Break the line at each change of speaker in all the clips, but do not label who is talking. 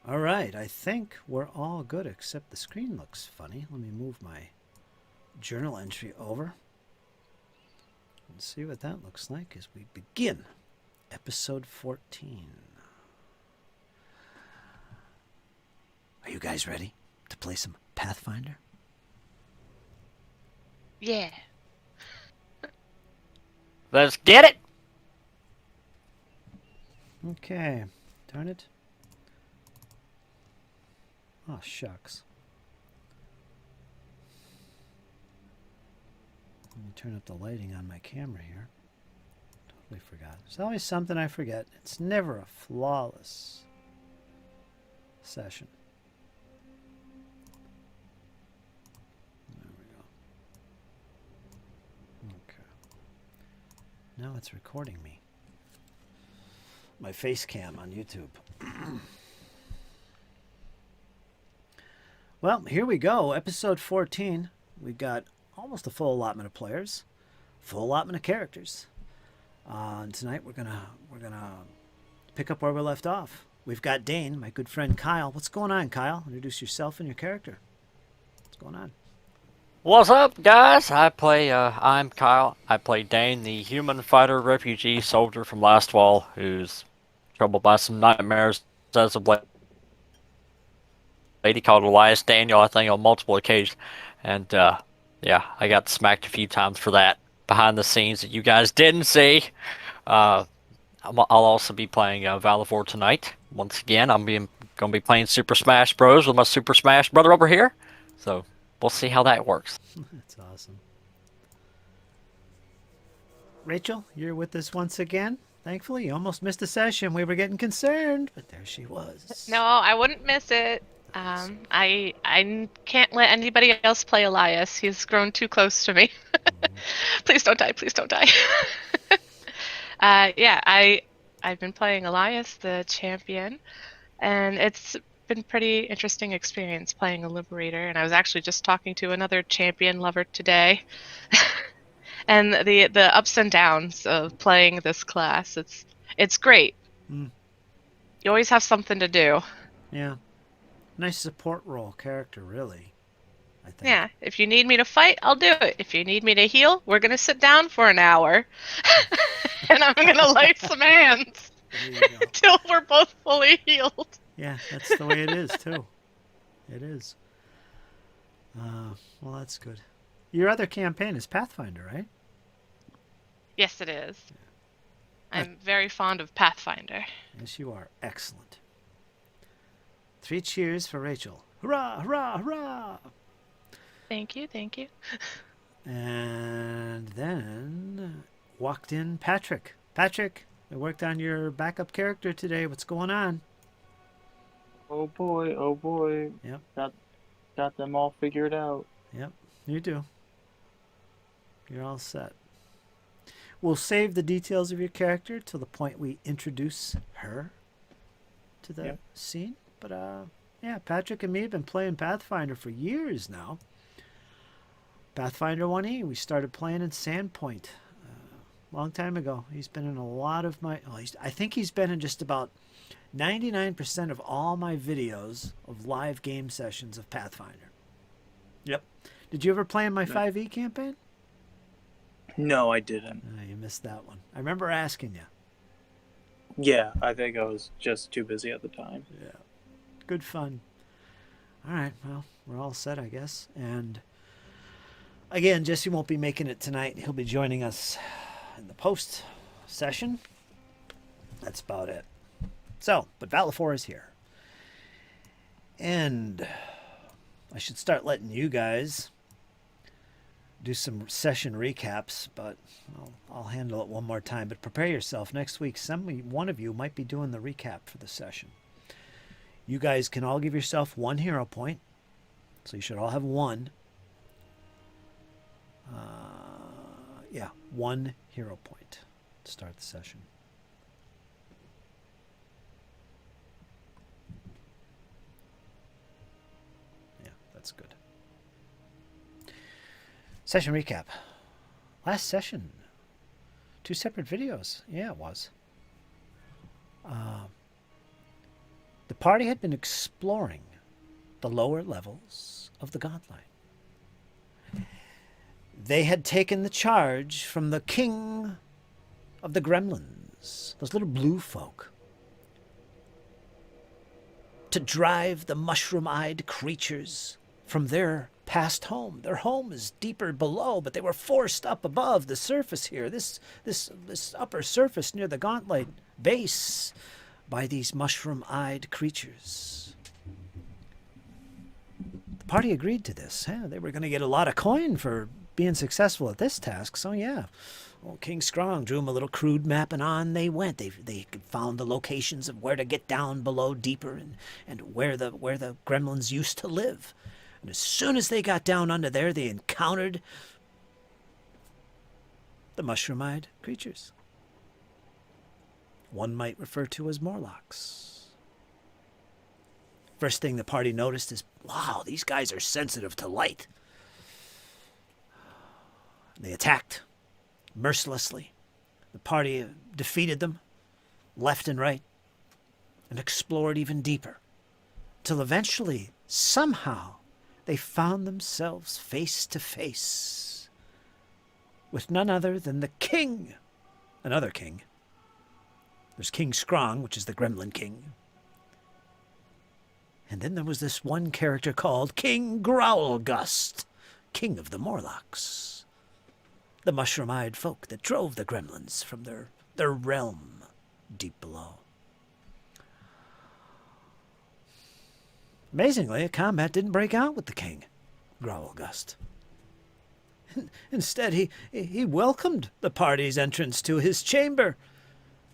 All right, I think we're all good except the screen looks funny. Let me move my journal entry over and see what that looks like as we begin episode 14. Are you guys ready to play some Pathfinder?
Yeah.
Let's get it.
Okay, darn it. Oh, shucks. Let me turn up the lighting on my camera here. Totally forgot. There's always something I forget. It's never a flawless session. There we go. Okay. Now it's recording me. My face cam on YouTube. Well, here we go. Episode 14. We got almost a full allotment of players, full allotment of characters. And tonight we're gonna pick up where we left off. We've got Dane, my good friend Kyle. What's going on, Kyle? Introduce yourself and your character. What's going on?
What's up, guys? I'm Kyle. I play Dane, the human fighter refugee soldier from last fall, who's troubled by some nightmares as of late. Lady called Elias Daniel, I think, on multiple occasions. And, yeah, I got smacked a few times for that behind the scenes that you guys didn't see. I'll also be playing Valivor tonight. Once again, going to be playing Super Smash Bros. With my Super Smash brother over here. So, we'll see how that works.
That's awesome. Rachel, you're with us once again. Thankfully, you almost missed a session. We were getting concerned, but there she was.
No, I wouldn't miss it. I can't let anybody else play Elias. He's grown too close to me. Please don't die. Please don't die. Yeah, I've been playing Elias, the champion, and it's been pretty interesting experience playing a liberator. And I was actually just talking to another champion lover today, and the ups and downs of playing this class. It's great.
Mm.
You always have something to do.
Yeah. Nice support role character, really. I think.
Yeah, if you need me to fight, I'll do it. If you need me to heal, we're going to sit down for an hour. And I'm going to lay some hands until we're both fully healed.
Yeah, that's the way it is, too. It is. Well, that's good. Your other campaign is Pathfinder, right?
Yes, it is. I'm very fond of Pathfinder.
Yes, you are. Excellent. 3 cheers for Rachel. Hurrah, hurrah, hurrah!
Thank you, thank you.
And then walked in Patrick. Patrick, I worked on your backup character today. What's going on?
Oh boy, oh boy.
Yep.
Got them all figured out.
Yep, you do. You're all set. We'll save the details of your character till the point we introduce her to the scene. But yeah, Patrick and me have been playing Pathfinder for years now. Pathfinder 1E, we started playing in Sandpoint a long time ago. He's been in a lot of my... I think he's been in just about 99% of all my videos of live game sessions of Pathfinder. Yep. Did you ever play in my 5e campaign?
No, I didn't.
You missed that one. I remember asking you.
Yeah, I think I was just too busy at the time.
Yeah. Good fun. All right, well, we're all set, I guess. And again, Jesse won't be making it tonight. He'll be joining us in the post session. That's about it. So, but Valivor is here. And I should start letting you guys do some session recaps, but I'll handle it one more time. But prepare yourself. Next week, one of you might be doing the recap for the session. You guys can all give yourself 1 hero point. So you should all have 1. Yeah, 1 hero point to start the session. Yeah, that's good. Session recap. Last session. 2 separate videos. Yeah, it was. The party had been exploring the lower levels of the Gauntlight. They had taken the charge from the king of the gremlins, those little blue folk, to drive the mushroom-eyed creatures from their past home. Their home is deeper below, but they were forced up above the surface here, this upper surface near the Gauntlight base, by these mushroom-eyed creatures. The party agreed to this. They were going to get a lot of coin for being successful at this task, so yeah. Old King Strong drew him a little crude map, and on they went. They found the locations of where to get down below deeper, and where the gremlins used to live. And as soon as they got down under there, they encountered the mushroom-eyed creatures. One might refer to as Morlocks. First thing the party noticed is, wow, these guys are sensitive to light. They attacked mercilessly. The party defeated them left and right and explored even deeper, till eventually, somehow, they found themselves face to face with none other than the king. Another king. There's King Strong, which is the Gremlin King. And then there was this one character called King Growlgust, king of the Morlocks. The mushroom-eyed folk that drove the gremlins from their realm deep below. Amazingly, a combat didn't break out with the king, Growlgust. Instead, he welcomed the party's entrance to his chamber,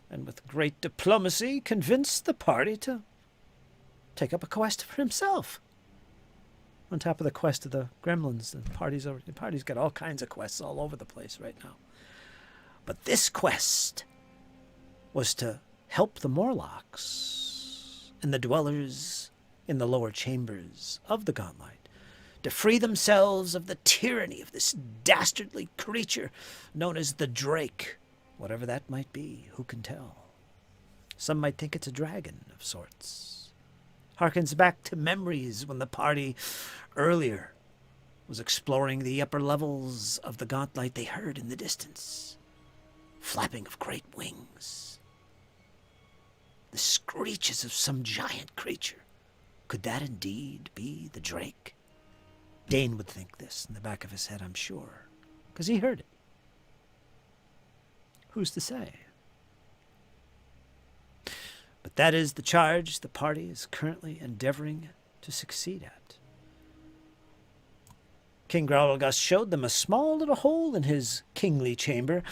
and with great diplomacy convinced the party to take up a quest for himself. On top of the quest of the gremlins, the party's got all kinds of quests all over the place right now. But this quest was to help the Morlocks and the dwellers in the lower chambers of the Gauntlight to free themselves of the tyranny of this dastardly creature known as the Drake. Whatever that might be, who can tell? Some might think it's a dragon of sorts. Harkens back to memories when the party earlier was exploring the upper levels of the Gauntlight. They heard in the distance flapping of great wings, the screeches of some giant creature. Could that indeed be the Drake? Dane would think this in the back of his head, I'm sure, because he heard it. Who's to say? But that is the charge the party is currently endeavoring to succeed at. King Growlgust showed them a small little hole in his kingly chamber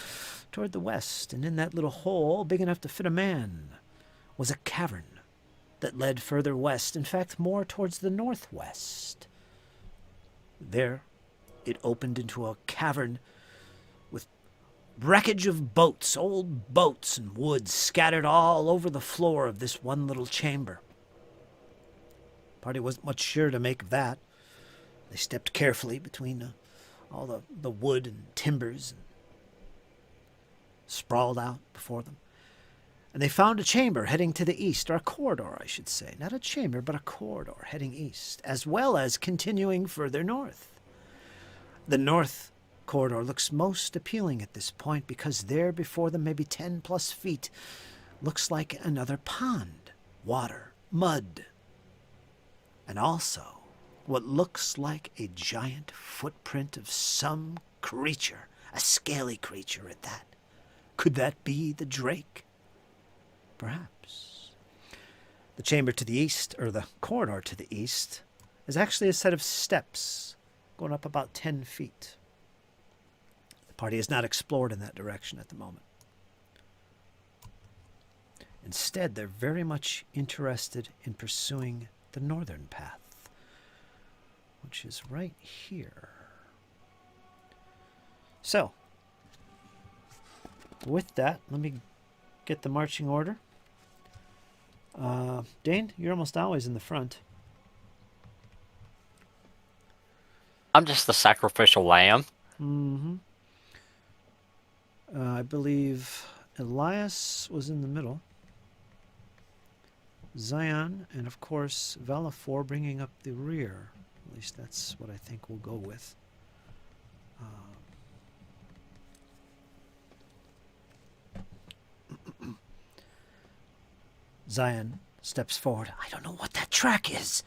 toward the west, and in that little hole, big enough to fit a man, was a cavern that led further west, in fact, more towards the northwest. There, it opened into a cavern with wreckage of boats, old boats and woods scattered all over the floor of this one little chamber. The party wasn't much sure to make of that. They stepped carefully between all the wood and timbers and sprawled out before them. And they found a chamber heading to the east, or a corridor, I should say. Not a chamber, but a corridor heading east, as well as continuing further north. The north corridor looks most appealing at this point because there before them, maybe 10 plus feet, looks like another pond, water, mud, and also what looks like a giant footprint of some creature, a scaly creature at that. Could that be the Drake? Perhaps. The chamber to the east, or the corridor to the east, is actually a set of steps going up about 10 feet. The party has not explored in that direction at the moment. Instead, they're very much interested in pursuing the northern path, which is right here. So, with that, let me get the marching order. Dane, you're almost always in the front.
I'm just the sacrificial lamb.
Mm-hmm. I believe Elias was in the middle. Zion, and of course Velafor bringing up the rear. At least that's what I think we'll go with. Zion steps forward. I don't know what that track is.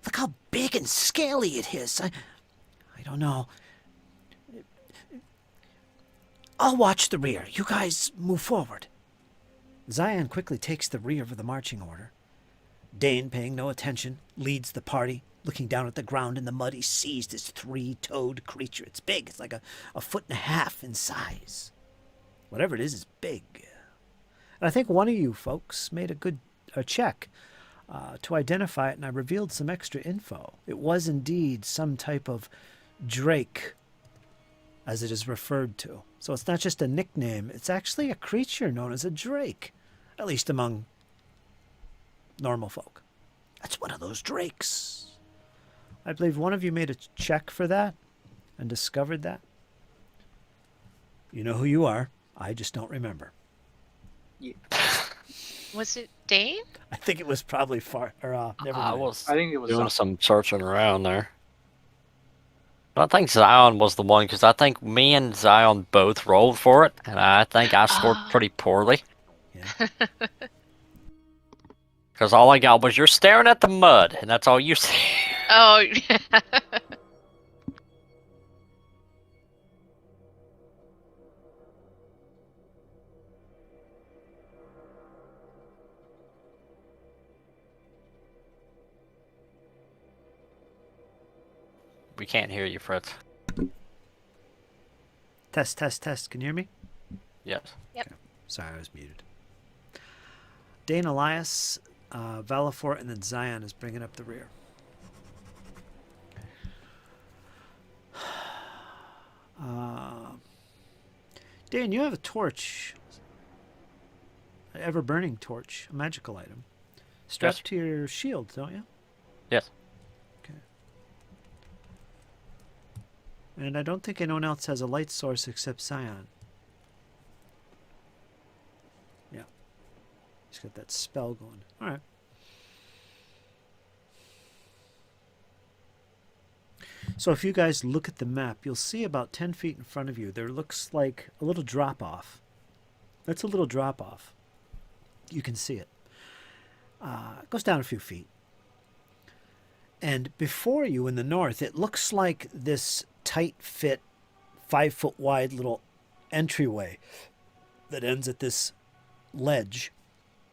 Look how big and scaly it is. I don't know. I'll watch the rear. You guys move forward. Zion quickly takes the rear of the marching order. Dane, paying no attention, leads the party. Looking down at the ground in the mud, he sees this three-toed creature. It's big. It's like a foot and a half in size. Whatever it is big. And I think one of you folks made a check to identify it, and I revealed some extra info. It was indeed some type of drake, as it is referred to. So it's not just a nickname. It's actually a creature known as a drake, at least among normal folk. That's one of those drakes. I believe one of you made a check for that and discovered that. You know who you are. I just don't remember.
Yeah.
Was it Dane?
I think it was probably never
I
mind.
was
I think it was
doing
Zion.
some searching around there. But I think Zion was the one, because I think me and Zion both rolled for it, and I think I scored
Oh.
pretty poorly.
Yeah.
Because all I got was, you're staring at the mud, and that's all you see.
Oh, yeah.
We can't hear you, Fritz.
Test, test, test. Can you hear me?
Yes.
Sorry, I was muted. Dane, Elias, Velafor, and then Zion is bringing up the rear. Dane, you have a torch. An ever-burning torch, a magical item. Strapped
Yes.
to your shield, don't you?
Yes.
Okay. And I don't think anyone else has a light source except Zion. Yeah. He's got that spell going. All right. So if you guys look at the map, you'll see about 10 feet in front of you, there looks like a little drop-off. That's a little drop-off. You can see it. It goes down a few feet. And before you in the north, it looks like this tight-fit, 5-foot-wide little entryway that ends at this ledge.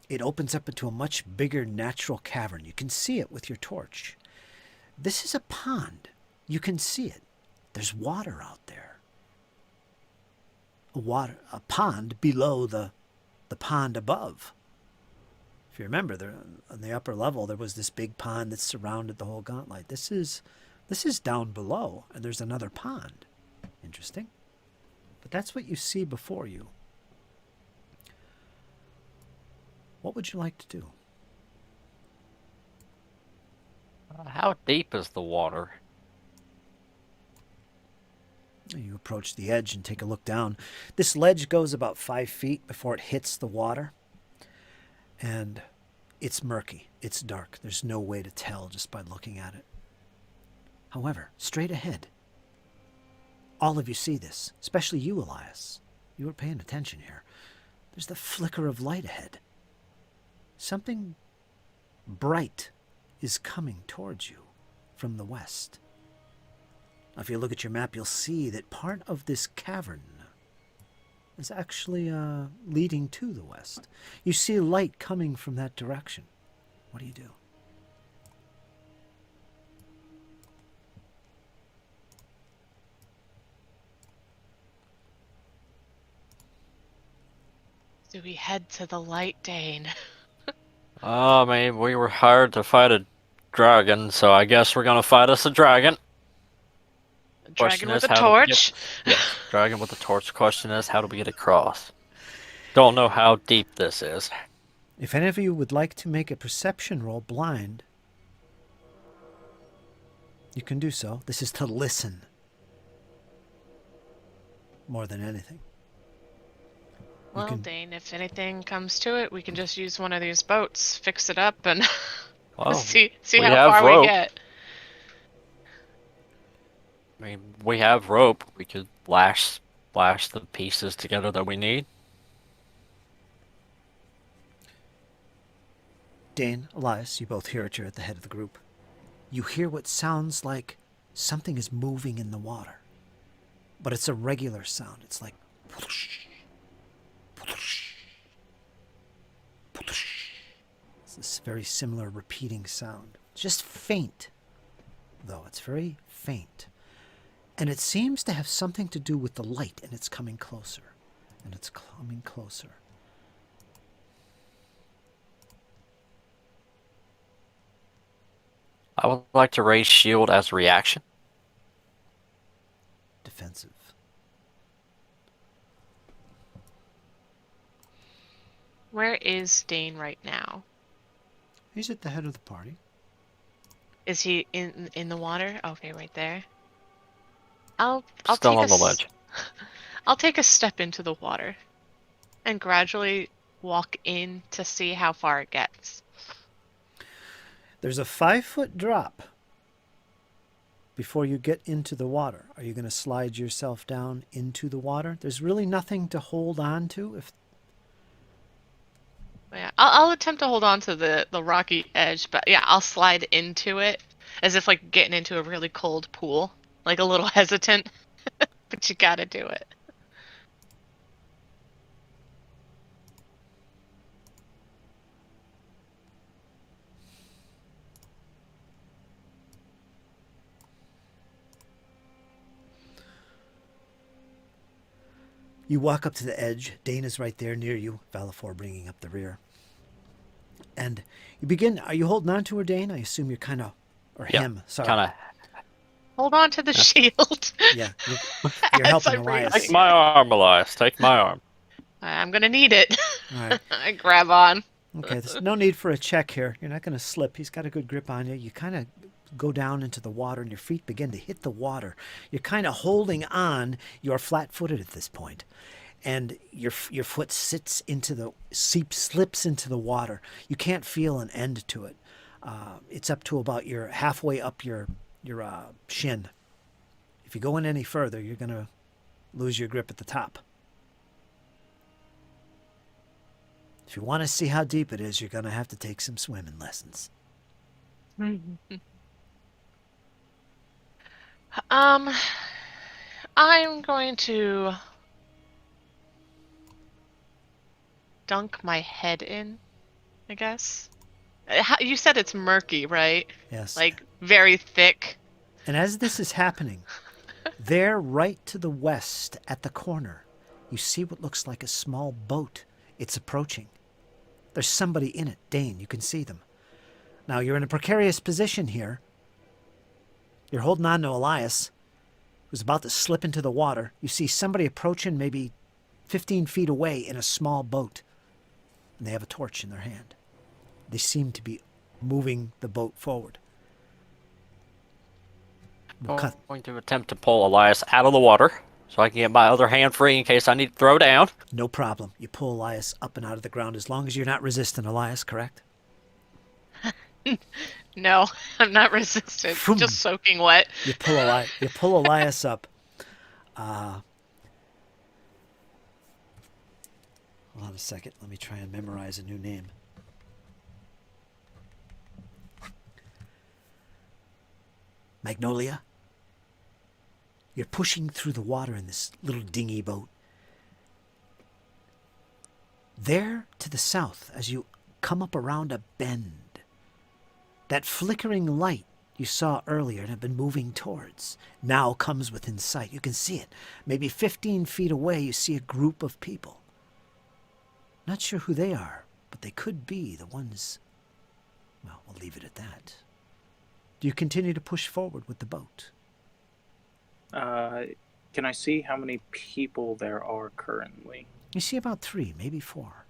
It opens up into a much bigger natural cavern. You can see it with your torch. This is a pond. You can see it. There's water out there. A pond below the pond above. If you remember, there on the upper level there was this big pond that surrounded the whole Gauntlight. This is down below, and there's another pond. Interesting. But that's what you see before you. What would you like to do?
How deep is the water?
You approach the edge and take a look down. This ledge goes about 5 feet before it hits the water. And it's murky. It's dark. There's no way to tell just by looking at it. However, straight ahead, all of you see this, especially you, Elias. You were paying attention here. There's the flicker of light ahead. Something bright is coming towards you from the west. If you look at your map, you'll see that part of this cavern is actually leading to the west. You see light coming from that direction. What do you do?
Do we head to the light, Dane?
I mean, we were hired to fight a dragon, so I guess we're gonna fight us a dragon.
Dragon with a
how do we
torch.
Yes, dragon with a torch. Question is, how do we get across? Don't know how deep this is.
If any of you would like to make a perception roll blind, you can do so. This is to listen more than anything.
Well,
can-
Dane, if anything comes to it, we can just use one of these boats, fix it up, and
Well,
see
we
how
have
far we
rope.
get.
I mean, we have rope. We could lash the pieces together that we need.
Dane, Elias, you both hear it. You're at the head of the group. You hear what sounds like something is moving in the water. But it's a regular sound. It's like whoosh, whoosh, whoosh. It's this very similar repeating sound. It's just faint, though. It's very faint. And it seems to have something to do with the light, and it's coming closer. And it's coming closer.
I would like to raise shield as a reaction.
Defensive.
Where is Dane right now?
He's at the head of the party.
Is he in the water? Okay, right there. I'll
Still
take
on the ledge.
I'll take a step into the water and gradually walk in to see how far it gets.
There's a 5-foot drop before you get into the water. Are you going to slide yourself down into the water? There's really nothing to hold on to.
Yeah, I'll attempt to hold on to the rocky edge, but yeah, I'll slide into it as if like getting into a really cold pool, like a little hesitant, but you gotta do it.
You walk up to the edge. Dane is right there near you. Valifor bringing up the rear. And you begin. Are you holding on to her, Dane? I assume you're kind of, or
Yeah,
him. Sorry.
kind of.
Hold on to the shield.
Yeah, you're helping
I'm
Elias.
Take my arm, Elias. Take my arm.
I'm gonna need it.
All right.
I grab on.
Okay, there's no need for a check here. You're not going to slip. He's got a good grip on you. You kind of go down into the water and your feet begin to hit the water. You're kind of holding on. You're flat-footed at this point. And your foot slips into the water. You can't feel an end to it. It's up to about your halfway up your shin. If you go in any further, you're going to lose your grip at the top. If you want to see how deep it is, you're going to have to take some swimming lessons.
I'm going to dunk my head in, I guess. You said it's murky, right?
Yes.
Like very thick.
And as this is happening, there right to the west at the corner, you see what looks like a small boat. It's approaching. There's somebody in it. Dane, you can see them. Now, you're in a precarious position here. You're holding on to Elias, who's about to slip into the water. You see somebody approaching maybe 15 feet away in a small boat. And they have a torch in their hand. They seem to be moving the boat forward.
I'm going to attempt to pull Elias out of the water so I can get my other hand free in case I need to throw down.
No problem. You pull Elias up and out of the ground as long as you're not resistant, Elias, correct?
No, I'm not resistant.
Phoom.
Just soaking wet.
You pull Elias up. Hold on a second. Let me try and memorize a new name. Magnolia. You're pushing through the water in this little dinghy boat. There to the south, as you come up around a bend, that flickering light you saw earlier and have been moving towards now comes within sight. You can see it. Maybe 15 feet away, you see a group of people. Not sure who they are, but they could be the ones. Well, we'll leave it at that. Do you continue to push forward with the boat?
Can I see how many people there are currently?
You see about 3, maybe 4.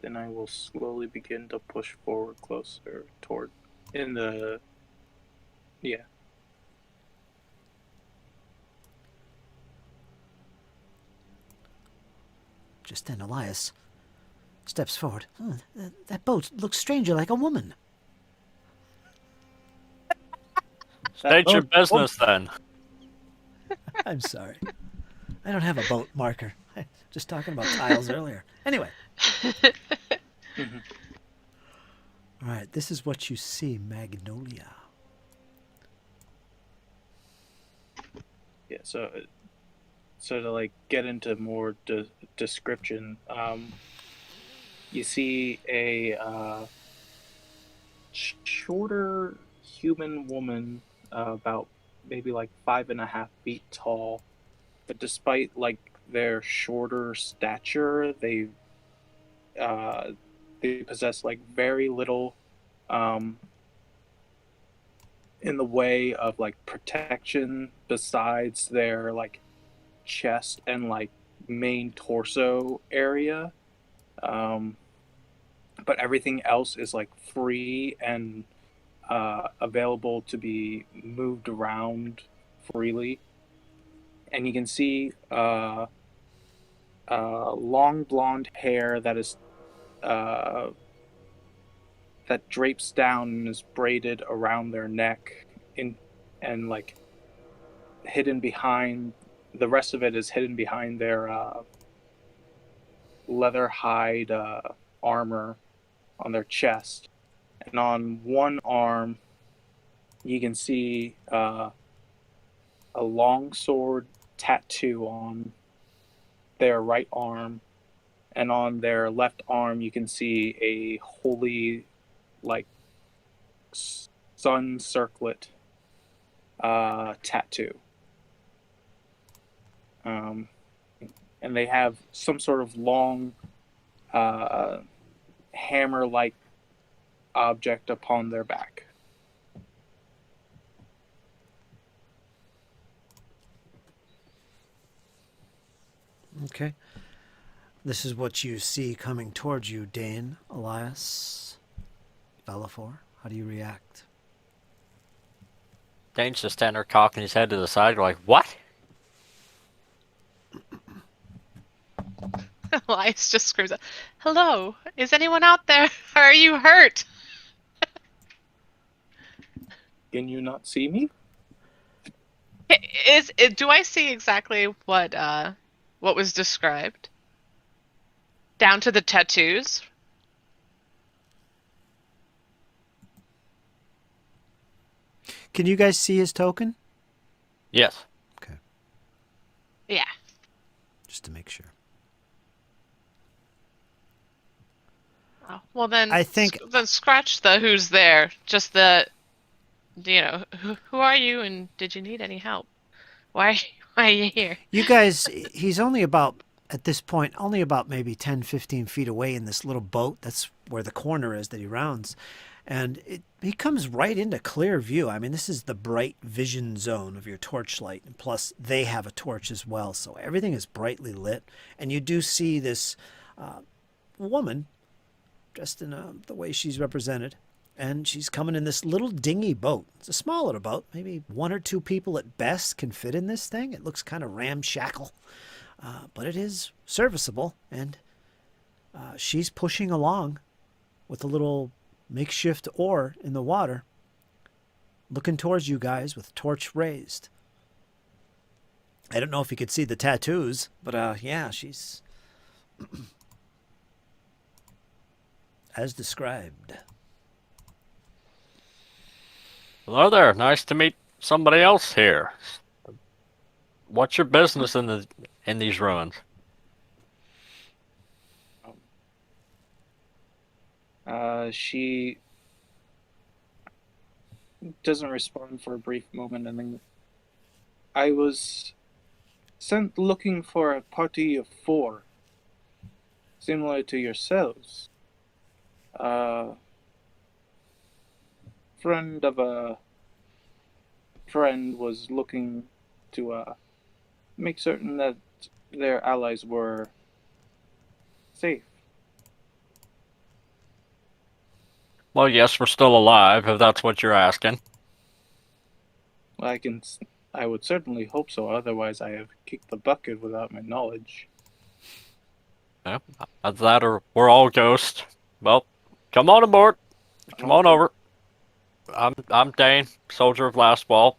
Then I will slowly begin to push forward closer toward in the yeah.
Just then Elias steps forward. Oh, that boat looks strangely like a woman.
State your
boat-
business then.
I'm sorry. I don't have a boat marker. Just talking about tiles earlier. Anyway.
Mhm.
All right, this is what you see, Magnolia.
Yeah, so to like get into more description, you see a shorter human woman, about maybe like 5.5 feet tall, but despite like their shorter stature, uh, they possess like very little um, in the way of like protection besides their like chest and like main torso area. Um, but everything else is like free and available to be moved around freely. And you can see long blonde hair that is uh, that drapes down and is braided around their neck, in and like hidden behind. The rest of it is hidden behind their leather hide armor on their chest. And on one arm, you can see a long sword tattoo on their right arm, and on their left arm, you can see a holy, like, sun circlet tattoo. Um, and they have some sort of long uh, hammer-like object upon their back.
Okay. This is what you see coming towards you, Dane, Elias, Bellafor. How do you react?
Dane's just standing there cocking his head to the side, like, what?
Elias just screams out, "Hello, is anyone out there? Are you hurt?"
Can you not see me?
Do I see exactly what was described? Down to the tattoos?
Can you guys see his token?
Yes.
Okay,
Yeah.
just to make sure.
Oh, well then,
I think
then scratch the who's there. Just the, who are you and did you need any help? Why why are you here?
you guys, he's only about, at this point, only about maybe 10, 15 feet away in this little boat. That's where the corner is that he rounds. And he comes right into clear view. I mean, this is the bright vision zone of your torchlight. And plus, they have a torch as well. So everything is brightly lit. And you do see this woman dressed in the way she's represented. And she's coming in this little dingy boat. It's a small little boat. Maybe one or two people at best can fit in this thing. It looks kind of ramshackle. But it is serviceable. And she's pushing along with a little makeshift oar in the water, looking towards you guys with torch raised. I don't know if you could see the tattoos, but yeah, she's as described.
Hello there. Nice to meet somebody else here. What's your business in these ruins?
She doesn't respond for a brief moment, and then I was sent looking for a party of 4, similar to yourselves. Friend of a friend was looking to make certain that their allies were safe.
Well, yes, we're still alive, if that's what you're asking.
I would certainly hope so. Otherwise, I have kicked the bucket without my knowledge.
Yeah, that or we're all ghosts. Well, come on aboard. Come on
Okay.
over. I'm Dane, soldier of Last Wall.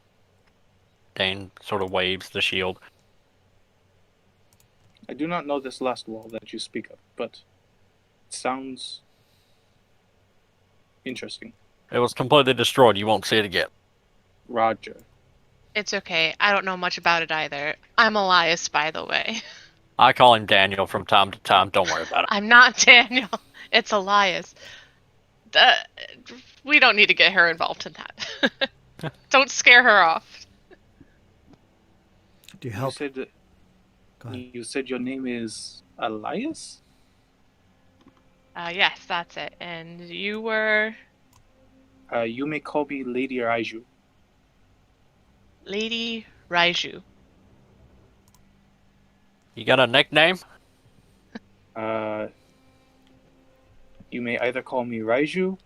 Dane sort of waves the shield.
I do not know this last wall that you speak of, but it sounds interesting.
It was completely destroyed. You won't see it again.
Roger.
It's okay. I don't know much about it either. I'm Elias, by the way.
I call him Daniel from time to time. Don't worry about it.
I'm not Daniel. It's Elias. Uh, we don't need to get her involved in that. Don't scare her off.
Do you
You
help?
said
Go ahead.
you said your name is Elias?
Yes, that's it. And you were
You may call me Lady Raiju.
Lady Raiju.
You got a nickname?
Uh, you may either call me Raiju,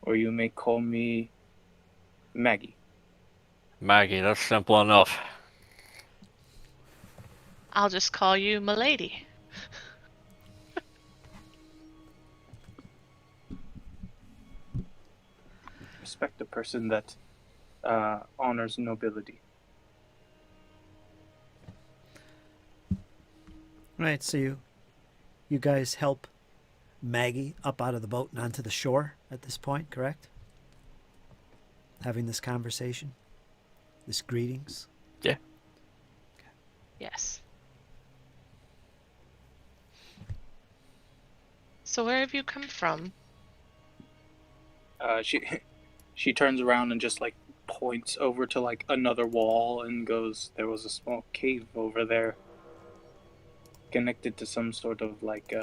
or you may call me Maggie.
Maggie, that's simple enough.
I'll just call you Milady.
Respect a person that honors nobility.
Right, so you guys help Maggie up out of the boat and onto the shore at this point, correct? Having this conversation, this greetings.
Yeah.
Yes. So where have you come from?
She turns around and just like points over to like another wall and goes, "There was a small cave over there, connected to some sort of like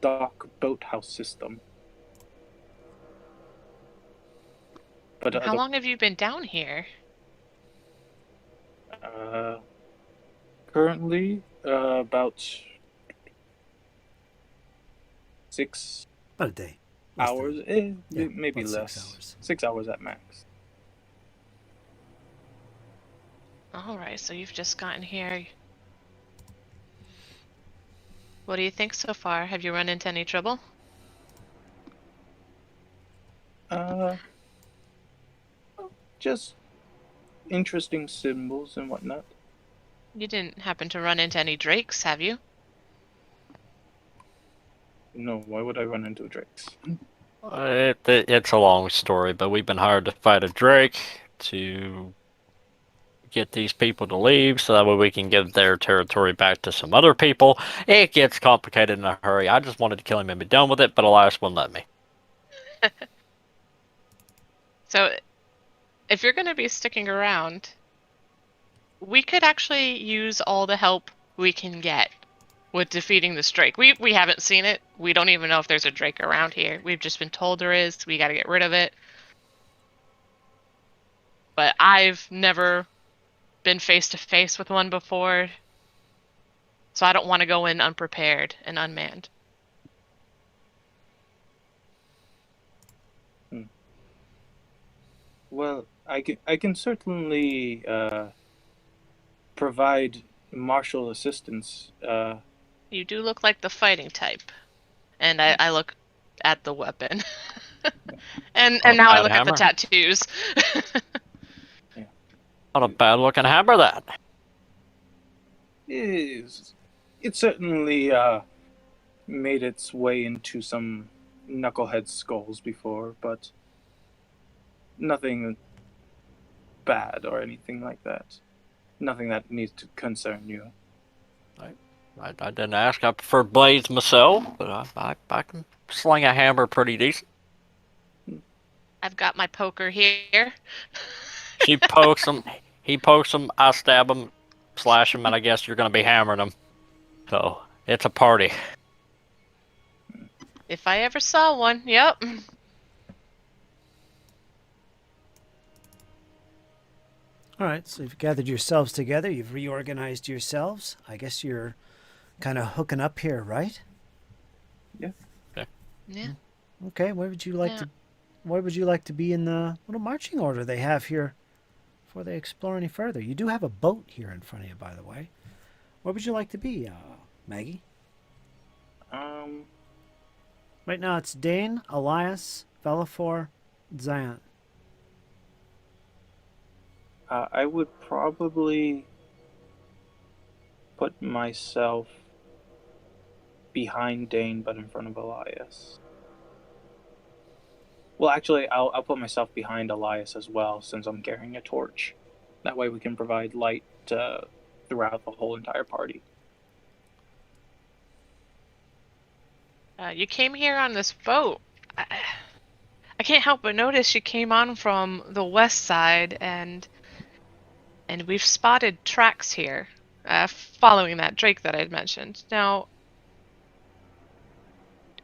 dock boathouse system." But
How long have you been down here?
currently about 6
About a day. Less than-
hours,
yeah,
maybe
about
less.
6 hours.
6 hours at max.
Alright, so you've just gotten here. What do you think so far? Have you run into any trouble?
Just interesting symbols and whatnot.
You didn't happen to run into any drakes, have you?
No, why would I run into drakes?
It's a long story, but we've been hired to fight a drake to get these people to leave so that way we can give their territory back to some other people. It gets complicated in a hurry. I just wanted to kill him and be done with it, but Elias wouldn't let me.
So, if you're going to be sticking around, we could actually use all the help we can get with defeating this drake. We haven't seen it. We don't even know if there's a drake around here. We've just been told there is. We got to get rid of it. But I've never been face to face with one before, so I don't want to go in unprepared and unmanned.
Well, I can certainly provide martial assistance.
You do look like the fighting type, and I look at the weapon, and now I
bad
look at the
hammer?
tattoos.
Not a bad looking hammer, that.
It certainly made its way into some knucklehead skulls before, but nothing bad or anything like that. Nothing that needs to concern you.
I didn't ask. I prefer blades myself, but I can sling a hammer pretty decent.
I've got my poker here.
She pokes him, he pokes him, I stab him, slash him, and I guess you're going to be hammering him. So, it's a party.
If I ever saw one, yep.
All right, so you've gathered yourselves together. You've reorganized yourselves. I guess you're kind of hooking up here, right?
Yeah.
Okay. Where would you like to? Where would you like to be in the little marching order they have here before they explore any further? You do have a boat here in front of you, by the way. Where would you like to be, Maggie?
Um,
Right now it's Dane, Elias, Velafor, Zion.
I would probably put myself behind Dane, but in front of Elias. Well, actually, I'll put myself behind Elias as well, since I'm carrying a torch. That way, we can provide light throughout the whole entire party.
You came here on this boat. I can't help but notice you came on from the west side, and we've spotted tracks here, following that Drake that I'd mentioned. Now,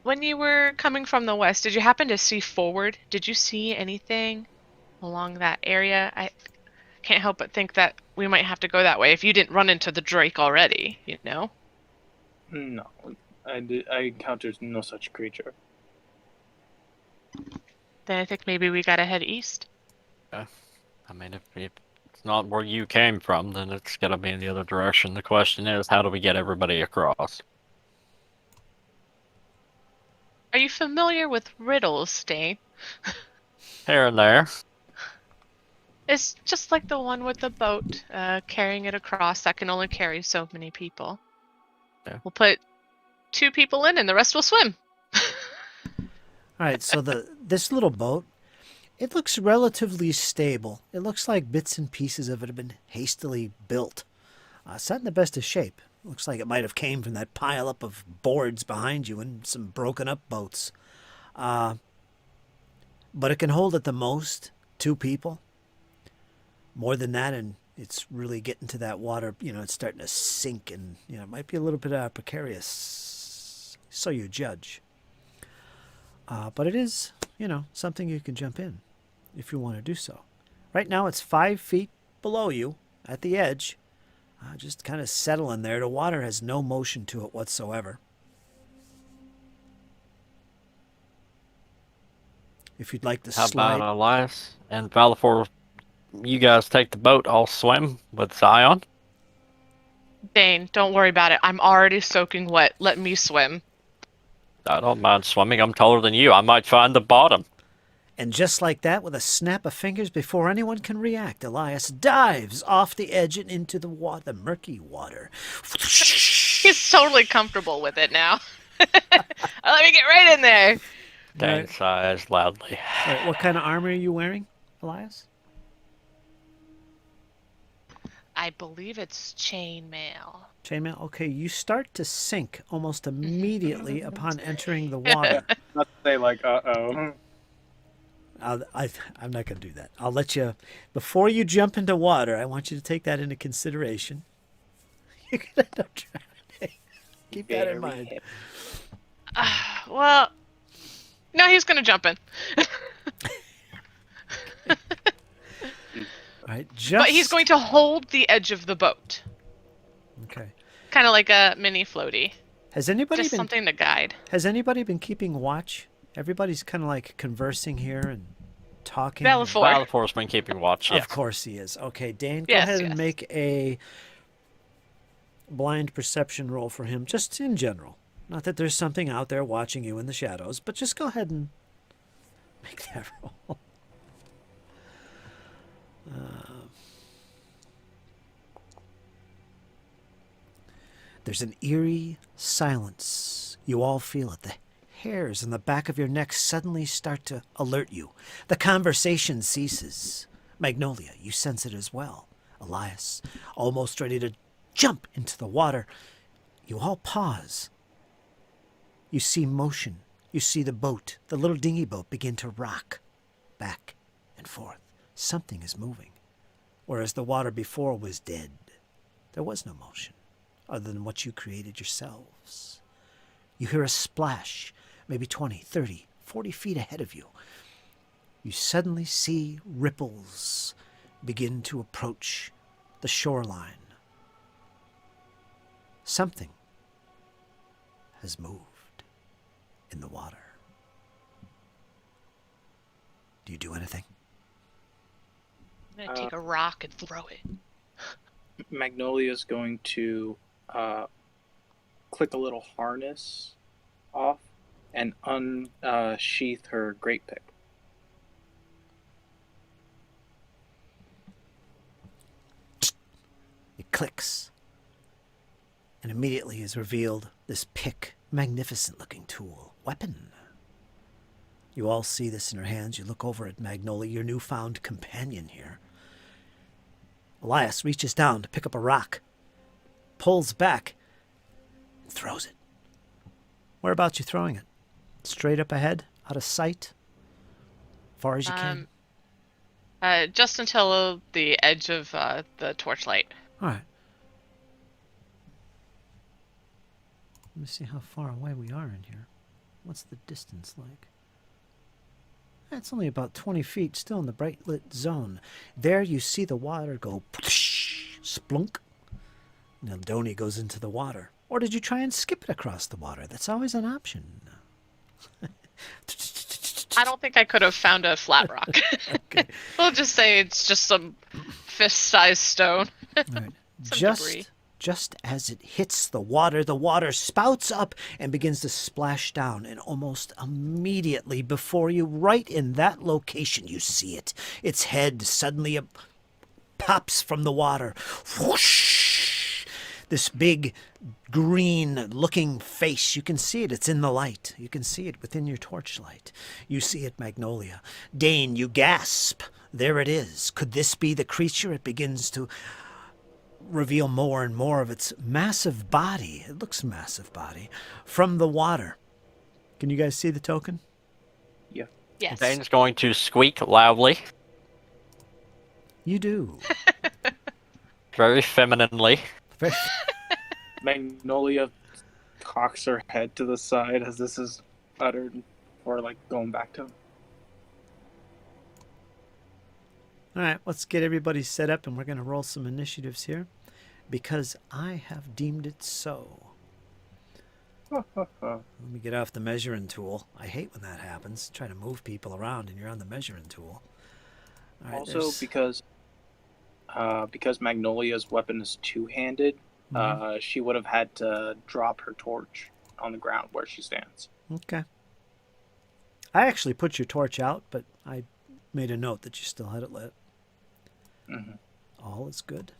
when you were coming from the west, did you happen to see forward? Did you see anything along that area? I can't help but think that we might have to go that way if you didn't run into the Drake already, you know?
No, I encountered no such creature.
Then I think maybe we gotta head east.
I mean, if it's not where you came from, then it's got to be in the other direction. The question is, how do we get everybody across?
Are you familiar with riddles, Dane?
Here and there.
It's just like the one with the boat, carrying it across that can only carry so many people.
Yeah.
We'll put 2 people in and the rest will swim.
All right, so this little boat, it looks relatively stable. It looks like bits and pieces of it have been hastily built. It's not in the best of shape. Looks like it might have came from that pile up of boards behind you and some broken up boats. But it can hold at the most 2 people. More than that, and it's really getting to that water, it's starting to sink, and, it might be a little bit precarious. So you judge. But it is, something you can jump in if you want to do so. Right now it's 5 feet below you at the edge. Just kind of settling there. The water has no motion to it whatsoever. If you'd like to
How
slide.
about Elias and Valifor? You guys take the boat. I'll swim with Zion.
Dane, don't worry about it. I'm already soaking wet. Let me swim.
I don't mind swimming. I'm taller than you. I might find the bottom.
And just like that, with a snap of fingers before anyone can react, Elias dives off the edge and into the murky water.
He's totally comfortable with it now. Let me get right in there.
Dane sighs loudly.
All right, what kind of armor are you wearing, Elias?
I believe it's chainmail.
Chainmail? Okay, you start to sink almost immediately upon entering the water.
Not to say like, uh-oh.
I'm not going to do that. I'll let you, before you jump into water, I want you to take that into consideration. You're going to end up drowning. Keep that in mind.
Well, no, he's going to jump in.
Right,
But he's going to hold the edge of the boat.
Okay.
Kind of like a mini floaty.
Has anybody
Just
been
something to guide.
Has anybody been keeping watch? Everybody's kind of like conversing here and talking.
Valifor.
Valifor's been keeping watch.
Of course he is. Okay, Dane, go
Yes,
ahead and
yes.
make a blind perception roll for him, just in general. Not that there's something out there watching you in the shadows, but just go ahead and make that roll. There's an eerie silence. You all feel it. The hairs on the back of your neck suddenly start to alert you. The conversation ceases. Magnolia, you sense it as well. Elias, almost ready to jump into the water. You all pause. You see motion. You see the boat, the little dinghy boat, begin to rock back and forth. Something is moving. Whereas the water before was dead. There was no motion other than what you created yourselves. You hear a splash, maybe 20, 30, 40 feet ahead of you. You suddenly see ripples begin to approach the shoreline. Something has moved in the water. Do you do anything?
I'm going to take a rock and throw it.
Magnolia's going to click a little harness off and unsheath her great pick.
It clicks. And immediately is revealed this pick, magnificent looking tool, weapon. You all see this in her hands. You look over at Magnolia, your newfound companion here. Elias reaches down to pick up a rock, pulls back, and throws it. Whereabouts you throwing it? Straight up ahead, out of sight, far as you can.
Just until the edge of the torchlight.
All right. Let me see how far away we are in here. What's the distance like? It's only about 20 feet, still in the bright lit zone. There you see the water go splunk. Now Donnie goes into the water. Or did you try and skip it across the water? That's always an option.
I don't think I could have found a flat rock.
Okay.
We'll just say it's just some fist-sized stone.
All right.
Some debris.
Just as it hits the water spouts up and begins to splash down. And almost immediately before you, right in that location, you see it. Its head suddenly pops from the water. Whoosh! This big green-looking face. You can see it. It's in the light. You can see it within your torchlight. You see it, Magnolia. Dane, you gasp. There it is. Could this be the creature? It begins to reveal more and more of its massive body. It looks massive body from the water. Can you guys see the token?
Yeah.
Yes.
Dane's going to squeak loudly,
You do.
very femininely.
Very-
Magnolia cocks her head to the side as this is uttered, or like going back to him.
All right, let's get everybody set up and we're going to roll some initiatives here because I have deemed it so. Let me get off the measuring tool. I hate when that happens. Try to move people around and you're on the measuring tool. All right,
Also,
there's-
because Magnolia's weapon is two-handed, she would have had to drop her torch on the ground where she stands.
Okay. I actually put your torch out, but I made a note that you still had it lit.
Mm-hmm.
All is good.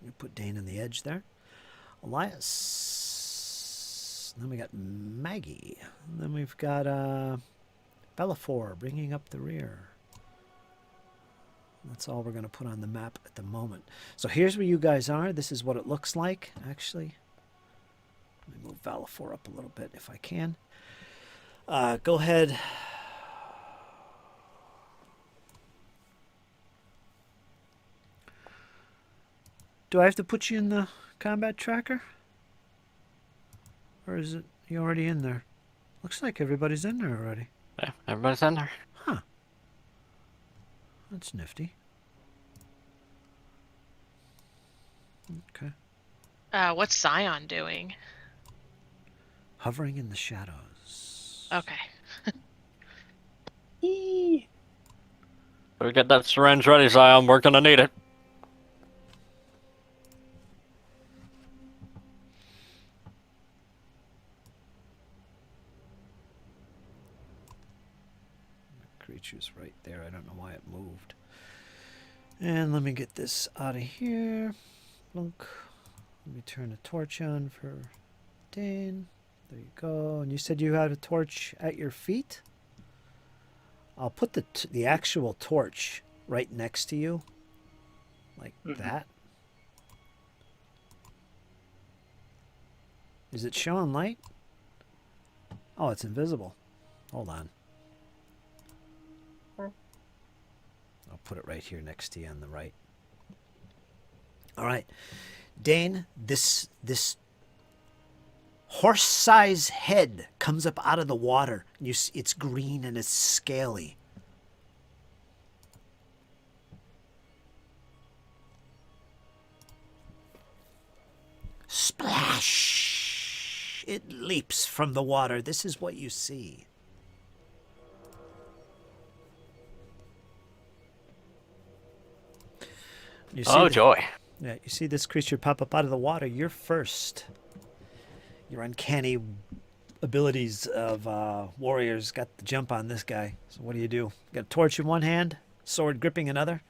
You put Dane on the edge there. Elias. Then we got Maggie. And then we've got Bellafor bringing up the rear. That's all we're going to put on the map at the moment. So here's where you guys are. This is what it looks like, actually. Let me move Bellafor up a little bit if I can. Go ahead. Do I have to put you in the combat tracker? Or is it you already in there? Looks like everybody's in there already.
Yeah, everybody's in there.
Huh. That's nifty. Okay.
What's Scion doing?
Hovering in the shadows.
Okay.
Better get that syringe ready, Zion. We're gonna need it.
Creature's right there. I don't know why it moved. And let me get this out of here. Blunk. Let me turn the torch on for Dane. There you go. And you said you had a torch at your feet? I'll put the actual torch right next to you. Like that. Is it showing light? Oh, it's invisible. Hold on. I'll put it right here next to you on the right. All right. Dane, this horse-sized head comes up out of the water. You see, it's green and it's scaly. Splash! It leaps from the water. This is what you see. You see
Oh, joy.
Yeah, you see this creature pop up out of the water. You're first. your uncanny abilities of warriors got the jump on this guy. So what do? You got a torch in one hand, sword gripping another.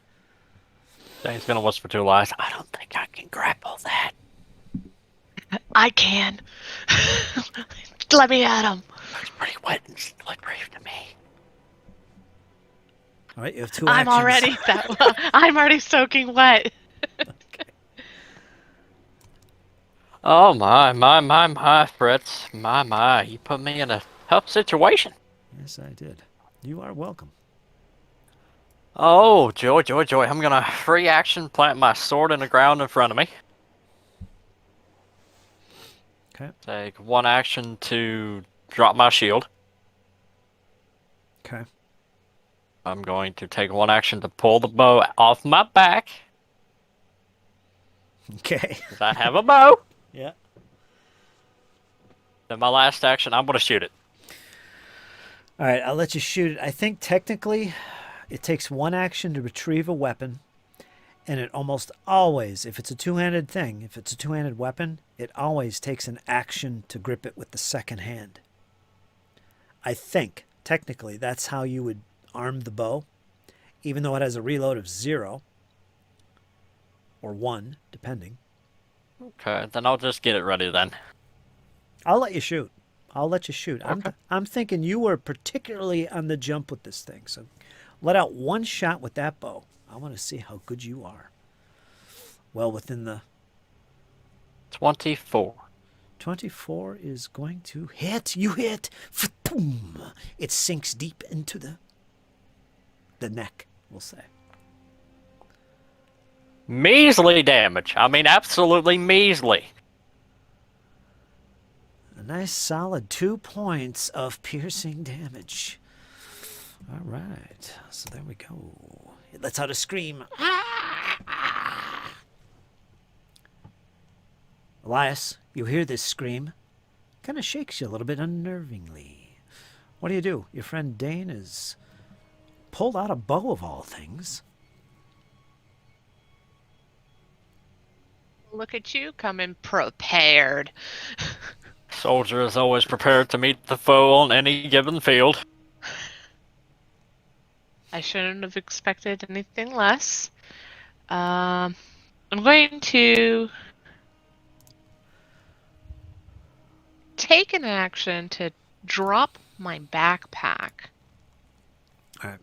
Dane's gonna whisper to Elias, I don't think I can grapple that.
I can. Let me at him.
Looks pretty wet and slippery to me.
All right, you have 2
I'm
actions.
I'm already soaking wet.
Okay.
Oh my, Fritz. My. You put me in a tough situation.
Yes, I did. You are welcome.
Oh, joy. I'm gonna free action plant my sword in the ground in front of me.
Okay.
Take 1 action to drop my shield.
Okay.
I'm going to take 1 action to pull the bow off my back.
Okay.
'Cause I have a bow.
Yeah.
Then my last action, I'm gonna shoot it.
All right, I'll let you shoot it. I think technically it takes 1 action to retrieve a weapon, and it almost always, if it's a two-handed thing, if it's a two-handed weapon, it always takes an action to grip it with the second hand. I think technically that's how you would arm the bow, even though it has a reload of 0 or 1, depending.
Okay, then I'll just get it ready then.
I'll let you shoot. I'll let you shoot.
Okay.
I'm thinking you were particularly on the jump with this thing, so let out 1 shot with that bow. I want to see how good you are. Well, within the
24.
24 is going to hit. You hit. Fa-toom. It sinks deep into the neck, we'll say.
Measly damage. I mean, absolutely measly.
A nice solid 2 points of piercing damage. All right. So there we go. It lets out a scream. Elias, you hear this scream. Kind of shakes you a little bit unnervingly. What do? Your friend Dane has pulled out a bow of all things.
Look at you coming prepared.
Soldier is always prepared to meet the foe on any given field.
I shouldn't have expected anything less. I'm going to take an action to drop my backpack.
All right.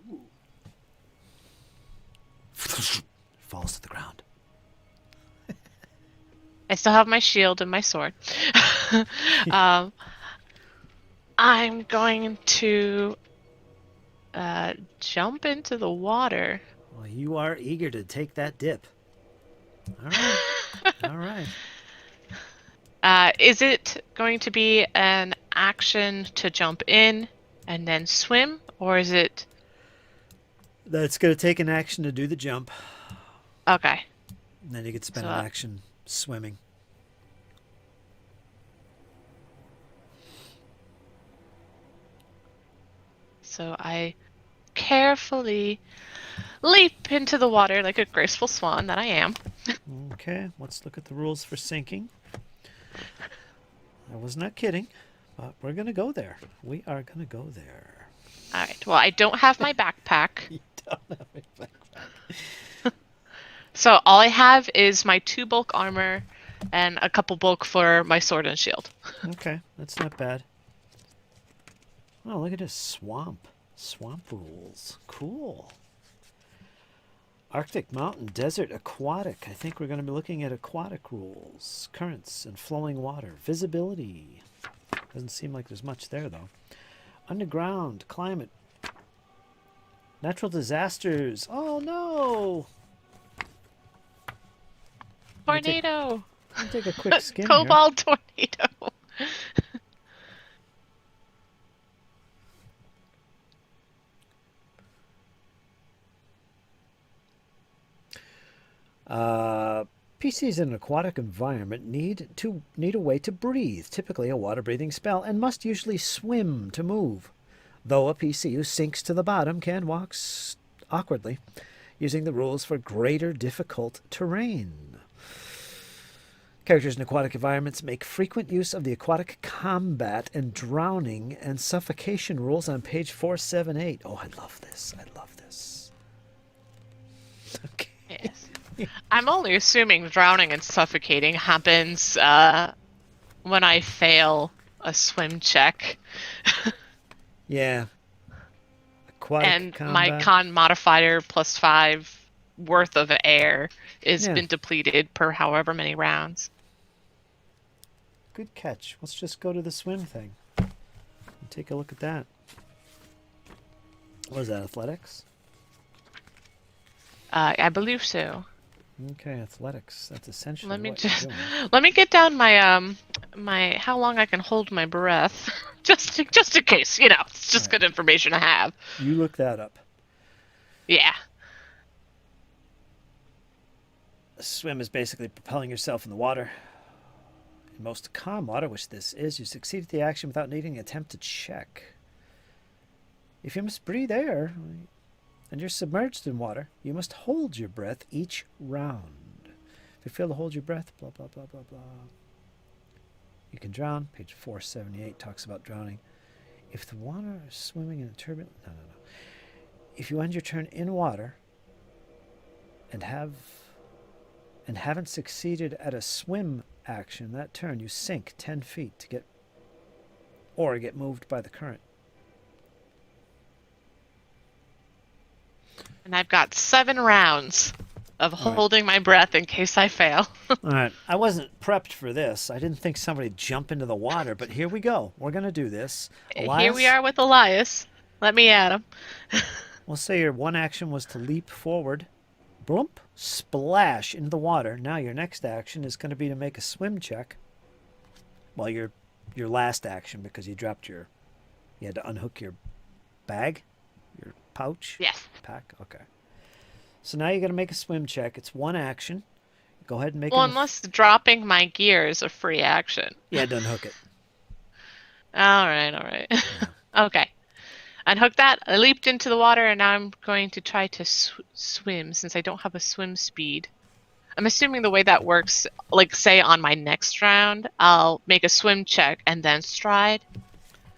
Falls to the ground.
I still have my shield and my sword. I'm going to jump into the water.
Well, you are eager to take that dip. All right. All right.
Is it going to be an action to jump in and then swim, or is it...
That's going to take an action to do the jump.
Okay.
And then you could spend
So,
an action swimming.
So I carefully leap into the water like a graceful swan that I am.
Okay, let's look at the rules for sinking. I was not kidding, but we're going to go there. We are going to go there.
All right. Well, I don't have my backpack.
You don't have a backpack.
So all I have is my 2 bulk armor and a couple bulk for my sword and shield.
Okay, that's not bad. Oh, look at this swamp. Swamp rules. Cool. Arctic, mountain, desert, aquatic. I think we're going to be looking at aquatic rules. Currents and flowing water. Visibility. Doesn't seem like there's much there, though. Underground, climate. Natural disasters. Oh, no!
Tornado!
Let me take a quick skim here.
Cobalt tornado!
PCs in an aquatic environment need a way to breathe, typically a water-breathing spell, and must usually swim to move. Though a PC who sinks to the bottom can walk awkwardly, using the rules for greater difficult terrain. Characters in aquatic environments make frequent use of the aquatic combat and drowning and suffocation rules on page 478. Oh, I love this. I love this. Okay.
Yes. I'm only assuming drowning and suffocating happens when I fail a swim check.
Yeah. Aquatic
And
combat.
my con modifier +5 worth of air has
Yeah.
been depleted per however many rounds.
Good catch. Let's just go to the swim thing and take a look at that. What is that, athletics?
I believe so.
Okay, athletics. That's essentially
Let me
what you're
just
doing.
let me get down my my how long I can hold my breath, just in case, you know. It's just
Right.
good information to have.
You look that up.
Yeah.
A swim is basically propelling yourself in the water. In most calm water, which this is, you succeed at the action without needing to attempt to check. If you must breathe air and you're submerged in water, you must hold your breath each round. If you fail to hold your breath, blah, blah, blah, blah, blah. You can drown. Page 478 talks about drowning. If the water is swimming in a turbulent... No. If you end your turn in water and haven't succeeded at a swim action that turn, you sink 10 feet to get moved by the current.
And I've got 7 rounds of
All right.
holding my breath in case I fail.
All right. I wasn't prepped for this. I didn't think somebody would jump into the water, but here we go. We're going to do this.
Here we are with Elias. Let me at him.
We'll say your one action was to leap forward, bloop, splash into the water. Now your next action is going to be to make a swim check. Well, your last action, because you had to unhook your bag, your pouch.
Yes.
Pack. Okay. So now you're going to make a swim check. It's one action. Go ahead and make it.
Well, unless dropping my gear is a free action.
Yeah, don't hook it.
All right. Okay. Unhooked that. I leaped into the water, and now I'm going to try to swim since I don't have a swim speed. I'm assuming the way that works, like say on my next round, I'll make a swim check and then stride,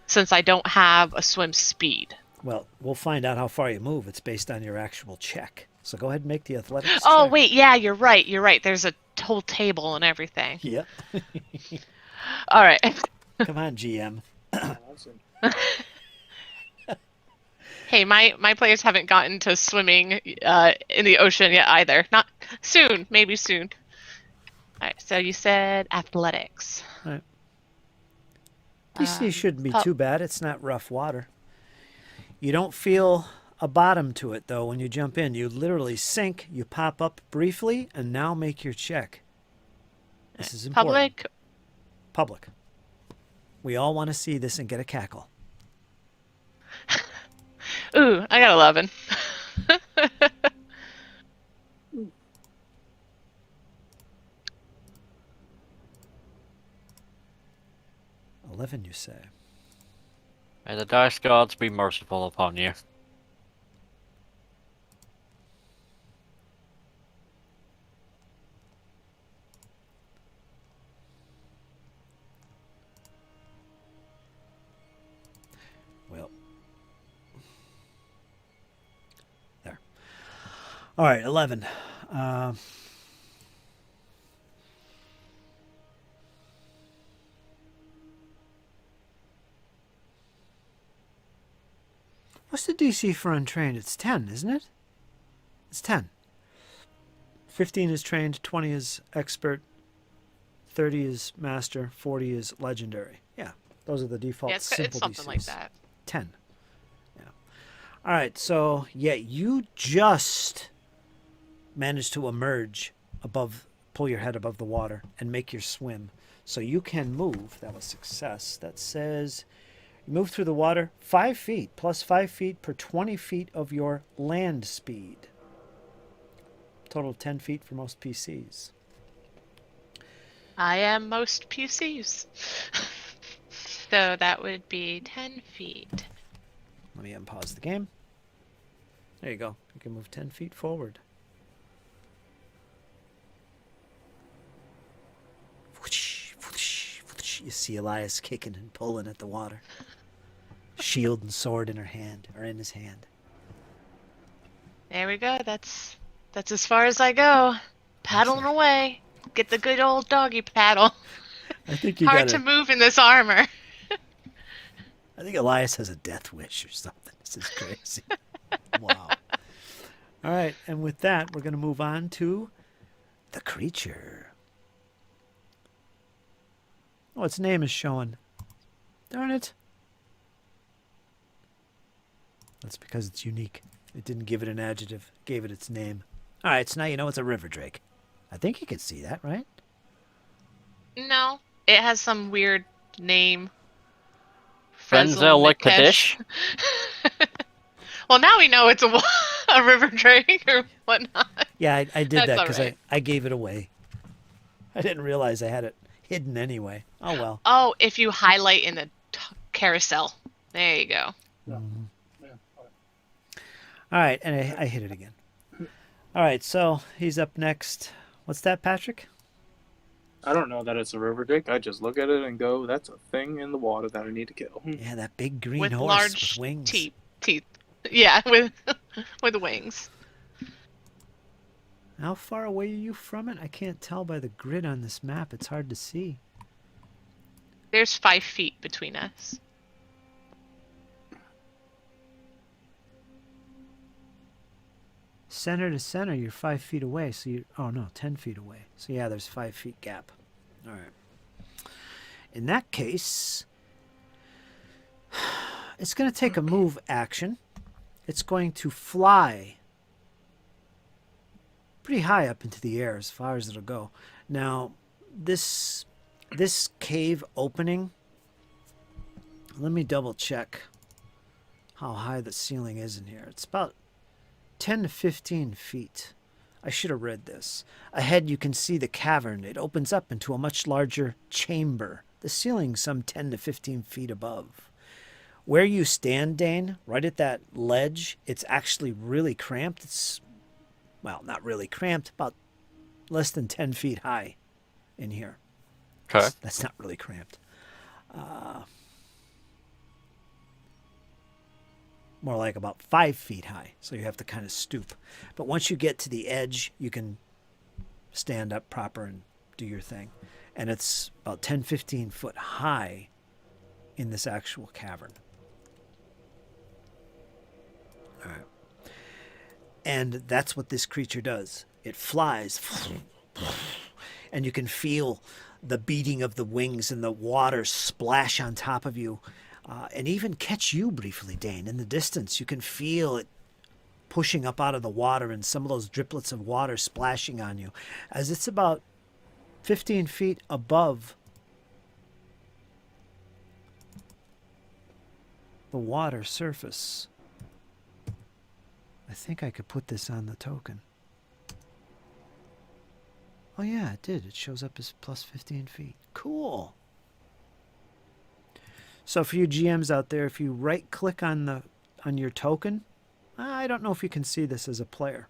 since I don't have a swim speed.
Well, we'll find out how far you move. It's based on your actual check. So go ahead and make the athletics
Oh,
check.
wait, yeah, you're right. There's a whole table and everything.
Yep.
All right.
Come on, GM.
Awesome.
Hey, my players haven't gotten to swimming in the ocean yet either. Not soon, maybe soon. All right, so you said athletics.
All right. PC shouldn't be too bad. It's not rough water. You don't feel a bottom to it, though, when you jump in. You literally sink, you pop up briefly, and now make your check. This is important. Public. We all want to see this and get a cackle.
Ooh, I got 11.
11, you say.
May the dice gods be merciful upon you.
Well. There. All right, 11. What's the DC for untrained? It's 10, isn't it? It's 10. 15 is trained, 20 is expert, 30 is master, 40 is legendary. Yeah, those are the default
Yeah, it's
simple
something
DCs.
like that.
10. Yeah. All right, so yeah, you just managed to emerge pull your head above the water and make your swim. So you can move. That was success. That says you move through the water 5 feet, plus 5 feet per 20 feet of your land speed. Total of 10 feet for most PCs.
I am most PCs. So that would be 10 feet.
Let me unpause the game. There you go. You can move 10 feet forward. You see Elias kicking and pulling at the water. Shield and sword in her hand, or in his hand.
There we go. That's as far as I go. Paddling
Excellent.
away. Get the good old doggy paddle.
I think you
Hard
got
to move in this armor.
I think Elias has a death wish or something. This is crazy. Wow. All right, and with that, we're going to move on to the creature. Oh, its name is showing. Darn it. That's because it's unique. It didn't give it an adjective. It gave it its name. All right, so now you know it's a river drake. I think you can see that, right?
No, it has some weird name.
Frenzel lick the dish.
Well, now we know it's a river drake or whatnot.
Yeah, I did
That's
that
all
because
right.
I gave it away. I didn't realize I had it hidden anyway. Oh, well.
Oh, if you highlight in the carousel. There you go.
Mhm.
Yeah.
All right, and I hit it again. All right, so he's up next. What's that, Patrick?
I don't know that it's a river drake. I just look at it and go, "That's a thing in the water that I need to kill."
Yeah, that big green
With
horse
large
with wings.
teeth. Yeah, with wings.
How far away are you from it? I can't tell by the grid on this map. It's hard to see.
There's 5 feet between us.
Center to center, you're 5 feet away. So you, oh no, 10 feet away. So yeah, there's 5 feet gap. All right. In that case, it's going to take a move action. It's going to fly pretty high up into the air as far as it'll go. Now, this cave opening, let me double check how high the ceiling is in here. It's about 10 to 15 feet. I should have read this. Ahead you can see the cavern. It opens up into a much larger chamber. The ceiling's some 10 to 15 feet above. Where you stand, Dane, right at that ledge, it's actually really cramped. It's, well, not really cramped, about less than 10 feet high in here.
Okay.
That's not really cramped. More like about 5 feet high, so you have to kind of stoop. But once you get to the edge, you can stand up proper and do your thing. And it's about 10, 15 foot high in this actual cavern. All right. And that's what this creature does. It flies, and you can feel the beating of the wings and the water splash on top of you. And even catch you briefly, Dane. In the distance, you can feel it pushing up out of the water and some of those driplets of water splashing on you as it's about 15 feet above the water surface. I think I could put this on the token. Oh yeah, it did. It shows up as plus 15 feet. Cool. So for you GMs out there, if you right-click on your token, I don't know if you can see this as a player,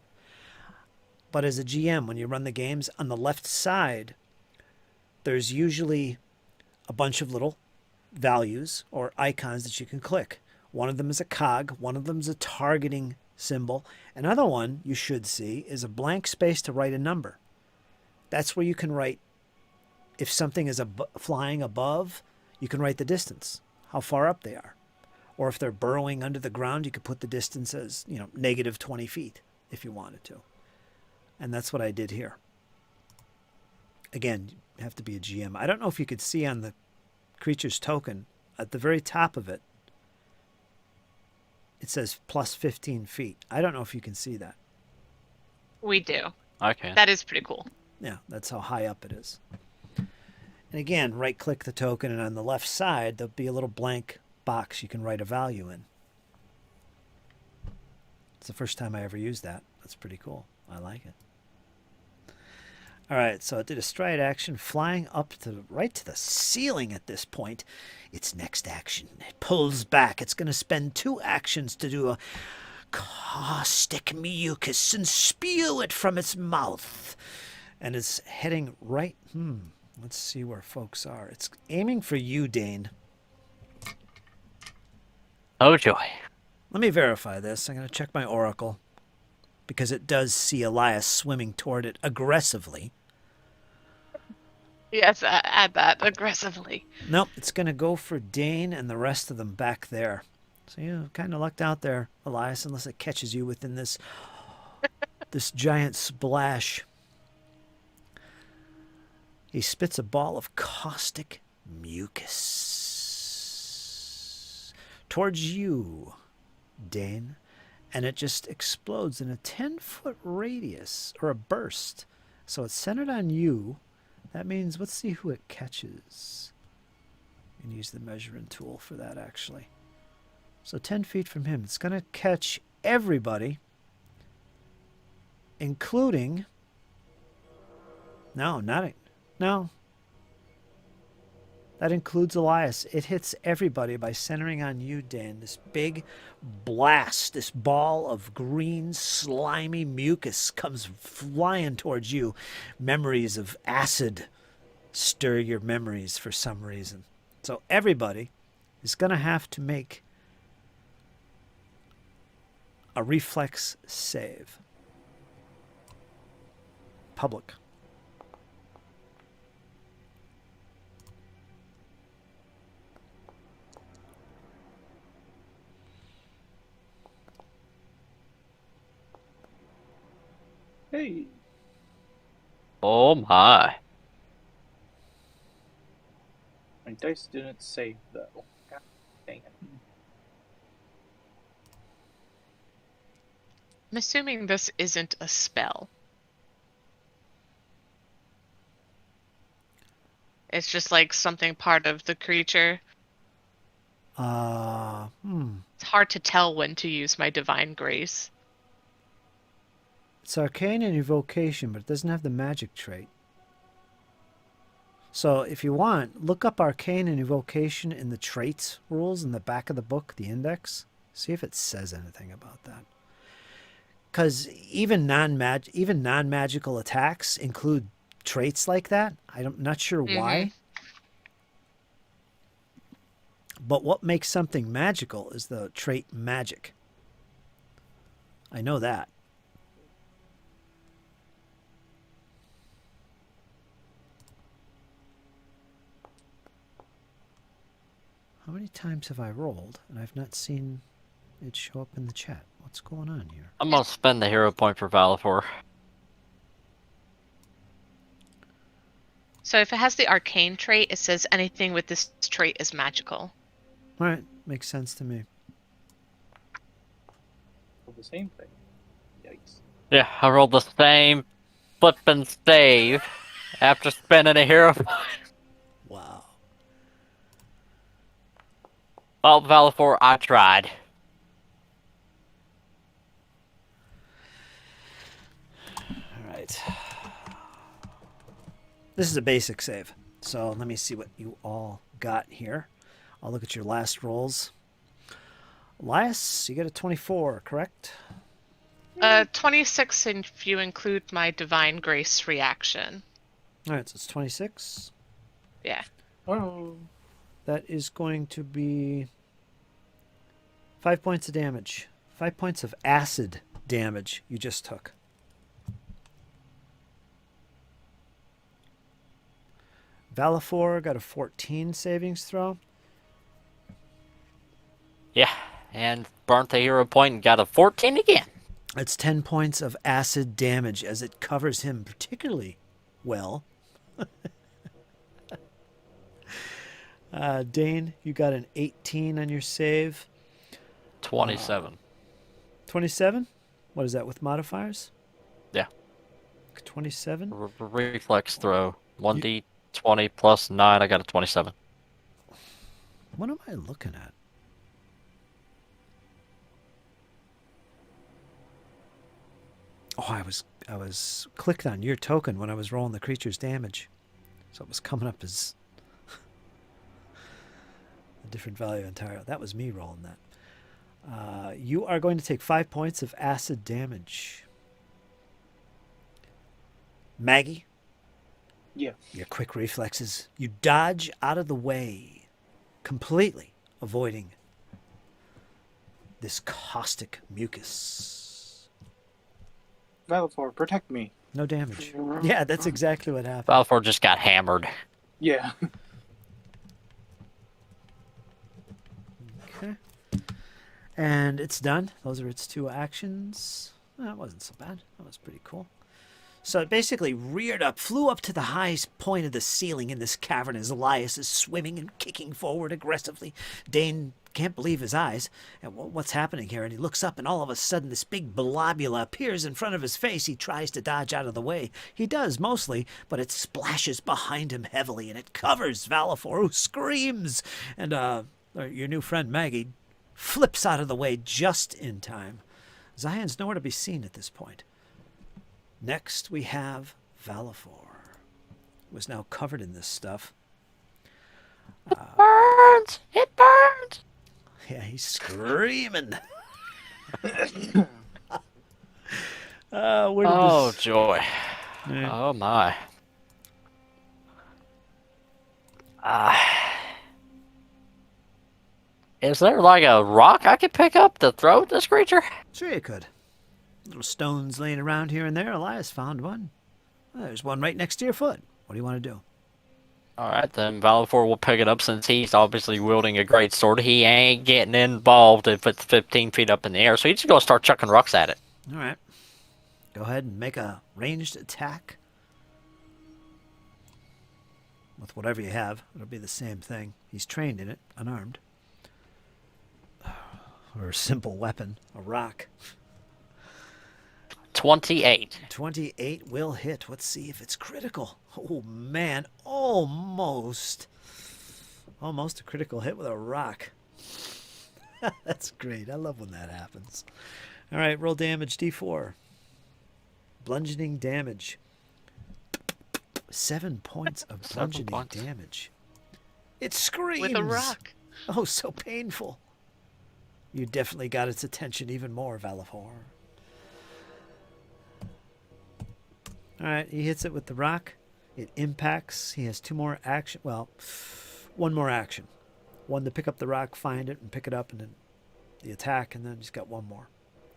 but as a GM, when you run the games, on the left side, there's usually a bunch of little values or icons that you can click. One of them is a cog, one of them is a targeting symbol. Another one you should see is a blank space to write a number. That's where you can write, if something is flying above, you can write the distance, how far up they are. Or if they're burrowing under the ground, you could put the distance as, negative 20 feet if you wanted to. And that's what I did here. Again, you have to be a GM. I don't know if you could see on the creature's token, at the very top of it, it says plus 15 feet. I don't know if you can see that.
We do.
Okay.
That is pretty cool.
Yeah, that's how high up it is. And again, right-click the token, and on the left side, there'll be a little blank box you can write a value in. It's the first time I ever used that. That's pretty cool. I like it. All right, so it did a stride action, flying up right to the ceiling at this point. Its next action, it pulls back. It's going to spend 2 actions to do a caustic mucus and spew it from its mouth. And it's heading right... Let's see where folks are. It's aiming for you, Dane.
Oh joy.
Let me verify this. I'm going to check my oracle because it does see Elias swimming toward it aggressively.
Yes, add that aggressively.
Nope, it's going to go for Dane and the rest of them back there. So you kind of lucked out there, Elias, unless it catches you within this giant splash. He spits a ball of caustic mucus towards you, Dane, and it just explodes in a 10-foot radius, or a burst. So it's centered on you. That means, let's see who it catches. You can use the measuring tool for that, actually. So 10 feet from him. It's going to catch everybody, including... No, no. That includes Elias. It hits everybody by centering on you, Dan. This big blast, this ball of green, slimy mucus comes flying towards you. Memories of acid stir your memories for some reason. So everybody is going to have to make a reflex save. Public.
Hey.
Oh my.
My dice didn't save though. God dang it.
I'm assuming this isn't a spell. It's just like something part of the creature. It's hard to tell when to use my divine grace.
It's arcane and evocation, but it doesn't have the magic trait. So if you want, look up arcane and evocation in the traits rules in the back of the book, the index. See if it says anything about that. Because even non-magical attacks include traits like that. I'm not sure why. But what makes something magical is the trait magic. I know that. How many times have I rolled and I've not seen it show up in the chat? What's going on here?
I'm gonna spend the hero point for Valafor.
So if it has the arcane trait, it says anything with this trait is magical.
All right, makes sense to me.
Well, the same thing. Yikes.
Yeah, I rolled the same flippin' save after spending a hero point.
Wow.
Well, Valafor, I tried.
All right. This is a basic save. So let me see what you all got here. I'll look at your last rolls. Elias, you got a 24, correct?
26 if you include my divine grace reaction.
All right, so it's 26.
Yeah.
Oh.
That is going to be 5 points of damage. 5 points of acid damage you just took. Valafor got a 14 savings throw.
Yeah, and burnt the hero point and got a 14 again.
It's 10 points of acid damage as it covers him particularly well. Dane, you got an 18 on your save.
27.
27? What is that with modifiers?
Yeah.
27?
Reflex throw. 1d20 plus 9. I got a 27.
What am I looking at? Oh, I was clicked on your token when I was rolling the creature's damage. So it was coming up as a different value entirely. That was me rolling that. You are going to take 5 points of acid damage. Maggie,
Yeah.
Your quick reflexes. You dodge out of the way, completely avoiding this caustic mucus.
Valifor, protect me.
No damage. Yeah, that's exactly what happened.
Balfour just got hammered.
Yeah.
Okay. And it's done. Those are its 2 actions. That wasn't so bad. That was pretty cool. So it basically reared up, flew up to the highest point of the ceiling in this cavern as Elias is swimming and kicking forward aggressively. Dane can't believe his eyes and what's happening here, and he looks up, and all of a sudden this big blobula appears in front of his face. He tries to dodge out of the way. He does, mostly, but it splashes behind him heavily, and it covers Valifor, who screams. And your new friend Maggie flips out of the way just in time. Zion's nowhere to be seen at this point. Next, we have Valifor, who is now covered in this stuff.
It burns! It burns!
Yeah, he's screaming. Where did
Oh,
this...
joy.
Yeah.
Oh, my. Is there like a rock I could pick up to throw at this creature?
Sure you could. Little stones laying around here and there. Elias found one. There's one right next to your foot. What do you want to do?
Alright, then Valifor will pick it up since he's obviously wielding a great sword. He ain't getting involved if it's 15 feet up in the air, so he's just gonna start chucking rocks at it.
All right. Go ahead and make a ranged attack. With whatever you have. It'll be the same thing. He's trained in it, unarmed. Or a simple weapon, a rock.
28.
28 will hit. Let's see if it's critical. Oh, man. Almost. Almost a critical hit with a rock. That's great. I love when that happens. All right, roll damage, D4. Bludgeoning damage. 7 points of
7
bludgeoning
points.
damage. It screams.
With a rock.
Oh, so painful. You definitely got its attention even more, Valifor. All right, he hits it with the rock. It impacts. He has 2 more action. Well, 1 more action. 1 to pick up the rock, find it, and pick it up, and then the attack, and then he's got 1 more.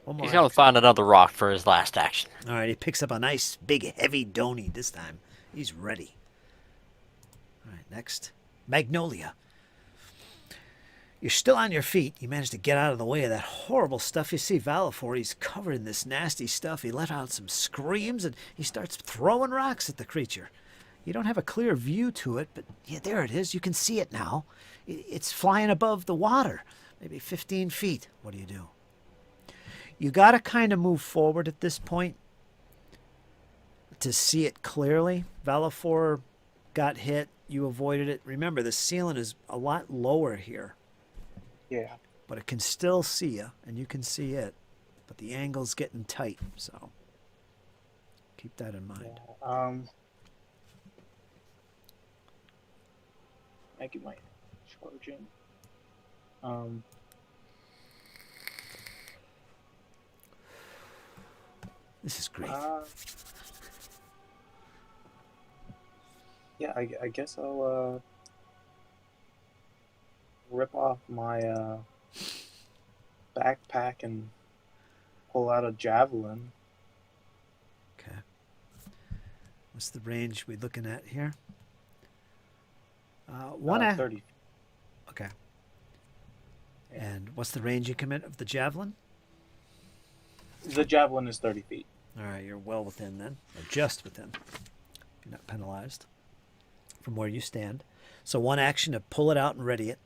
1 more
He's gonna
action.
find another rock for his last action.
All right, he picks up a nice, big, heavy Donny this time. He's ready. All right, next. Magnolia. You're still on your feet. You managed to get out of the way of that horrible stuff. You see Valifor, he's covered in this nasty stuff. He let out some screams, and he starts throwing rocks at the creature. You don't have a clear view to it, but yeah, there it is. You can see it now. It's flying above the water, maybe 15 feet. What do? You got to kind of move forward at this point to see it clearly. Valifor got hit. You avoided it. Remember, the ceiling is a lot lower here.
Yeah.
But it can still see you, and you can see it. But the angle's getting tight, so keep that in mind.
Maggie might charging.
This is great.
Yeah, I guess I'll rip off my backpack and pull out a javelin.
Okay. What's the range we're looking at here?
30.
Okay. And what's the range you commit of the javelin?
The javelin is 30 feet.
All right, you're well within then, or just within. You're not penalized from where you stand. So 1 action to pull it out and ready it.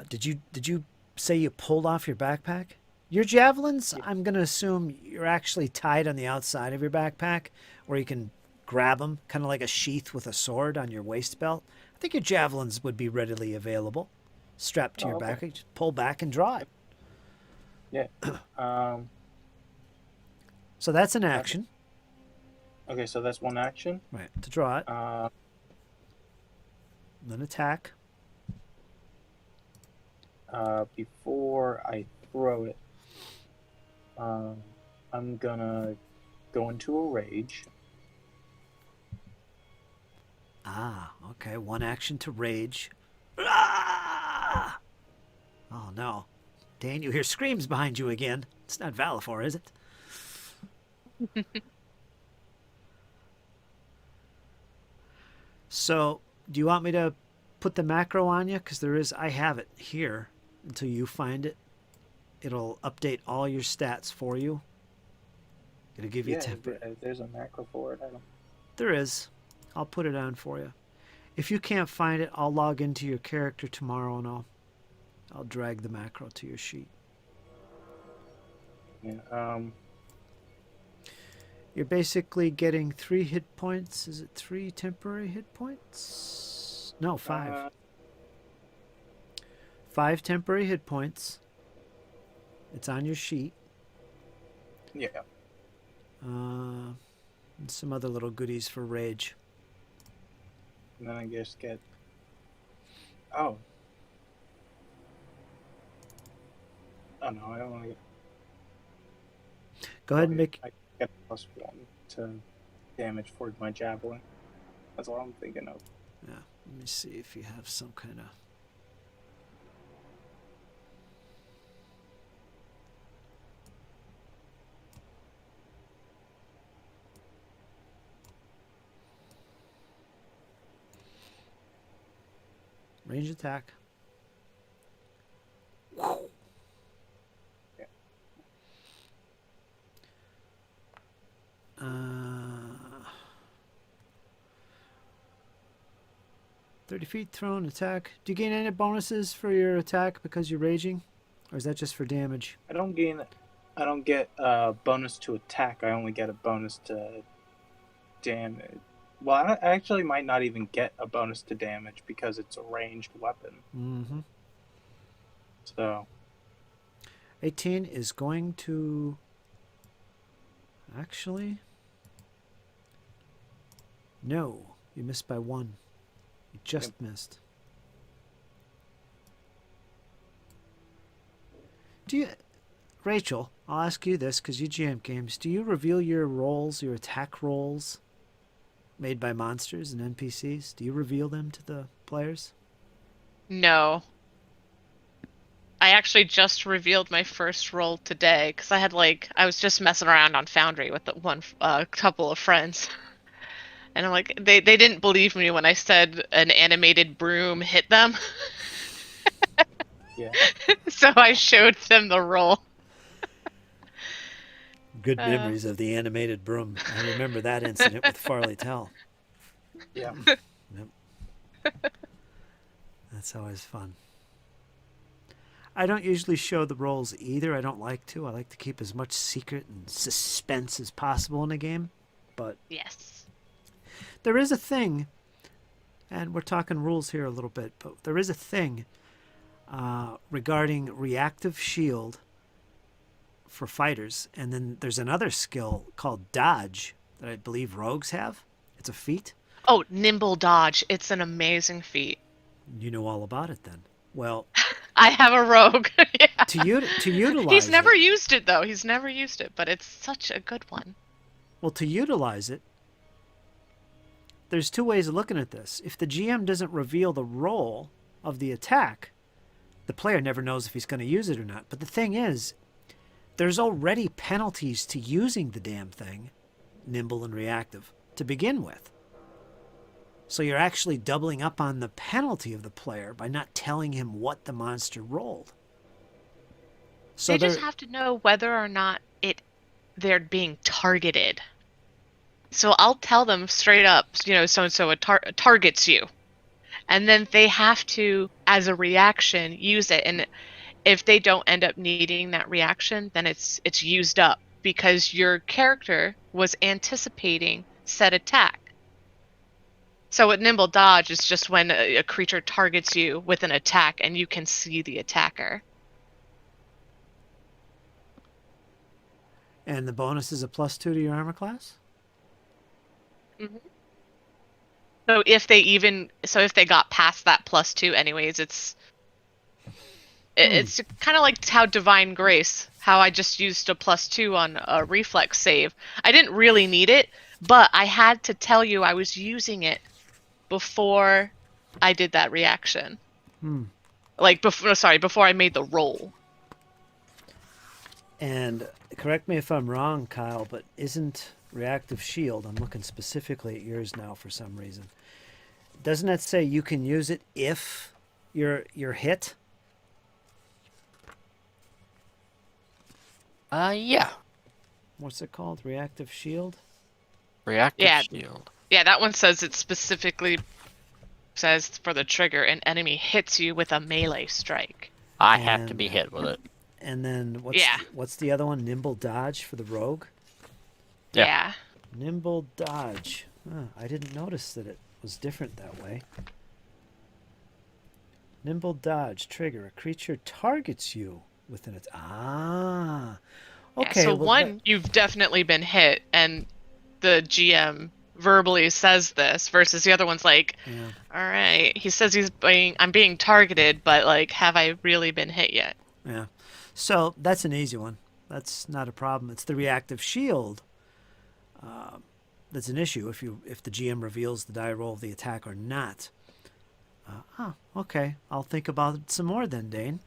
Did you say you pulled off your backpack? Your javelins, yeah. I'm going to assume you're actually tied on the outside of your backpack, where you can grab them, kind of like a sheath with a sword on your waist belt. I think your javelins would be readily available, strapped to your back. You just pull back and draw it.
Yeah.
So that's an action.
Okay, so that's 1 action.
Right, to draw it. Then attack.
Before I throw it, I'm gonna go into a rage.
Ah, okay. One action to rage. Ah! Oh no. Dane, you hear screams behind you again. It's not Valifor, is it? So, do you want me to put the macro on you? Because I have it here until you find it. It'll update all your stats for you. It'll give you temper.
There's a macro for it. I don't.
There is. I'll put it on for you. If you can't find it, I'll log into your character tomorrow and I'll drag the macro to your sheet.
Yeah.
You're basically getting 3 hit points. Is it 3 temporary hit points? No, 5. 5 temporary hit points. It's on your sheet.
Yeah.
And some other little goodies for rage.
And then I just get. Oh. Oh no, I don't want to get.
Go ahead and make.
I get +1 to damage for my javelin. That's all I'm thinking of.
Yeah, let me see if you have some kind of. Range attack.
Yeah.
30 feet thrown attack. Do you gain any bonuses for your attack because you're raging? Or is that just for damage?
I don't get a bonus to attack. I only get a bonus to damage. Well, I actually might not even get a bonus to damage because it's a ranged weapon.
Mm-hmm.
So
18 is going to... Actually... No. You missed by 1. You just missed. Do you... Rachel, I'll ask you this because you GM games. Do you reveal your rolls, your attack rolls made by monsters and NPCs? Do you reveal them to the players?
No. I actually just revealed my first roll today because I was just messing around on Foundry with couple of friends. And I'm like, they didn't believe me when I said an animated broom hit them.
yeah.
So I showed them the roll.
Good memories of the animated broom. I remember that incident with Farley Tell.
Yeah.
Yep. That's always fun. I don't usually show the rolls either. I don't like to. I like to keep as much secret and suspense as possible in a game. But
Yes.
there is a thing, and we're talking rules here a little bit, but there is a thing regarding reactive shield for fighters. And then there's another skill called dodge that I believe rogues have. It's a feat.
Oh, nimble dodge. It's an amazing feat.
You know all about it then. Well,
I have a rogue. Yeah.
to utilize
He's never
it,
used it, though. He's never used it, but it's such a good one.
well, to utilize it, there's 2 ways of looking at this. If the GM doesn't reveal the role of the attack, the player never knows if he's going to use it or not. But the thing is, there's already penalties to using the damn thing, nimble and reactive, to begin with. So you're actually doubling up on the penalty of the player by not telling him what the monster rolled. So
They just have to know whether or not they're being targeted. So I'll tell them straight up, so-and-so targets you. And then they have to, as a reaction, use it. And if they don't end up needing that reaction, then it's used up because your character was anticipating said attack. So with nimble dodge, it's just when a creature targets you with an attack and you can see the attacker.
And the bonus is a +2 to your armor class?
Mm-hmm. So if they got past that +2 anyways, it's kind of like how Divine Grace, how I just used a +2 on a reflex save. I didn't really need it, but I had to tell you I was using it before I did that reaction.
Hmm.
Like before I made the roll.
And correct me if I'm wrong, Kyle, but isn't reactive shield, I'm looking specifically at yours now for some reason. Doesn't that say you can use it if you're hit?
Yeah.
What's it called? Reactive shield?
Reactive
Yeah.
shield.
Yeah, that one says it specifically says for the trigger, an enemy hits you with a melee strike.
I have to
And-
be hit with it.
And then
Yeah.
what's the other one? Nimble dodge for the rogue?
Yeah.
Yeah.
Nimble dodge. Huh, I didn't notice that it was different that way. Nimble dodge trigger. A creature targets you within its.
Yeah,
Okay.
so
well,
one, you've definitely been hit, and the GM verbally says this, versus the other one's like,
yeah.
all right, he says I'm being targeted, but like, have I really been hit yet?
Yeah. So that's an easy one. That's not a problem. It's the reactive shield that's an issue if the GM reveals the die roll of the attack or not. Okay. I'll think about it some more then, Dane.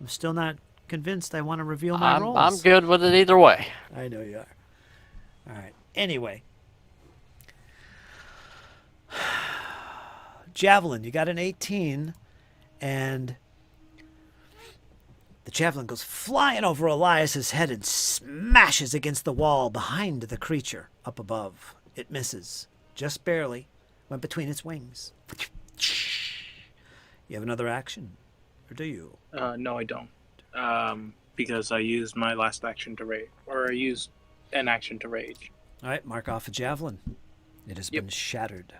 I'm still not convinced I want to reveal my rolls.
I'm good with it either way.
I know you are. All right. Anyway. Javelin, you got an 18, and the javelin goes flying over Elias's head and smashes against the wall behind the creature up above. It misses, just barely, went between its wings. You have another action, or do you?
No, I don't. Because I used my last action to rage, or I used an action to rage.
All right, mark off a javelin. It has
Yep.
been shattered.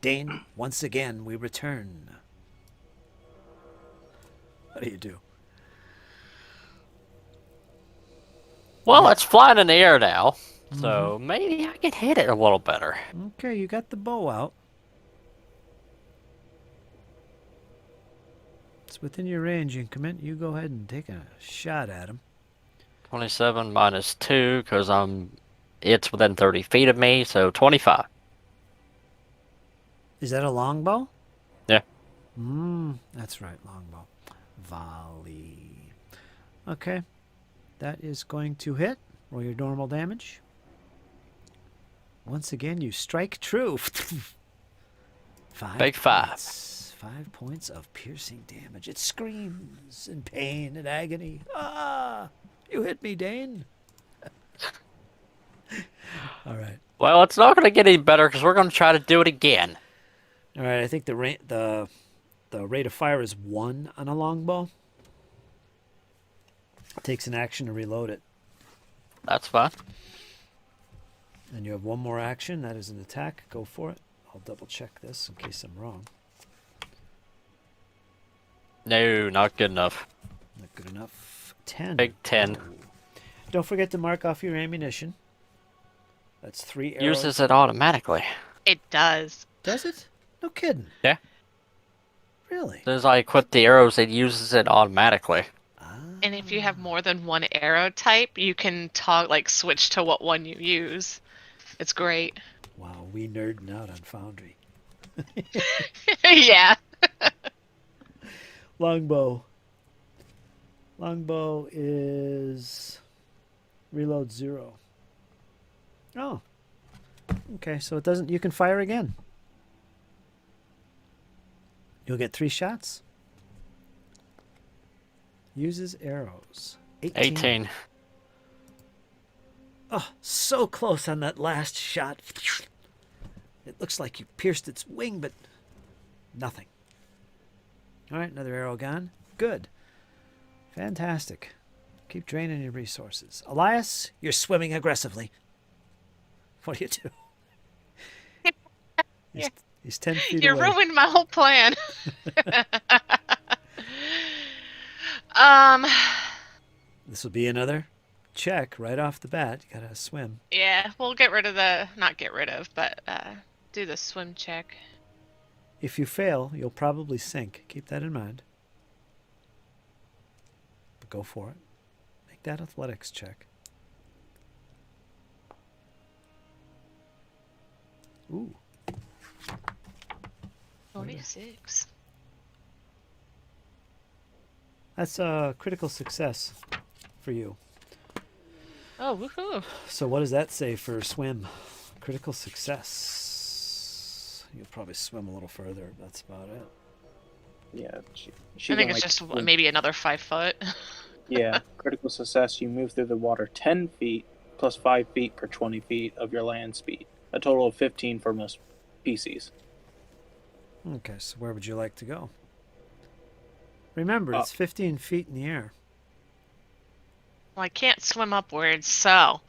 Dane, once again, we return. What do you do?
Well, it's flying in the air now, so maybe I can hit it a little better.
Okay, you got the bow out. It's within your range, increment. You go ahead and take a shot at him.
27 minus 2, because it's within 30 feet of me, so 25.
Is that a longbow?
Yeah.
That's right, longbow. Volley. Okay. That is going to hit. Roll your normal damage. Once again, you strike true.
Big five.
Points. 5 points of piercing damage. It screams in pain and agony. Ah! You hit me, Dane. All right.
Well, it's not going to get any better, because we're going to try to do it again.
All right. I think the rate of fire is 1 on a longbow. It takes an action to reload it.
That's fine.
And you have one more action. That is an attack. Go for it. I'll double check this in case I'm wrong.
No, not good enough.
Not good enough. 10.
Big 10.
Oh. Don't forget to mark off your ammunition. That's 3 arrows.
Uses it automatically.
It does.
Does it? No kidding.
Yeah.
Really?
As soon as I equip the arrows, it uses it automatically.
And if you have more than one arrow type, you can switch to what one you use. It's great.
Wow, we nerding out on Foundry.
Yeah.
Longbow. Longbow is reload 0. Oh. Okay, so it doesn't. You can fire again. You'll get 3 shots. Uses arrows.
18.
Oh, so close on that last shot. It looks like you pierced its wing, but nothing. All right, another arrow gone. Good. Fantastic. Keep draining your resources. Elias, you're swimming aggressively. What do you do? He's 10 feet
You
away.
ruined my whole plan.
This will be another check right off the bat. You gotta swim.
Yeah, we'll not get rid of, but do the swim check.
If you fail, you'll probably sink. Keep that in mind. But go for it. Make that athletics check. Ooh.
26.
That's a critical success for you.
Oh, woohoo.
So what does that say for swim? Critical success. You'll probably swim a little further. That's about it.
Yeah,
I think it's just maybe another 5 foot.
Yeah, critical success. You move through the water 10 feet plus 5 feet per 20 feet of your land speed. A total of 15 for most PCs.
Okay, so where would you like to go? Remember, it's 15 feet in the air.
Well, I can't swim upwards, so.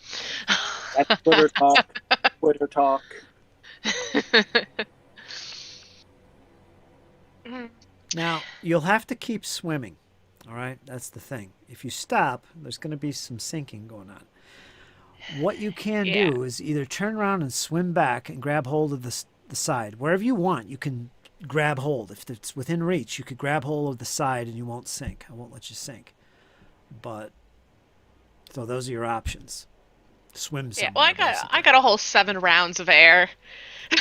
That's Twitter talk. Twitter talk.
Now, you'll have to keep swimming. All right, that's the thing. If you stop, there's going to be some sinking going on. What you can do is either turn around and swim back and grab hold of the side. Wherever you want, you can grab hold. If it's within reach, you could grab hold of the side and you won't sink. I won't let you sink. But, so those are your options. Swim somewhere.
Yeah, well, I got a whole 7 rounds of air.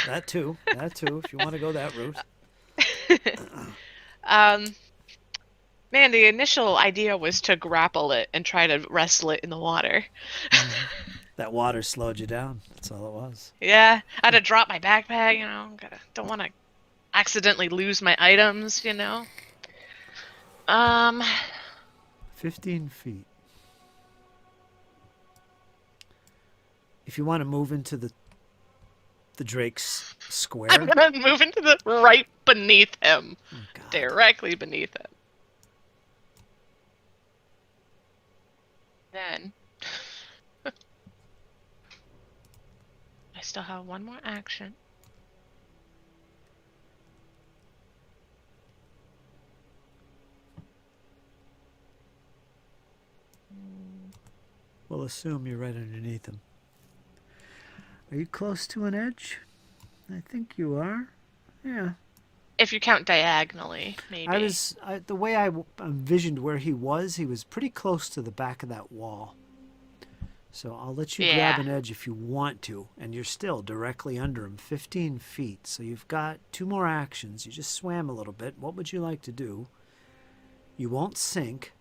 That too, if you want to go that route.
Man, the initial idea was to grapple it and try to wrestle it in the water.
That water slowed you down. That's all it was.
Yeah, I had to drop my backpack, don't want to accidentally lose my items,
15 feet. If you want to move into the Drake's square.
I'm going to move into the right beneath him.
Oh, God.
Directly beneath him. Then I still have one more action.
We'll assume you're right underneath him. Are you close to an edge? I think you are. Yeah.
If you count diagonally, maybe.
The way I envisioned where he was pretty close to the back of that wall. So I'll let you grab an edge if you want to, and you're still directly under him, 15 feet. So you've got 2 more actions. You just swam a little bit. What would you like to do? You won't sink.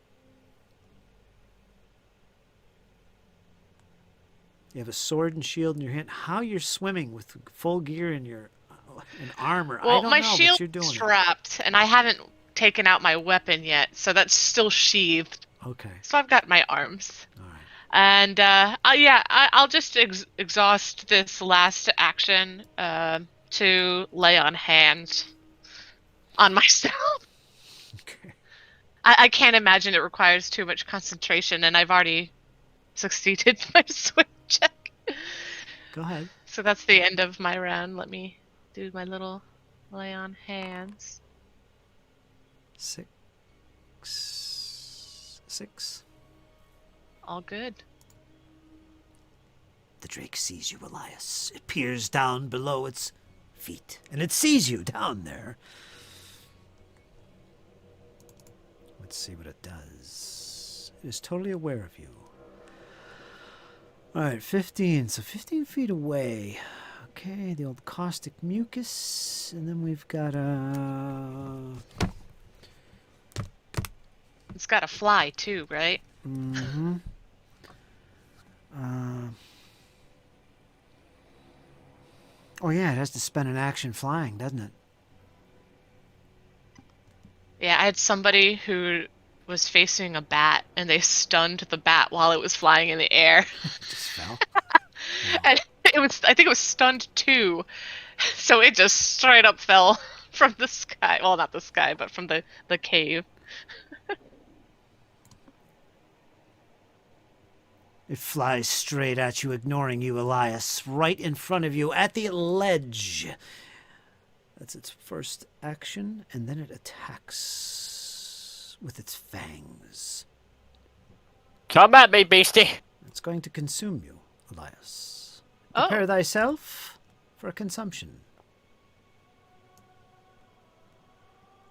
You have a sword and shield in your hand. How you're swimming with full gear and armor,
well,
I don't
my
know, but
shield's
you're doing
strapped, and I haven't taken out my weapon yet, so that's still sheathed.
Okay.
So I've got my arms.
All right.
And I'll just exhaust this last action to lay on hands on myself.
Okay.
I can't imagine it requires too much concentration, and I've already succeeded my swim check.
Go ahead.
So that's the end of my round. Let me do my little lay on hands.
6.
All good.
The Drake sees you, Elias. It peers down below its feet, and it sees you down there. Let's see what it does. It is totally aware of you. All right, 15. So 15 feet away. Okay, the old caustic mucus, and then we've got
It's got to fly too, right?
Mm-hmm. Oh yeah, it has to spend an action flying, doesn't it?
Yeah, I had somebody who was facing a bat, and they stunned the bat while it was flying in the air.
Just fell.
And I think it was stunned too. So it just straight up fell from the sky. Well, not the sky, but from the cave.
It flies straight at you, ignoring you, Elias, right in front of you at the ledge. That's its first action, and then it attacks with its fangs.
Come at me, beastie.
It's going to consume you, Elias.
Oh.
Prepare thyself for consumption.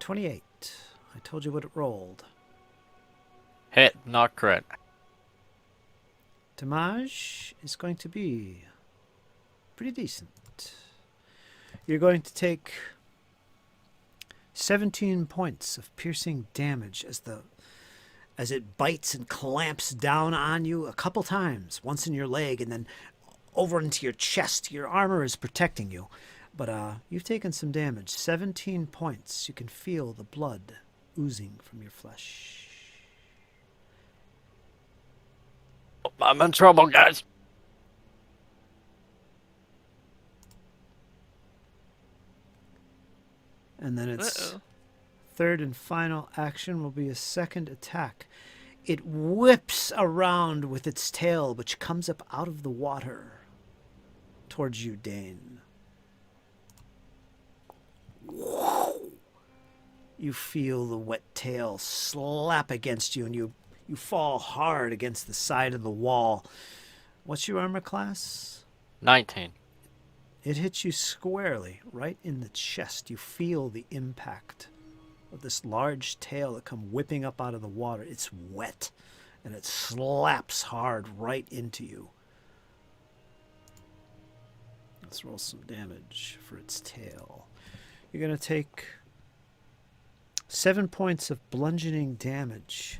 28. I told you what it rolled.
Hit, not crit.
Damage is going to be pretty decent. You're going to take 17 points of piercing damage as it bites and clamps down on you a couple times, once in your leg and then over into your chest. Your armor is protecting you, but you've taken some damage. 17 points. You can feel the blood oozing from your flesh.
I'm in trouble, guys.
And then its
Uh-oh.
third and final action will be a second attack. It whips around with its tail, which comes up out of the water towards you, Dane. You feel the wet tail slap against you, and you fall hard against the side of the wall. What's your armor class?
19.
It hits you squarely, right in the chest. You feel the impact of this large tail that come whipping up out of the water. It's wet, and it slaps hard right into you. Let's roll some damage for its tail. You're going to take 7 points of bludgeoning damage.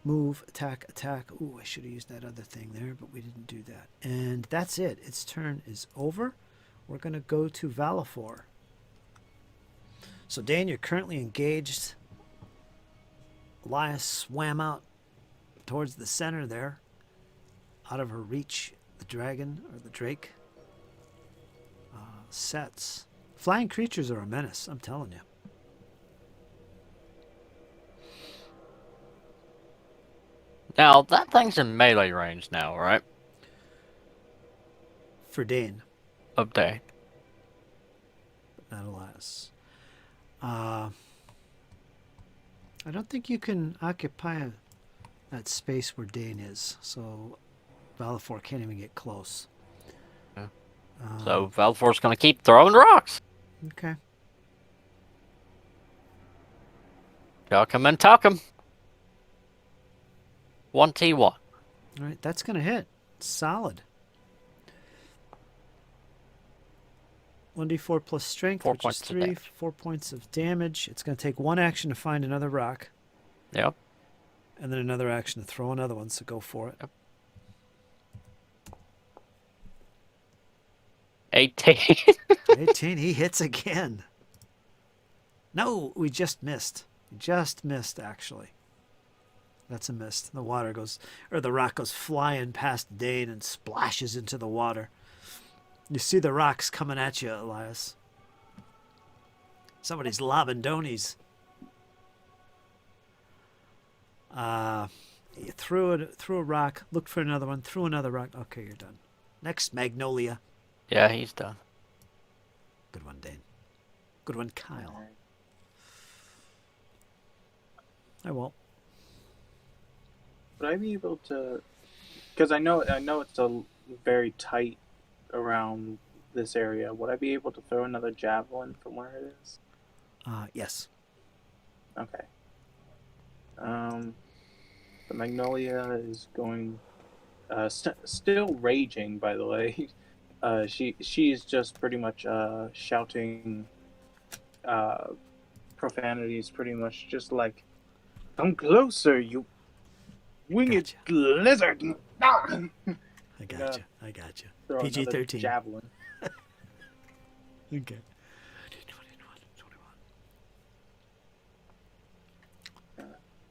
Move, attack, attack. Ooh, I should have used that other thing there, but we didn't do that. And that's it. Its turn is over. We're going to go to Valifor. So, Dan, you're currently engaged. Elias swam out towards the center there. Out of her reach, the dragon, or the drake, sets. Flying creatures are a menace, I'm telling you.
Now, that thing's in melee range now, right?
For Dane,
Update.
but not Elias. I don't think you can occupy that space where Dane is, so Valifor can't even get close.
Yeah. So Valfor's gonna keep throwing rocks.
Okay.
Chuck 'em and tuck 'em. 1T1.
All right, that's going to hit. Solid. 1d4 plus strength,
4
which is
points of
3.
damage.
4 points of damage. It's going to take one action to find another rock,
Yep.
and then another action to throw another one, so go for it.
Yep. 18.
18, he hits again. No, we just missed. We just missed, actually. That's a miss. The water goes, or the rock goes flying past Dane and splashes into the water. You see the rocks coming at you, Elias. Somebody's lobbing donies. You threw a rock, looked for another one, threw another rock. Okay, you're done. Next, Magnolia.
Yeah, he's done.
Good one, Dane. Good one, Kyle. I won't.
Would I be able to? Because I know it's a very tight around this area. Would I be able to throw another javelin from where it is?
Yes.
Okay. The Magnolia is going, still raging. By the way, she's just pretty much shouting profanities, pretty much just like, "Come closer, you winged lizard!" Ah!
I got you. I got you.
Throw another
PG-13.
javelin.
Okay.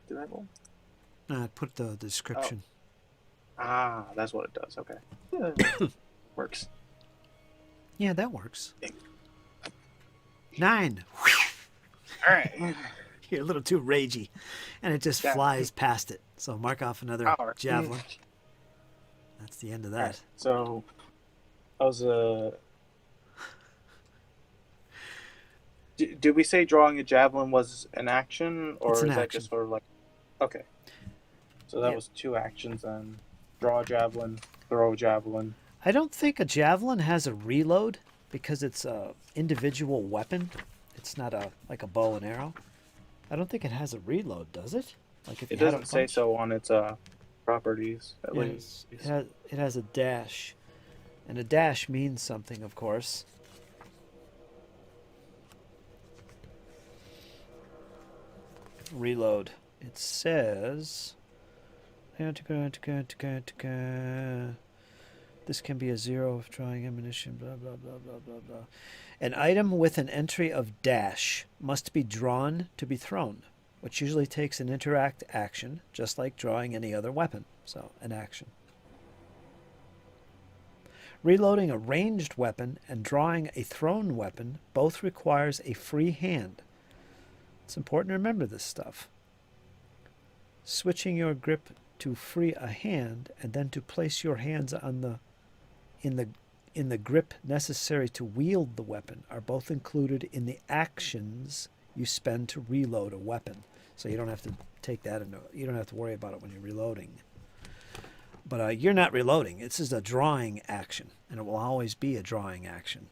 Did I roll?
Put the description.
Ah, that's what it does. Okay. Yeah, works.
Yeah, that works. 9.
All right.
You're a little too ragey. And it just
Yeah.
flies past it. So mark off another
Power.
javelin. That's the end of that.
Alright, so I was did we say drawing a javelin was an action, or
It's an
is that
action.
just sort of like, okay? So that
Yeah.
was 2 actions then. Draw a javelin, throw a javelin.
I don't think a javelin has a reload because it's a individual weapon. It's not like a bow and arrow. I don't think it has a reload, does it? Like if
It
you had a
doesn't say
bunch?
so on its properties at
Yeah,
least.
it has a dash, and a dash means something, of course. Reload. It says. This can be a 0 if drawing ammunition, blah, blah, blah, blah, blah, blah. An item with an entry of dash must be drawn to be thrown, which usually takes an interact action, just like drawing any other weapon. So, an action. Reloading a ranged weapon and drawing a thrown weapon both requires a free hand. It's important to remember this stuff. Switching your grip to free a hand and then to place your hands on in the grip necessary to wield the weapon are both included in the actions you spend to reload a weapon. So you don't have to take that into, you don't have to worry about it when you're reloading. But you're not reloading. This is a drawing action, and it will always be a drawing action.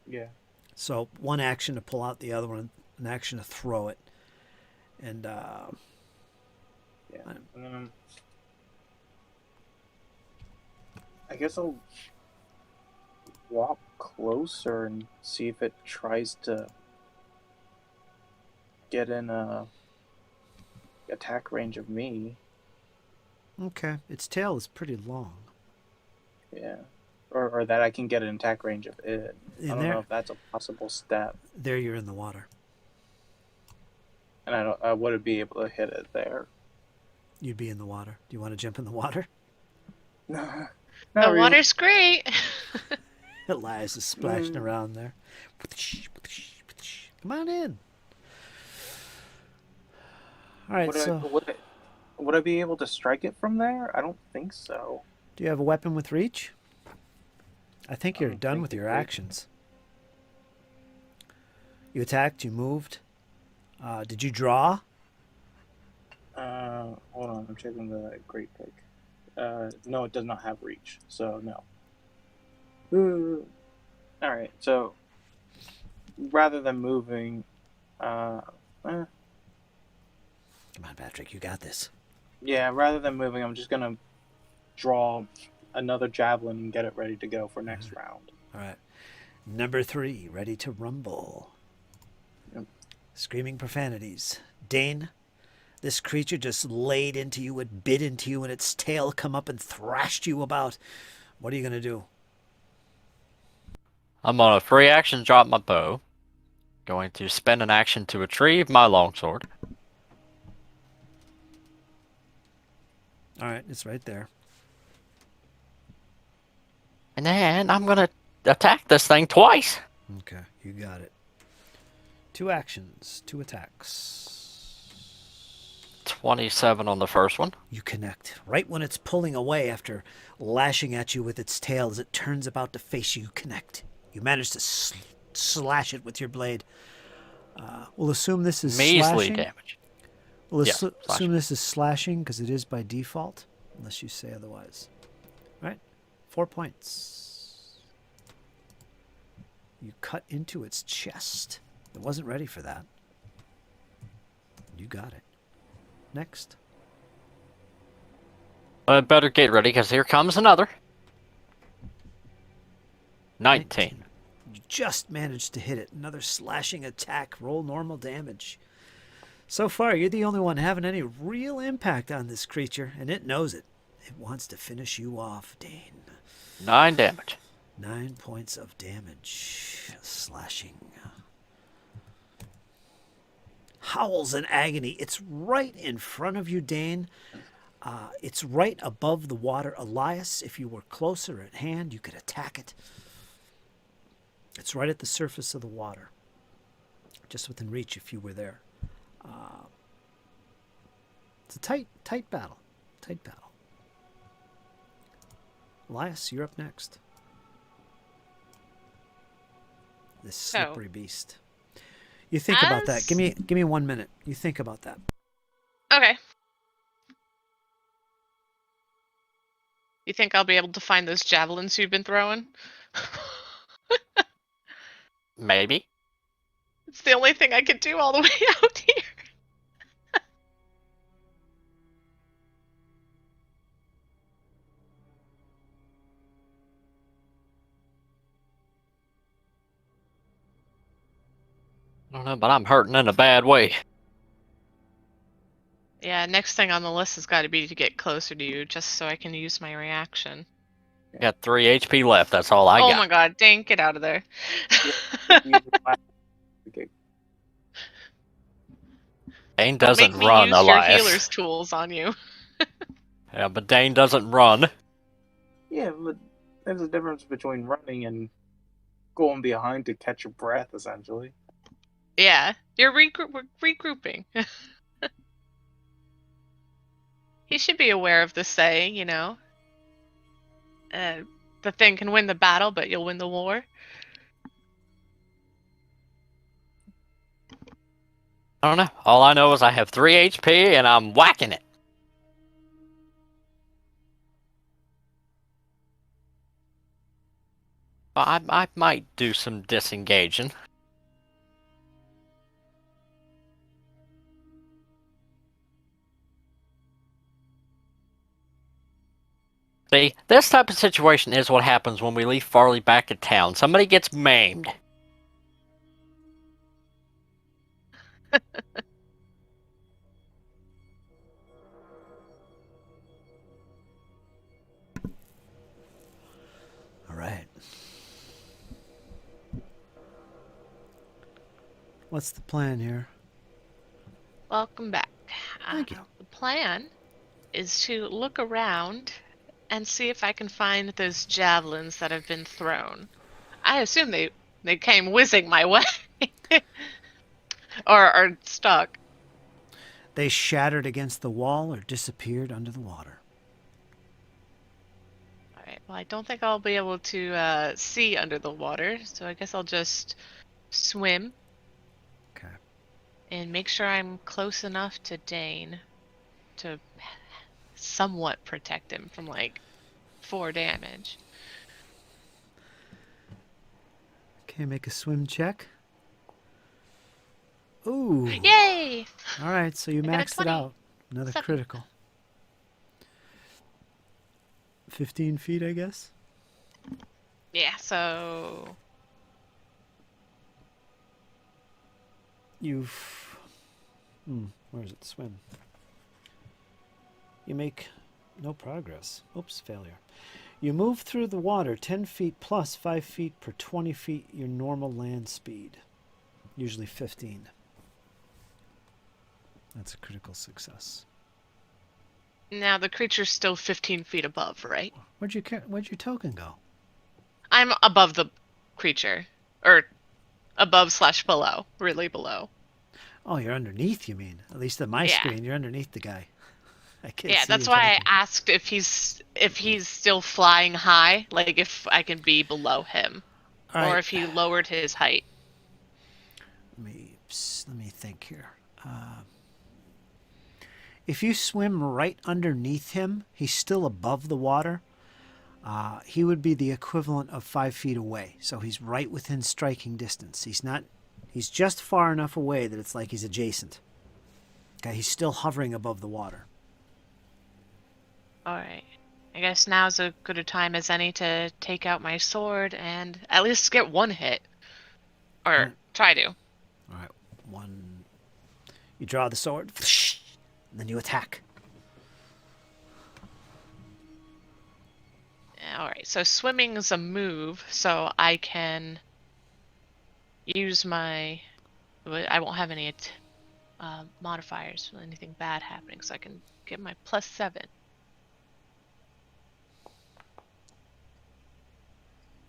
Yeah.
So one action to pull out the other one, an action to throw it, and
Yeah. I guess I'll walk closer and see if it tries to get in a attack range of me.
okay, its tail is pretty long.
Yeah. Or that I can get an attack range of it. I don't know if that's a possible step.
There, you're in the water.
And I wouldn't be able to hit it there.
You'd be in the water. Do you want to jump in the water?
No.
The water's great.
Elias is splashing around there. Come on in. All right,
Would I be able to strike it from there? I don't think so.
do you have a weapon with reach? I think you're
don't
done
think
with
with
your
reach.
actions. You attacked, you moved. Did you draw?
Hold on, I'm checking the Great Pig. No, it does not have reach, so no. Ooh. All right, so rather than moving,
Come on, Patrick, you got this.
yeah, rather than moving, I'm just gonna draw another javelin and get it ready to go for next round.
All right. Number 3, ready to rumble.
Yep.
Screaming profanities. Dane, this creature just laid into you, it bit into you, and its tail come up and thrashed you about. What are you going to do?
I'm on a free action drop my bow. Going to spend an action to retrieve my longsword.
All right, it's right there.
And then I'm going to attack this thing twice.
Okay, you got it. 2 actions, 2 attacks.
27 on the first one.
You connect. Right when it's pulling away after lashing at you with its tail, as it turns about to face you, you connect. You manage to slash it with your blade. We'll assume this is
Measly
slashing.
damage.
We'll
Yeah,
assume
slashing.
this is slashing because it is by default, unless you say otherwise. All right, 4 points. You cut into its chest. It wasn't ready for that. You got it. Next.
I better get ready because here comes another. 19.
You just managed to hit it. Another slashing attack. Roll normal damage. So far, you're the only one having any real impact on this creature, and it knows it. It wants to finish you off, Dane.
9 damage.
9 points of damage. Slashing. Howls in agony. It's right in front of you, Dane. It's right above the water. Elias, if you were closer at hand, you could attack it. It's right at the surface of the water. Just within reach if you were there. It's a tight battle. Tight battle. Elias, you're up next. This slippery beast. You think about that. Give me 1 minute. You think about that.
Okay. You think I'll be able to find those javelins you've been throwing?
Maybe.
It's the only thing I could do all the way out here.
I don't know, but I'm hurting in a bad way.
Yeah, next thing on the list has got to be to get closer to you, just so I can use my reaction.
Got 3 HP left. That's all I
Oh
got.
my god, dang, get out of there.
Okay.
Dane
Don't
doesn't
make me
run,
use your
Elias.
healer's tools on you.
Yeah, but Dane doesn't run.
Yeah, but there's a difference between running and going behind to catch your breath, essentially.
Yeah, you're regrouping. He should be aware of the saying, you know. The thing can win the battle, but you'll win the war.
I don't know. All I know is I have 3 HP and I'm whacking it. I might do some disengaging. See, this type of situation is what happens when we leave Farley back in town. Somebody gets maimed.
All right. What's the plan here?
Welcome back.
Thank you.
The plan is to look around and see if I can find those javelins that have been thrown. I assume they came whizzing my way. or are stuck.
They shattered against the wall or disappeared under the water.
Alright, well, I don't think I'll be able to see under the water, so I guess I'll just swim.
Okay.
And make sure I'm close enough to Dane to somewhat protect him from, like, 4 damage.
Okay, make a swim check. Ooh.
Yay!
All right, so you
I got a
maxed it
20.
out. Another
7.
critical. 15 feet, I guess.
Yeah, so...
You've... where is it? Swim. You make no progress. Oops, failure. You move through the water 10 feet plus 5 feet per 20 feet your normal land speed. Usually 15. That's a critical success.
Now the creature's still 15 feet above, right?
Where'd your token go?
I'm above the creature. Or above / below. Really below.
Oh, you're underneath, you mean? At least on my
Yeah.
screen, you're underneath the guy. I can't
Yeah,
see
that's
your
why I
token.
asked if he's still flying high, like if I can be below him.
All
Or
right.
if he lowered his height.
Let me think here. If you swim right underneath him, he's still above the water. He would be the equivalent of 5 feet away. So he's right within striking distance. He's just far enough away that it's like he's adjacent. Okay, he's still hovering above the water.
Alright. I guess now's as good a time as any to take out my sword and at least get one hit. Or
Alright.
try to.
All right, one. You draw the sword, and then you attack.
Alright, so swimming is a move, so I can use my... I won't have any modifiers for anything bad happening, so I can get my +7.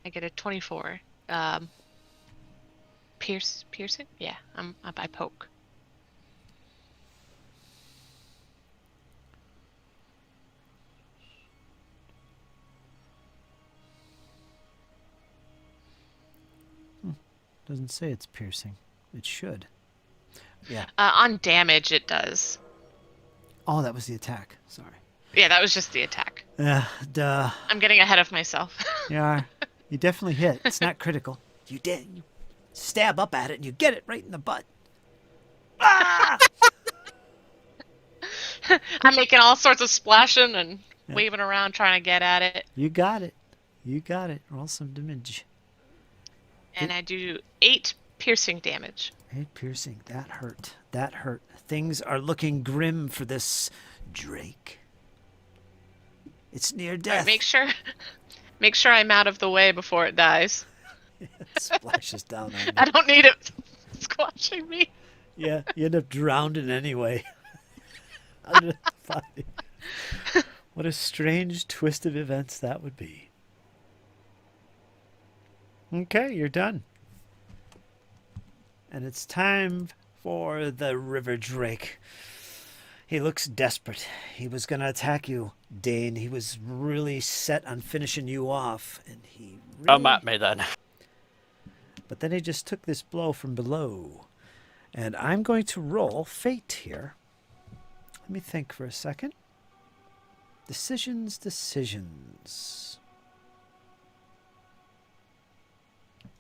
I get a 24. Piercing? Yeah, I poke.
Doesn't say it's piercing. It should. Yeah.
On damage, it does.
Oh, that was the attack. Sorry.
Yeah, that was just the attack.
Duh.
I'm getting ahead of myself.
You are. You definitely hit. It's not critical. You did. You stab up at it and you get it right in the butt. Ah!
I'm making all sorts of splashing and
Yeah.
waving around trying to get at it.
You got it. You got it. Roll some damage.
And I do 8 piercing damage.
8 piercing. That hurt. That hurt. Things are looking grim for this Drake. It's near
All right,
death.
make sure I'm out of the way before it dies.
It splashes down on you.
I don't need it squashing me.
Yeah, you end up drowning anyway. Under the body. What a strange twist of events that would be. Okay, you're done. And it's time for the River Drake. He looks desperate. He was going to attack you, Dane. He was really set on finishing you off. And he really...
Come at me then.
But then he just took this blow from below. And I'm going to roll fate here. Let me think for a second. Decisions.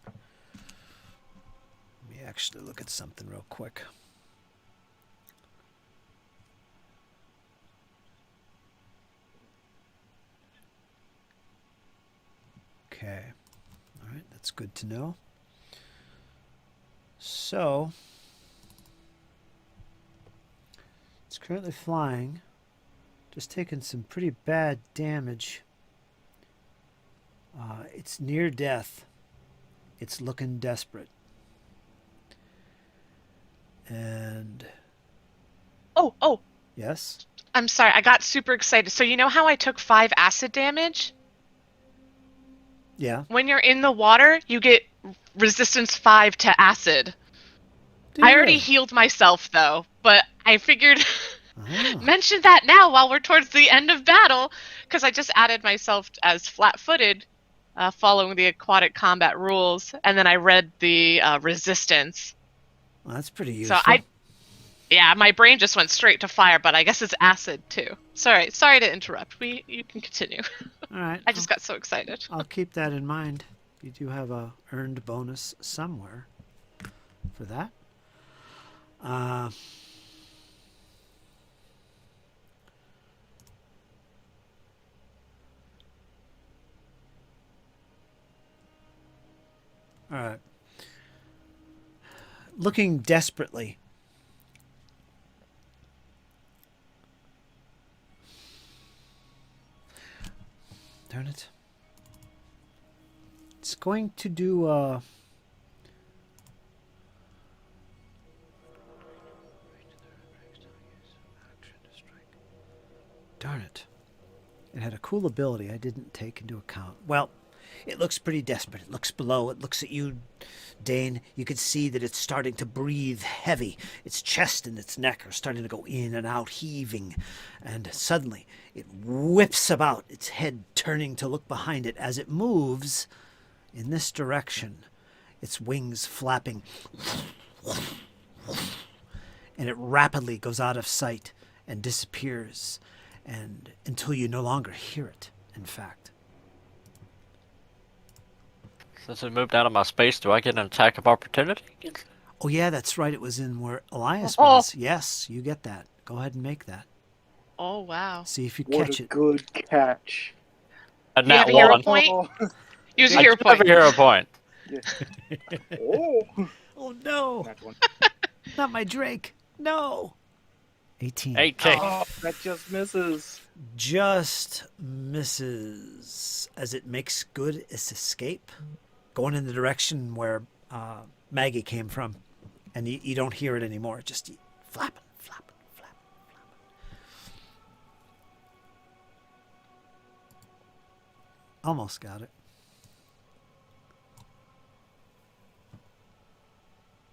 Let me actually look at something real quick. Okay. All right, that's good to know. So, it's currently flying. Just taking some pretty bad damage. It's near death. It's looking desperate. And...
Oh,
Yes?
I'm sorry. I got super excited. So you know how I took 5 acid damage?
Yeah.
When you're in the water, you get resistance 5 to acid.
Do
I
you
already
really?
healed myself, though, but I figured
Ah.
mention that now while we're towards the end of battle, because I just added myself as flat-footed, following the aquatic combat rules, and then I read the resistance.
Well, that's pretty
So
useful.
yeah, my brain just went straight to fire, but I guess it's acid too. Sorry to interrupt. You can continue.
All right.
I just got so excited.
I'll keep that in mind. You do have a earned bonus somewhere for that. All right. Looking desperately. Darn it. It's going to do darn it. It had a cool ability I didn't take into account. Well, it looks pretty desperate. It looks below. It looks at you, Dane. You can see that it's starting to breathe heavy. Its chest and its neck are starting to go in and out, heaving. And suddenly, it whips about, its head turning to look behind it as it moves in this direction, its wings flapping. And it rapidly goes out of sight and disappears, and until you no longer hear it, in fact.
Since it moved out of my space, do I get an attack of opportunity?
Oh, yeah, that's right. It was in where Elias
Oh.
was. Yes, you get that. Go ahead and make that.
Oh wow!
See if you
What
catch
a
it.
good catch.
A
Do you have
nat
a hero
one.
point?
Oh,
Use a
I
hero
do have
point.
a hero point.
oh.
Oh, no.
That one.
Not my Drake. No. 18.
18.
Oh, that just misses.
Just misses as it makes good its escape, going in the direction where Maggie came from. And you don't hear it anymore. Just flapping. Almost got it.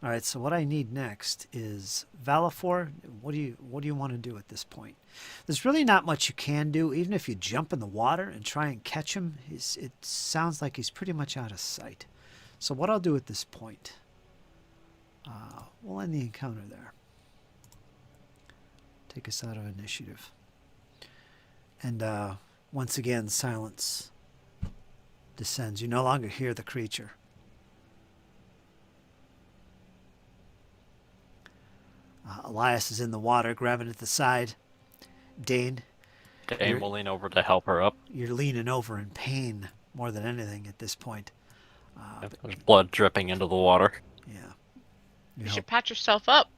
All right, so what I need next is Valafor. What do you want to do at this point? There's really not much you can do, even if you jump in the water and try and catch him. It sounds like he's pretty much out of sight. So what I'll do at this point, we'll end the encounter there. Take us out of initiative. And once again, silence descends. You no longer hear the creature. Elias is in the water, grabbing at the side. Dane,
Dane will lean over to help her up.
you're leaning over in pain more than anything at this point.
There's blood dripping into the water.
Yeah.
You
help.
should patch yourself up.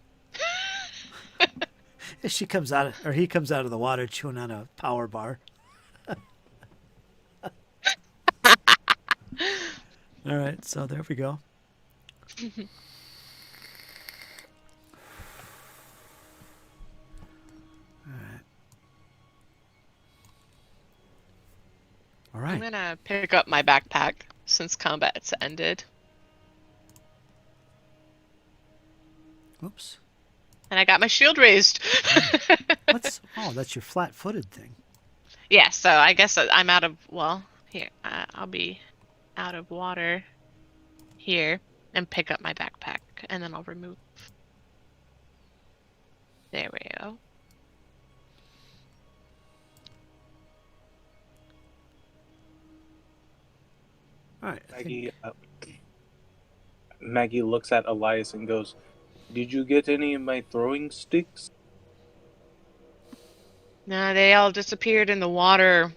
She comes out, or he comes out of the water chewing on a power bar. All right, so there we go. All right.
I'm gonna pick up my backpack since combat's ended.
Oops.
And I got my shield raised.
What's? Oh, that's your flat-footed thing.
Yeah, so I guess I'm out of, well, here, I'll be out of water here and pick up my backpack, and then I'll remove. There we go.
All right.
Maggie looks at Elias and goes, "Did you get any of my throwing sticks?"
No, they all disappeared in the water,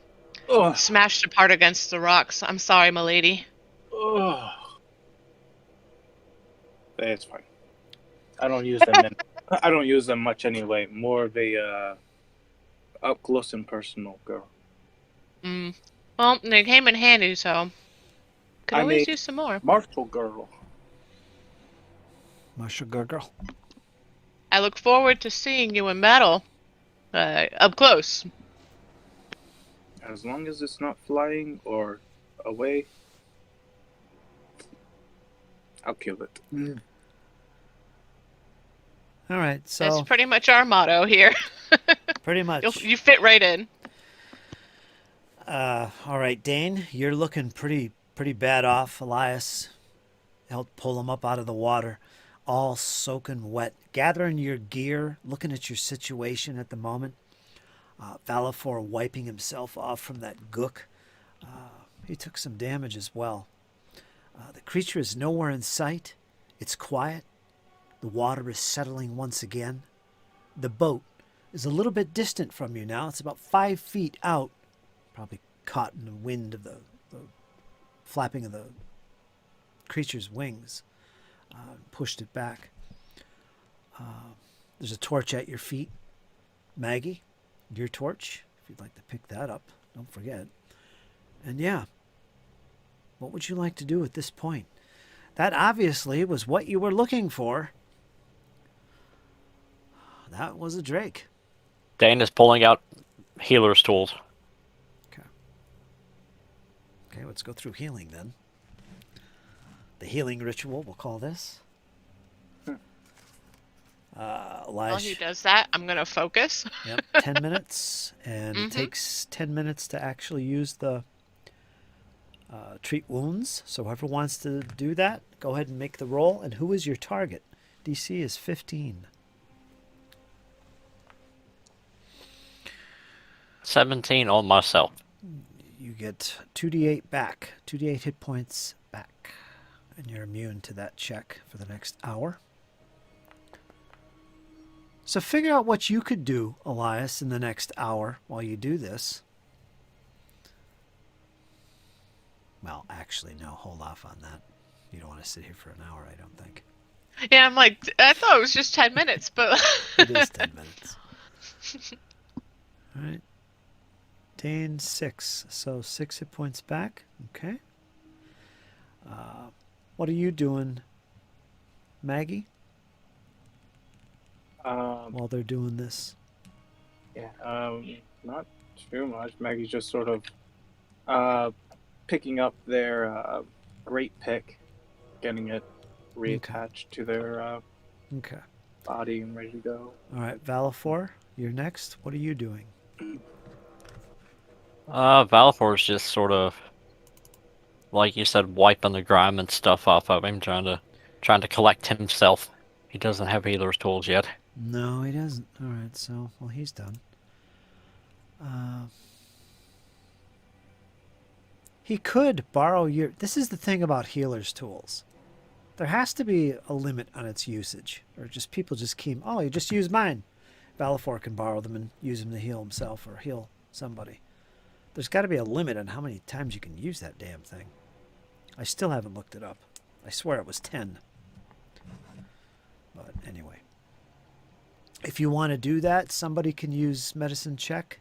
Ugh.
smashed apart against the rocks. I'm sorry, milady.
Ugh. It's fine. I don't use them. I don't use them much anyway. More of a up close and personal girl.
Well, they came in handy, so could
I'm
always
a
use some more.
martial girl.
Marshall Gurgle.
I look forward to seeing you in battle, up close.
As long as it's not flying or away, I'll kill it.
All right, so
That's pretty much our motto here.
pretty much.
You fit right in.
All right, Dane, you're looking pretty bad off. Elias helped pull him up out of the water, all soaking wet. Gathering your gear, looking at your situation at the moment. Valifor wiping himself off from that gook. He took some damage as well. The creature is nowhere in sight. It's quiet. The water is settling once again. The boat is a little bit distant from you now. It's about 5 feet out. Probably caught in the wind of the flapping of the creature's wings. Pushed it back. There's a torch at your feet. Maggie, your torch, if you'd like to pick that up. Don't forget. And yeah, what would you like to do at this point? That obviously was what you were looking for. That was a drake.
Dane is pulling out healer's tools.
Okay, let's go through healing then. The healing ritual, we'll call this.
While he does that, I'm going to focus.
Yep, 10 minutes. And it takes 10 minutes to actually use the treat wounds. So whoever wants to do that, go ahead and make the roll. And who is your target? DC is 15.
17 on myself.
You get 2d8 back. 2d8 hit points back. And you're immune to that check for the next hour. So figure out what you could do, Elias, in the next hour while you do this. Well, actually, no, hold off on that. You don't want to sit here for an hour, I don't think.
Yeah, I'm like, I thought it was just 10 minutes, but...
It is 10 minutes. All right. Dane, 6. So 6 hit points back. Okay. What are you doing, Maggie, while they're doing this?
Yeah, not too much. Maggie's just sort of picking up their great pick, getting it reattached to their
Okay.
body and ready to go.
All right, Valifor, you're next. What are you doing?
Valifor's just sort of, like you said, wiping the grime and stuff off of him, trying to collect himself. He doesn't have healer's tools yet.
No, he doesn't. All right, so, well, he's done. He could borrow your... This is the thing about healer's tools. There has to be a limit on its usage. Or just people just keep... Oh, you just use mine. Valifor can borrow them and use them to heal himself or heal somebody. There's got to be a limit on how many times you can use that damn thing. I still haven't looked it up. I swear it was 10. But anyway, if you want to do that, somebody can use medicine check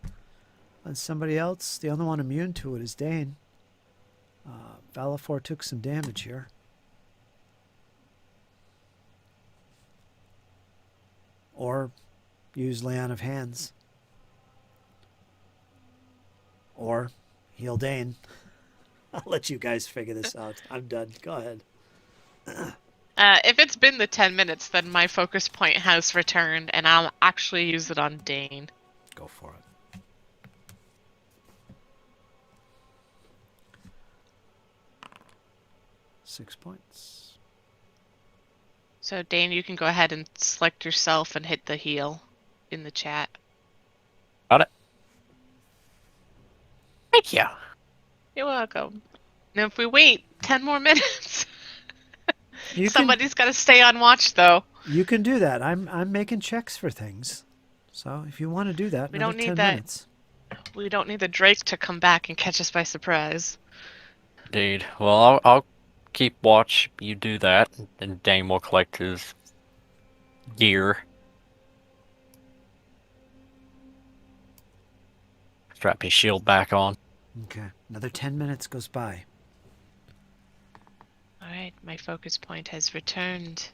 on somebody else. The only one immune to it is Dane. Valafor took some damage here. Or use Lay on of Hands. Or heal Dane. I'll let you guys figure this out. I'm done. Go ahead.
If it's been the 10 minutes, then my focus point has returned, and I'll actually use it on Dane.
Go for it. Six points.
So, Dane, you can go ahead and select yourself and hit the heal in the chat.
Got it. Thank you.
You're welcome. Now, if we wait 10 more minutes, somebody's got to stay on watch, though.
You can do that. I'm making checks for things. So if you want to do that,
We
another
don't need
10
that.
minutes.
We don't need the Drake to come back and catch us by surprise.
Indeed. Well, I'll keep watch. You do that, and Dane will collect his gear. Strap his shield back on.
Okay. Another 10 minutes goes by.
Alright, my focus point has returned.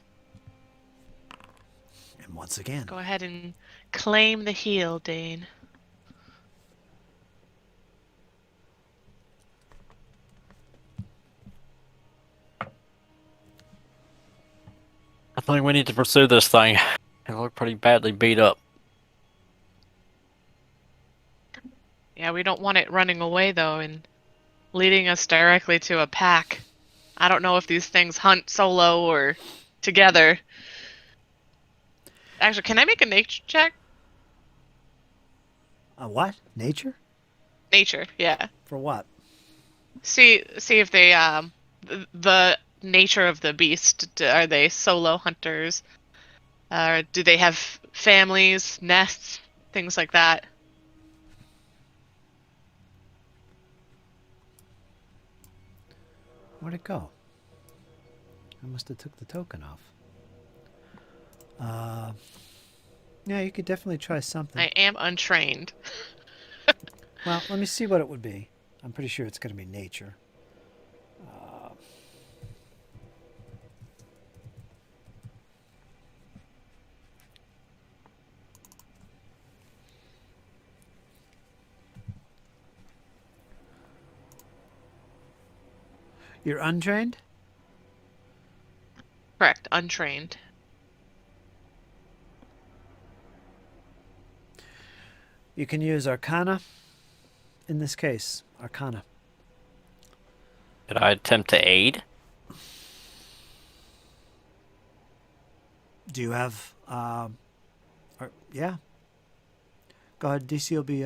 And once again.
Go ahead and claim the heal, Dane.
I think we need to pursue this thing. It looked pretty badly beat up.
Yeah, we don't want it running away, though, and leading us directly to a pack. I don't know if these things hunt solo or together. Actually, can I make a nature check?
A what? Nature?
Nature, yeah.
For what?
See if they the nature of the beast. Are they solo hunters? Do they have families, nests, things like that?
Where'd it go? I must have took the token off. Yeah, you could definitely try something.
I am untrained.
Well, let me see what it would be. I'm pretty sure it's going to be nature. You're untrained?
Correct, untrained.
You can use Arcana. In this case, Arcana.
Did I attempt to aid?
Do you have... yeah. Go ahead. DC will be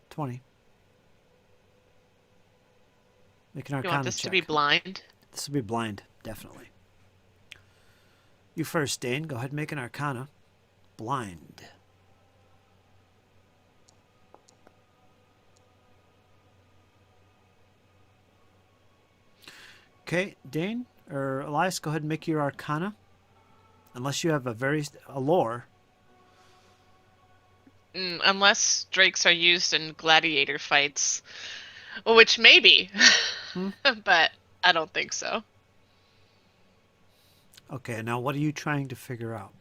20. Make an Arcana
You want this
check.
to be blind?
This will be blind, definitely. You first, Dane. Go ahead and make an Arcana. Blind. Okay, Dane or Elias, go ahead and make your Arcana. Unless you have a lore.
Unless drakes are used in gladiator fights, which maybe, but I don't think so.
Okay, now what are you trying to figure out?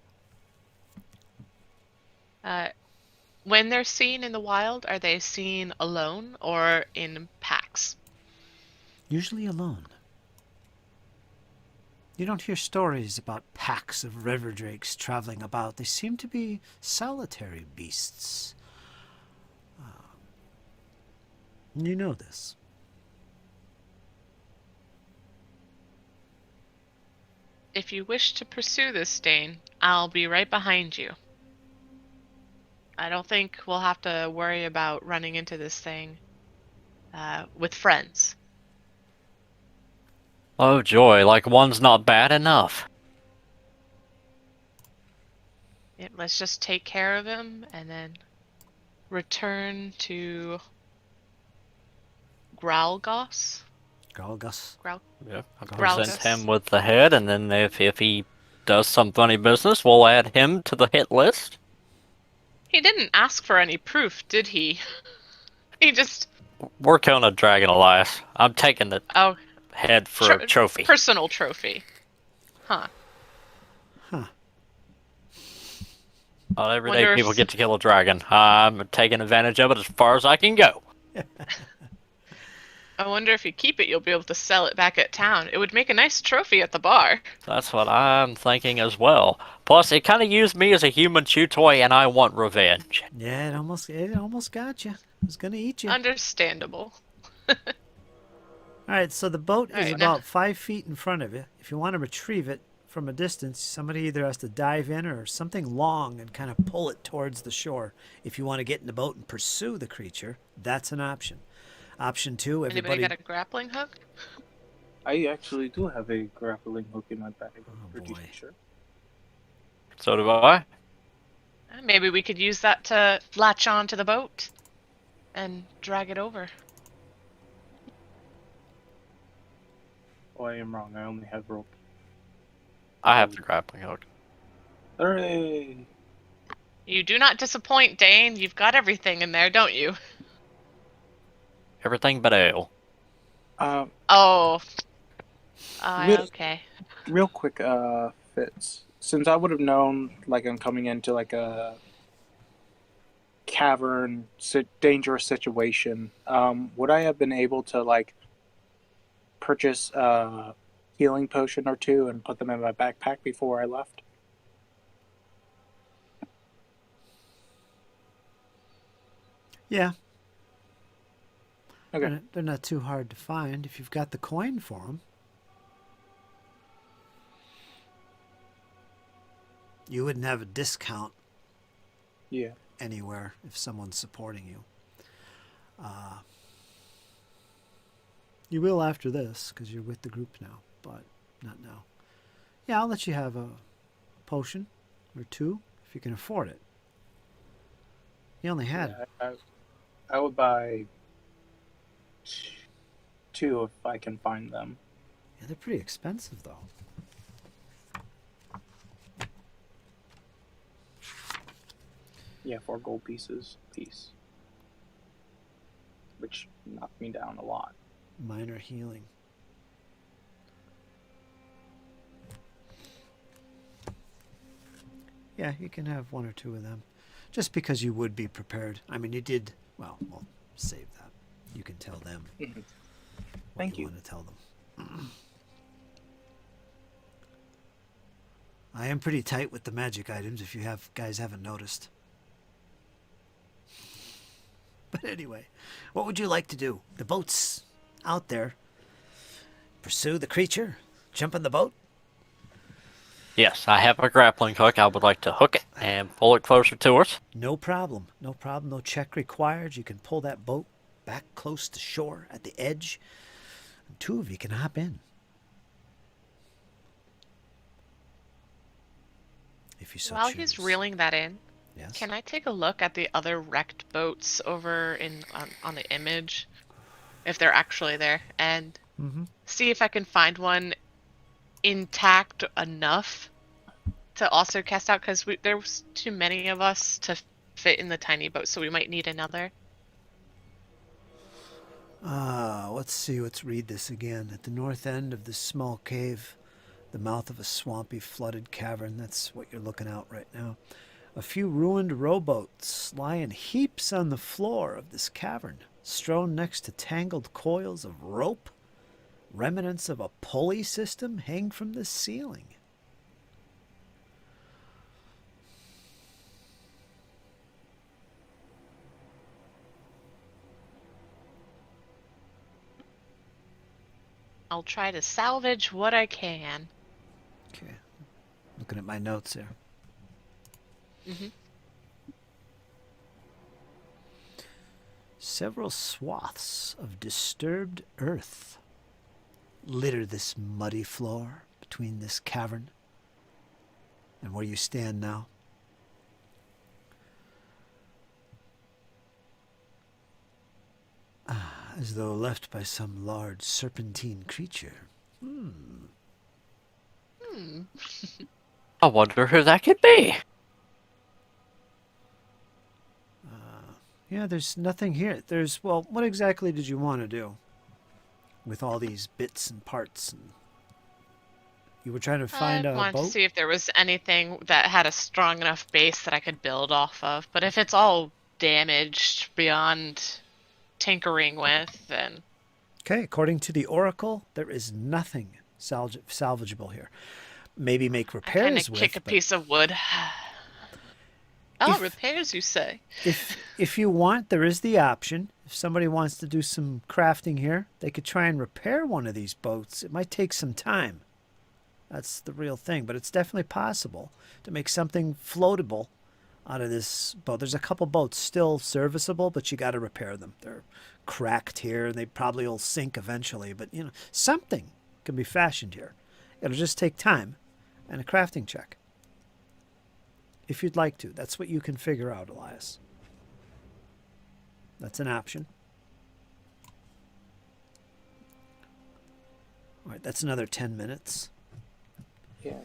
When they're seen in the wild, are they seen alone or in packs?
Usually alone. You don't hear stories about packs of river drakes traveling about. They seem to be solitary beasts. You know this.
If you wish to pursue this, Dane, I'll be right behind you. I don't think we'll have to worry about running into this thing with friends.
Oh joy, like one's not bad enough.
Yep, let's just take care of him and then return to Growlgoss.
Galgus.
Yeah, I
Growlgus.
present him with the head, and then if he does some funny business, we'll add him to the hit list.
He didn't ask for any proof, did he? He just
We're killing a dragon, Elias. I'm taking the
oh
head for a trophy.
personal trophy. Huh.
Not every
Wonder
day
if-
people get to kill a dragon. I'm taking advantage of it as far as I can go.
I wonder if you keep it, you'll be able to sell it back at town. It would make a nice trophy at the bar.
That's what I'm thinking as well. Plus, it kind of used me as a human chew toy, and I want revenge.
Yeah, it almost got you. It was gonna eat you.
Understandable.
All right, so the boat is
Alright, now-
about 5 feet in front of you. If you want to retrieve it from a distance, somebody either has to dive in or something long and kind of pull it towards the shore. If you want to get in the boat and pursue the creature, that's an option. Option 2,
Anybody
everybody.
got a grappling hook?
I actually do have a grappling hook in my bag. I'm
Oh,
pretty
boy.
sure.
So do I.
Maybe we could use that to latch on to the boat and drag it over.
Oh, I am wrong. I only have rope.
I have the grappling hook.
Hooray!
You do not disappoint, Dane. You've got everything in there, don't you?
Everything but ale.
Oh.
Real-
Okay.
Real quick, Fitz. Since I would have known, like, I'm coming into, like, a cavern, dangerous situation, would I have been able to, like, purchase a healing potion or two and put them in my backpack before I left?
Yeah.
Okay.
They're not too hard to find if you've got the coin for them. You wouldn't have a discount
Yeah.
anywhere if someone's supporting you. You will after this because you're with the group now, but not now. Yeah, I'll let you have a potion or two if you can afford it. You only had
Yeah, I would buy two if I can find them.
Yeah, they're pretty expensive though.
Yeah, 4 gold pieces piece. Which knocked me down a lot.
Minor healing. Yeah, you can have one or two of them. Just because you would be prepared. I mean, you did. Well, we'll save that. You can tell them.
Mhm.
what
Thank you.
want to tell them. I am pretty tight with the magic items if you guys haven't noticed. But anyway, what would you like to do? The boat's out there. Pursue the creature? Jump in the boat?
Yes, I have a grappling hook. I would like to hook it and pull it closer to us.
No problem. No problem. No check required. You can pull that boat back close to shore at the edge. And 2 of you can hop in. If you so
While
choose.
he's reeling that in,
Yes.
can I take a look at the other wrecked boats over on the image, if they're actually there, and
Mm-hmm.
see if I can find one intact enough to also cast out? Because there's too many of us to fit in the tiny boat, so we might need another.
Let's see. Let's read this again. At the north end of this small cave, the mouth of a swampy, flooded cavern. That's what you're looking at right now. A few ruined rowboats lie in heaps on the floor of this cavern, strewn next to tangled coils of rope. Remnants of a pulley system hang from the ceiling.
I'll try to salvage what I can.
Okay. Looking at my notes here.
Mhm.
Several swaths of disturbed earth litter this muddy floor between this cavern and where you stand now. As though left by some large serpentine creature.
I wonder who that could be.
Yeah, there's nothing here. Well, what exactly did you want to do with all these bits and parts? And you were trying to find
I
a
wanted to
boat?
see if there was anything that had a strong enough base that I could build off of. But if it's all damaged beyond tinkering with, then
Okay, according to the Oracle, there is nothing salvageable here. Maybe make
I kind
repairs
of kick a
with, but
piece of wood. Oh,
if
repairs, you say?
if you want, there is the option. If somebody wants to do some crafting here, they could try and repair one of these boats. It might take some time. That's the real thing, but it's definitely possible to make something floatable out of this boat. There's a couple boats still serviceable, but you got to repair them. They're cracked here, and they probably will sink eventually. But something can be fashioned here. It'll just take time and a crafting check. If you'd like to, that's what you can figure out, Elias. That's an option. All right, that's another 10 minutes.
Yeah.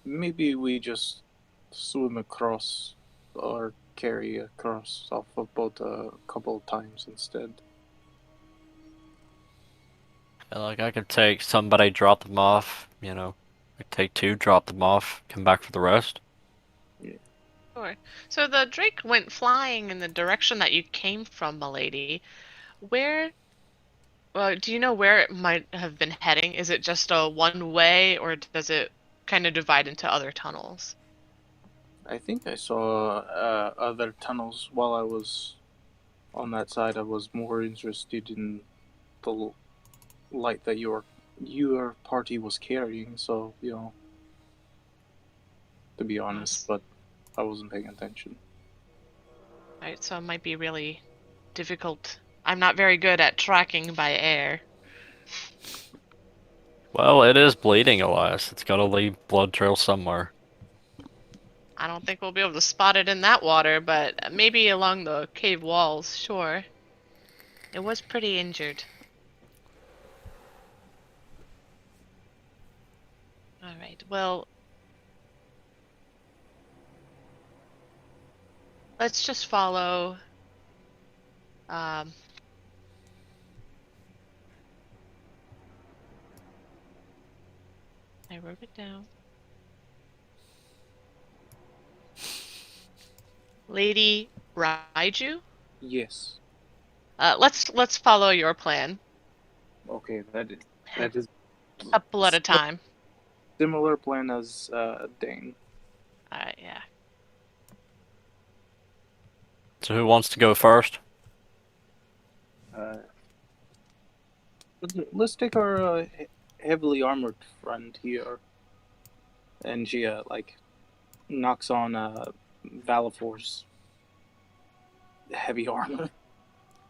Maybe we just swim across or carry across off a boat a couple of times instead.
Like I could take somebody, drop them off. I could take two, drop them off, come back for the rest.
Sure. So the Drake went flying in the direction that you came from, milady. Where, well, do you know where it might have been heading? Is it just a one way, or does it kind of divide into other tunnels?
I think I saw other tunnels while I was on that side. I was more interested in the light that your party was carrying, so, to be honest, but I wasn't paying attention.
Right, so it might be really difficult. I'm not very good at tracking by air.
Well, it is bleeding, Elias. It's got to leave blood trail somewhere.
I don't think we'll be able to spot it in that water, but maybe along the cave walls, sure. It was pretty injured. Alright, well, let's just follow I wrote it down. Lady Raiju?
Yes.
Let's follow your plan.
Okay, that is
Couple at a time.
similar plan as Dane.
Alright, yeah.
So who wants to go first?
Let's take our heavily armored friend here, and she knocks on Valifor's heavy armor.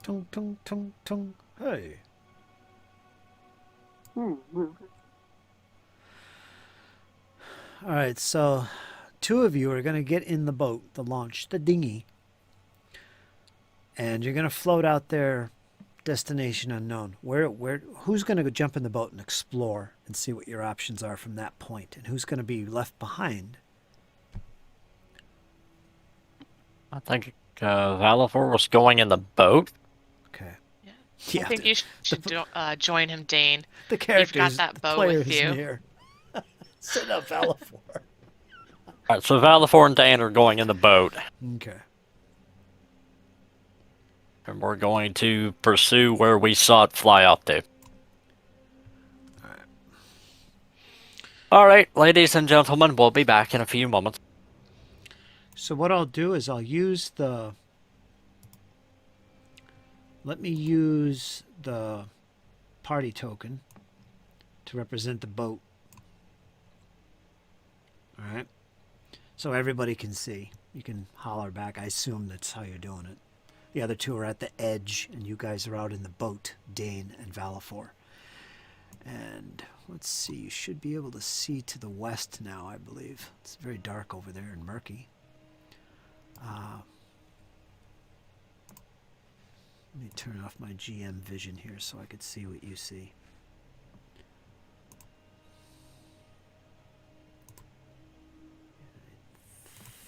Tung, tung, tung, tung. Hey. All right, so two of you are going to get in the boat, the launch, the dinghy, and you're going to float out there, destination unknown. Who's going to go jump in the boat and explore and see what your options are from that point, and who's going to be left behind?
I think Valifor was going in the boat.
Okay.
Yeah. I think you should join him, Dane.
The characters,
You've got that
the
bow
player
with
is
you.
near. Sit up, Valifor.
Alright, so Valifor and Dan are going in the boat.
Okay.
And we're going to pursue where we saw it fly up to. Alright, ladies and gentlemen, we'll be back in a few moments.
So what I'll do is I'll use let me use the party token to represent the boat. All right. So everybody can see. You can holler back. I assume that's how you're doing it. The other two are at the edge, and you guys are out in the boat, Dane and Valifor. And let's see. You should be able to see to the west now, I believe. It's very dark over there and murky. Let me turn off my GM vision here so I could see what you see.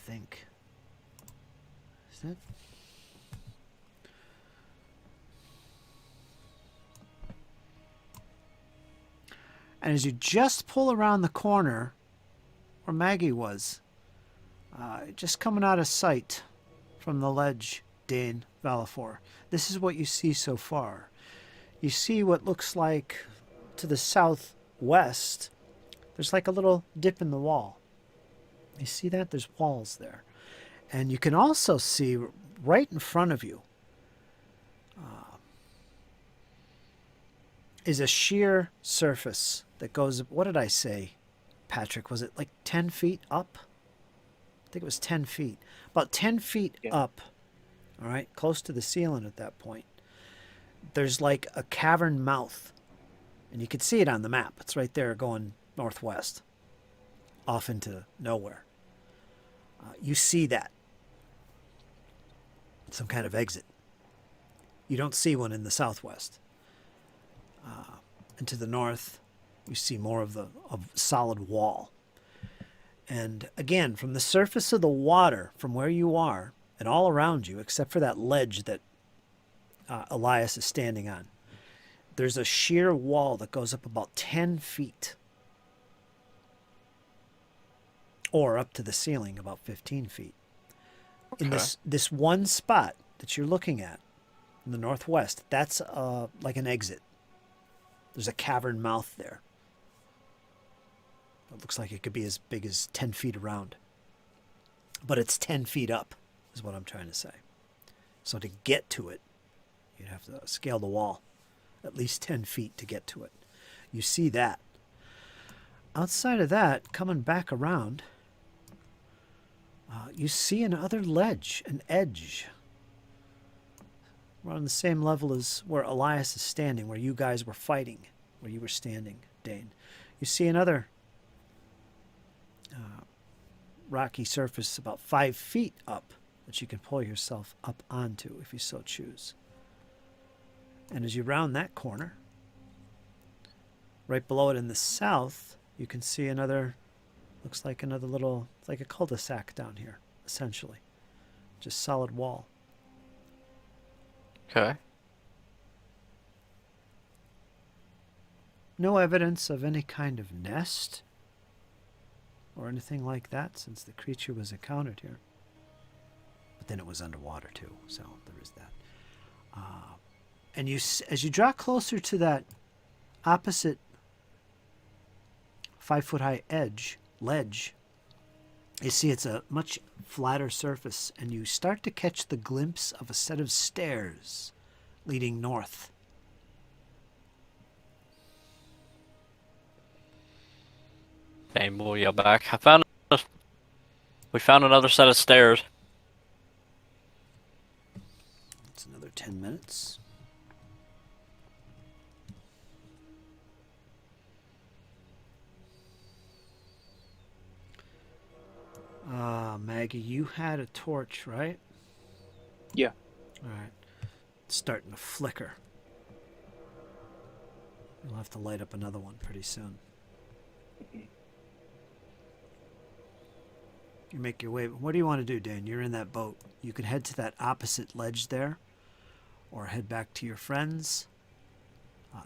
think. Is that? And as you just pull around the corner where Maggie was, just coming out of sight from the ledge, Dane Valafor, this is what you see so far. You see what looks like to the southwest, there's like a little dip in the wall. You see that? There's walls there. And you can also see right in front of you is a sheer surface that goes, what did I say, Patrick? Was it like 10 feet up? I think it was 10 feet. About 10 feet up, all right, close to the ceiling at that point. There's like a cavern mouth. And you can see it on the map. It's right there going northwest, off into nowhere. You see that. Some kind of exit. You don't see one in the southwest. And to the north, you see more of the solid wall. And again, from the surface of the water, from where you are, and all around you, except for that ledge that Elias is standing on, there's a sheer wall that goes up about 10 feet. Or up to the ceiling, about 15 feet. Okay. In this one spot that you're looking at, in the northwest, that's like an exit. There's a cavern mouth there. It looks like it could be as big as 10 feet around. But it's 10 feet up, is what I'm trying to say. So to get to it, you'd have to scale the wall at least 10 feet to get to it. You see that. Outside of that, coming back around, you see another ledge, an edge. We're on the same level as where Elias is standing, where you guys were fighting, where you were standing, Dane. You see another rocky surface about 5 feet up that you can pull yourself up onto if you so choose. And as you round that corner, right below it in the south, you can see another, looks like another little, it's like a cul-de-sac down here, essentially. Just solid wall.
Okay.
No evidence of any kind of nest or anything like that since the creature was encountered here. But then it was underwater too, so there is that. And you, as you draw closer to that opposite 5-foot-high ledge, you see it's a much flatter surface, and you start to catch the glimpse of a set of stairs leading north.
Dane will yell back. We found another set of stairs.
It's another 10 minutes. Maggie, you had a torch, right?
Yeah.
All right. It's starting to flicker. You'll have to light up another one pretty soon. You make your way. What do you want to do, Dan? You're in that boat. You can head to that opposite ledge there, or head back to your friends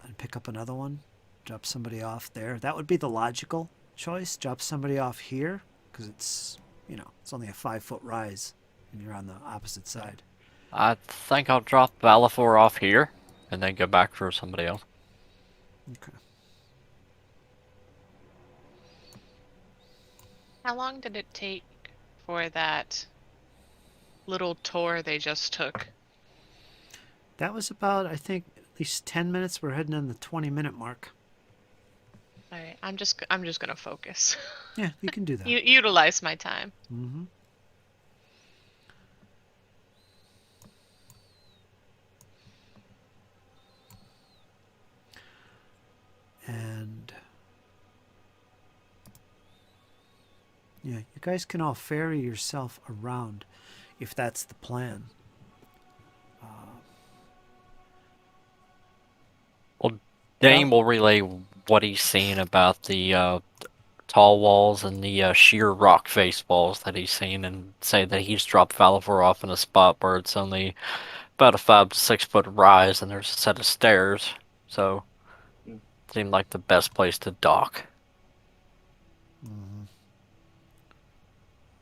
and pick up another one. Drop somebody off there. That would be the logical choice. Drop somebody off here, because it's, you know, it's only a 5-foot rise, and you're on the opposite side.
I think I'll drop Valafor off here, and then go back for somebody else.
Okay.
How long did it take for that little tour they just took?
That was about, I think, at least 10 minutes. We're heading in the 20-minute mark.
All right, I'm just gonna focus.
Yeah, you can do that.
Utilize my time.
Mm-hmm. And yeah, you guys can all ferry yourself around if that's the plan.
Well, Dane will relay what he's seen about the tall walls and the sheer rock face walls that he's seen, and say that he's dropped Valivor off in a spot where it's only about a 5 to 6 foot rise, and there's a set of stairs, so
Mm.
it seemed like the best place to dock.
Mhm.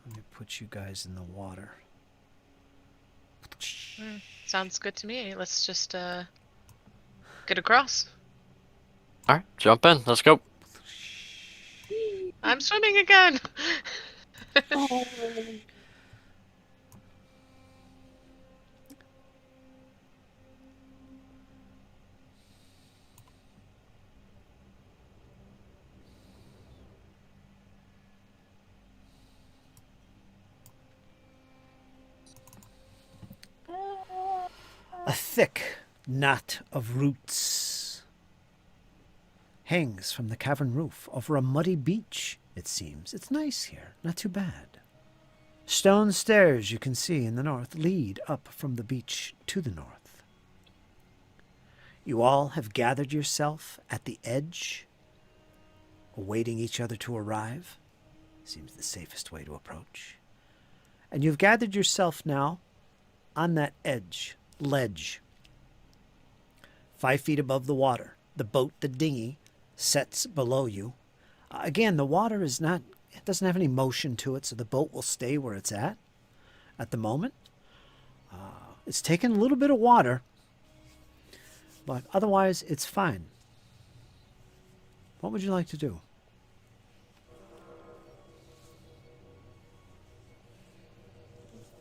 Let me put you guys in the water.
Sounds good to me. Let's just get across.
All right, jump in. Let's go.
I'm swimming again.
A thick knot of roots hangs from the cavern roof over a muddy beach, it seems. It's nice here, not too bad. Stone stairs, you can see in the north, lead up from the beach to the north. You all have gathered yourself at the edge, awaiting each other to arrive. Seems the safest way to approach. And you've gathered yourself now on that ledge, 5 feet above the water. The boat, the dinghy, sets below you. Again, the water it doesn't have any motion to it, so the boat will stay where it's at the moment. It's taken a little bit of water, but otherwise it's fine. What would you like to do?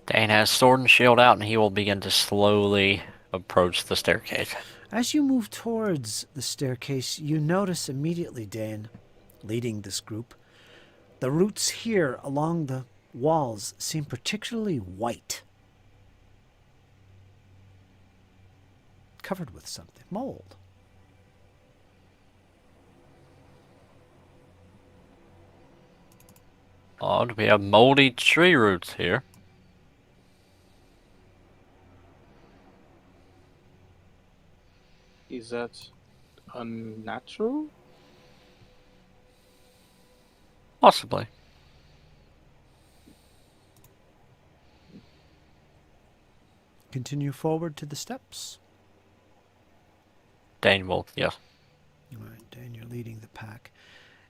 Dane has sword and shield out, and he will begin to slowly approach the staircase.
As you move towards the staircase, you notice immediately, Dane, leading this group, the roots here along the walls seem particularly white. Covered with something. Mold.
Odd, we have moldy tree roots here.
Is that unnatural?
Possibly.
Continue forward to the steps.
Dane will, yes.
All right, Dane, you're leading the pack.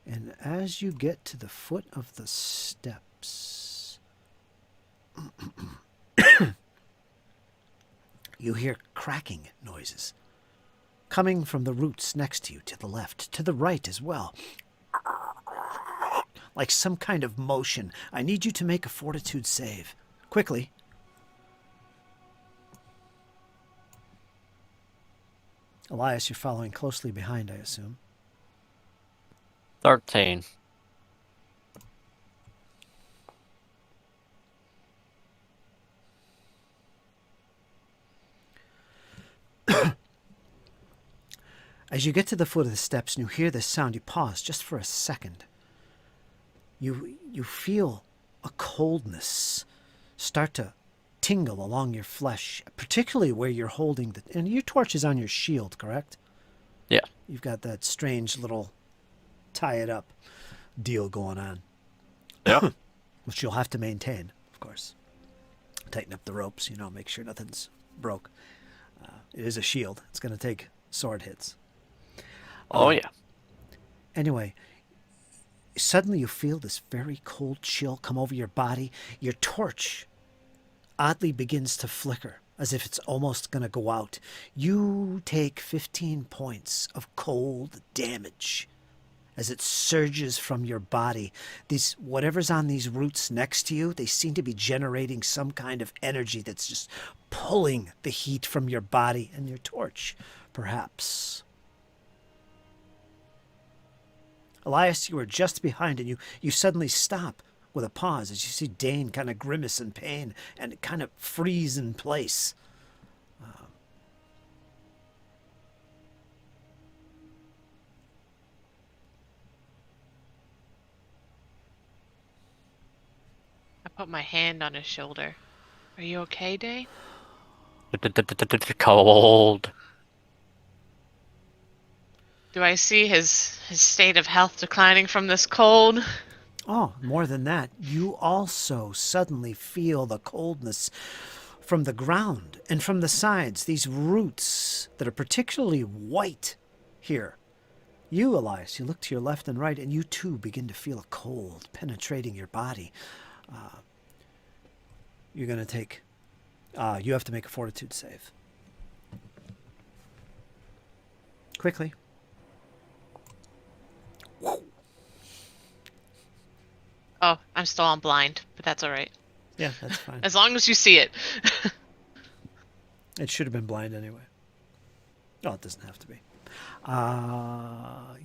And as you get to the foot of the steps, you hear cracking noises coming from the roots next to you, to the left, to the right as well. Like some kind of motion. I need you to make a fortitude save. Quickly. Elias, you're following closely behind, I assume.
13.
As you get to the foot of the steps and you hear this sound, you pause just for a second. You feel a coldness start to tingle along your flesh, particularly where you're holding and your torch is on your shield, correct?
Yeah.
You've got that strange little tie it up deal going on.
Yeah.
Which you'll have to maintain, of course. Tighten up the ropes, make sure nothing's broke. It is a shield. It's going to take sword hits.
Oh, yeah.
Anyway, suddenly you feel this very cold chill come over your body. Your torch oddly begins to flicker, as if it's almost going to go out. You take 15 points of cold damage as it surges from your body. Whatever's on these roots next to you, they seem to be generating some kind of energy that's just pulling the heat from your body and your torch, perhaps. Elias, you are just behind, and you suddenly stop with a pause as you see Dane kind of grimace in pain and kind of freeze in place.
I put my hand on his shoulder. Are you okay, Dane?
Cold.
Do I see his state of health declining from this cold?
Oh, more than that, you also suddenly feel the coldness from the ground and from the sides, these roots that are particularly white here. You, Elias, you look to your left and right, and you too begin to feel a cold penetrating your body. You're going to take... you have to make a fortitude save. Quickly.
Oh, I'm still on blind, but that's all right.
Yeah, that's fine.
As long as you see it.
It should have been blind anyway. Oh, it doesn't have to be.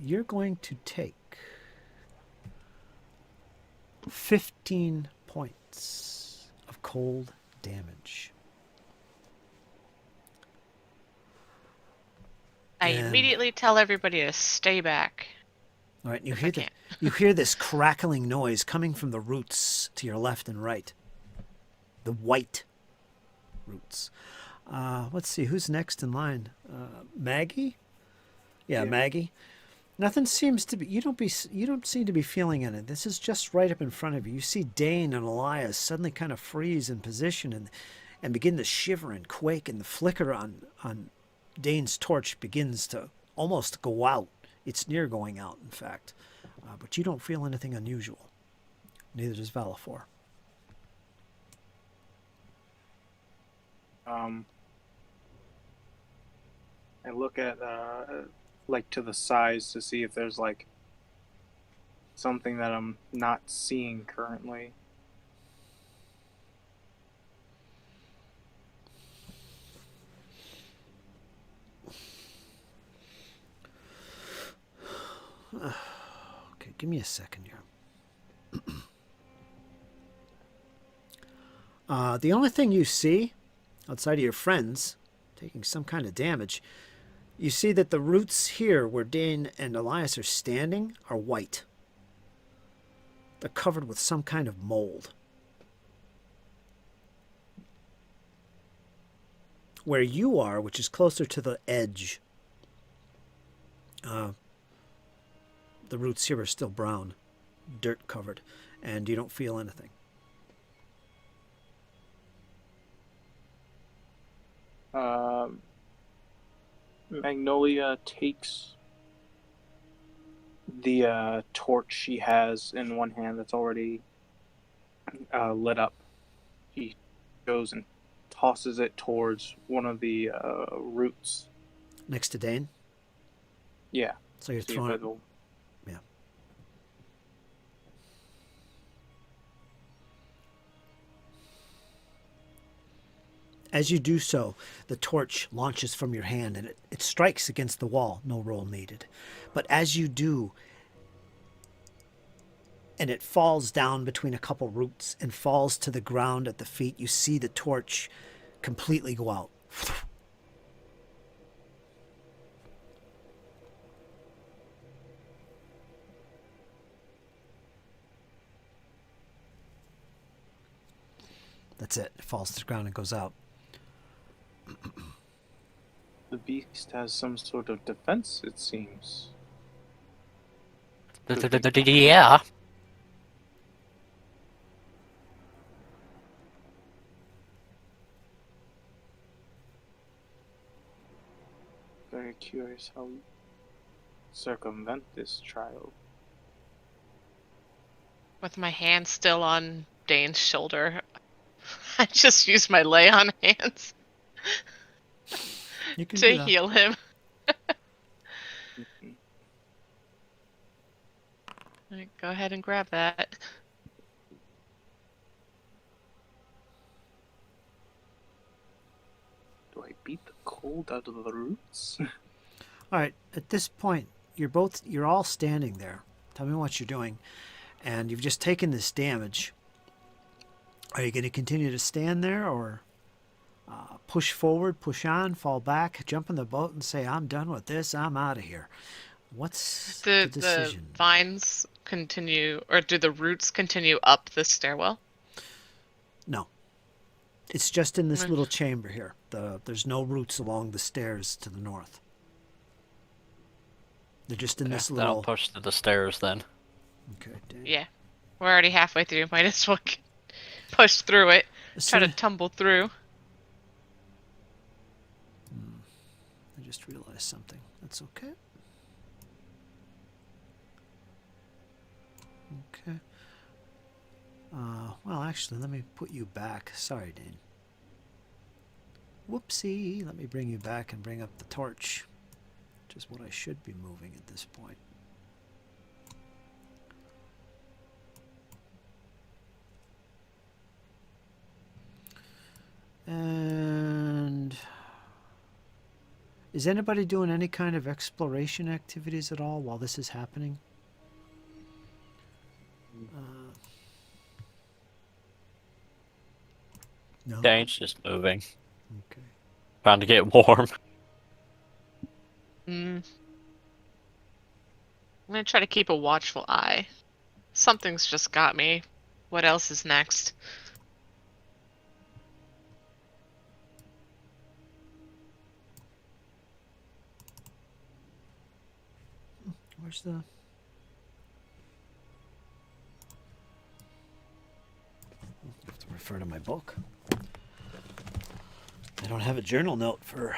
You're going to take 15 points of cold damage.
I
And-
immediately tell everybody to stay back.
All right, you
If I
hear
can't.
you hear this crackling noise coming from the roots to your left and right. The white roots. Let's see who's next in line. Maggie? Yeah, Maggie. Nothing seems to be. You don't seem to be feeling any. This is just right up in front of you. You see Dane and Elias suddenly kind of freeze in position and begin to shiver and quake, and the flicker on Dane's torch begins to almost go out. It's near going out, in fact. But you don't feel anything unusual. Neither does Valafor.
I look at like to the sides to see if there's like something that I'm not seeing currently.
Okay, give me a second here. The only thing you see, outside of your friends taking some kind of damage, you see that the roots here where Dane and Elias are standing are white. They're covered with some kind of mold. Where you are, which is closer to the edge, the roots here are still brown, dirt covered, and you don't feel anything.
Magnolia takes the torch she has in one hand that's already lit up. He goes and tosses it towards one of the roots.
Next to Dane?
Yeah.
So you're
See if
throwing it.
it'll-
Yeah. As you do so, the torch launches from your hand and it strikes against the wall. No roll needed. But as you do, and it falls down between a couple roots and falls to the ground at the feet, you see the torch completely go out. That's it. It falls to the ground and goes out.
The beast has some sort of defense, it seems.
Yeah.
Very curious how we circumvent this trial.
With my hand still on Dane's shoulder, I just use my lay on hands
You can
to
do that.
heal him. Alright, go ahead and grab that.
Do I beat the cold out of the roots?
All right. At this point, you're all standing there. Tell me what you're doing. And you've just taken this damage. Are you going to continue to stand there or push forward, push on, fall back, jump in the boat and say, I'm done with this, I'm out of here? What's the
The
decision?
vines continue, or do the roots continue up the stairwell?
No. It's just in this
Mm.
little chamber here. There's no roots along the stairs to the north. They're just in this
Then I'll
little.
push to the stairs then.
Okay, Dan.
Yeah. We're already halfway through. Might as well push through it. Try to
Soon-
tumble through.
I just realized something. That's okay. Okay. Well, actually, let me put you back. Sorry, Dane. Whoopsie. Let me bring you back and bring up the torch, which is what I should be moving at this point. And is anybody doing any kind of exploration activities at all while this is happening? No.
Dane's just moving,
Okay.
trying to get warm.
I'm gonna try to keep a watchful eye. Something's just got me. What else is next?
Where's the? I have to refer to my book. I don't have a journal note for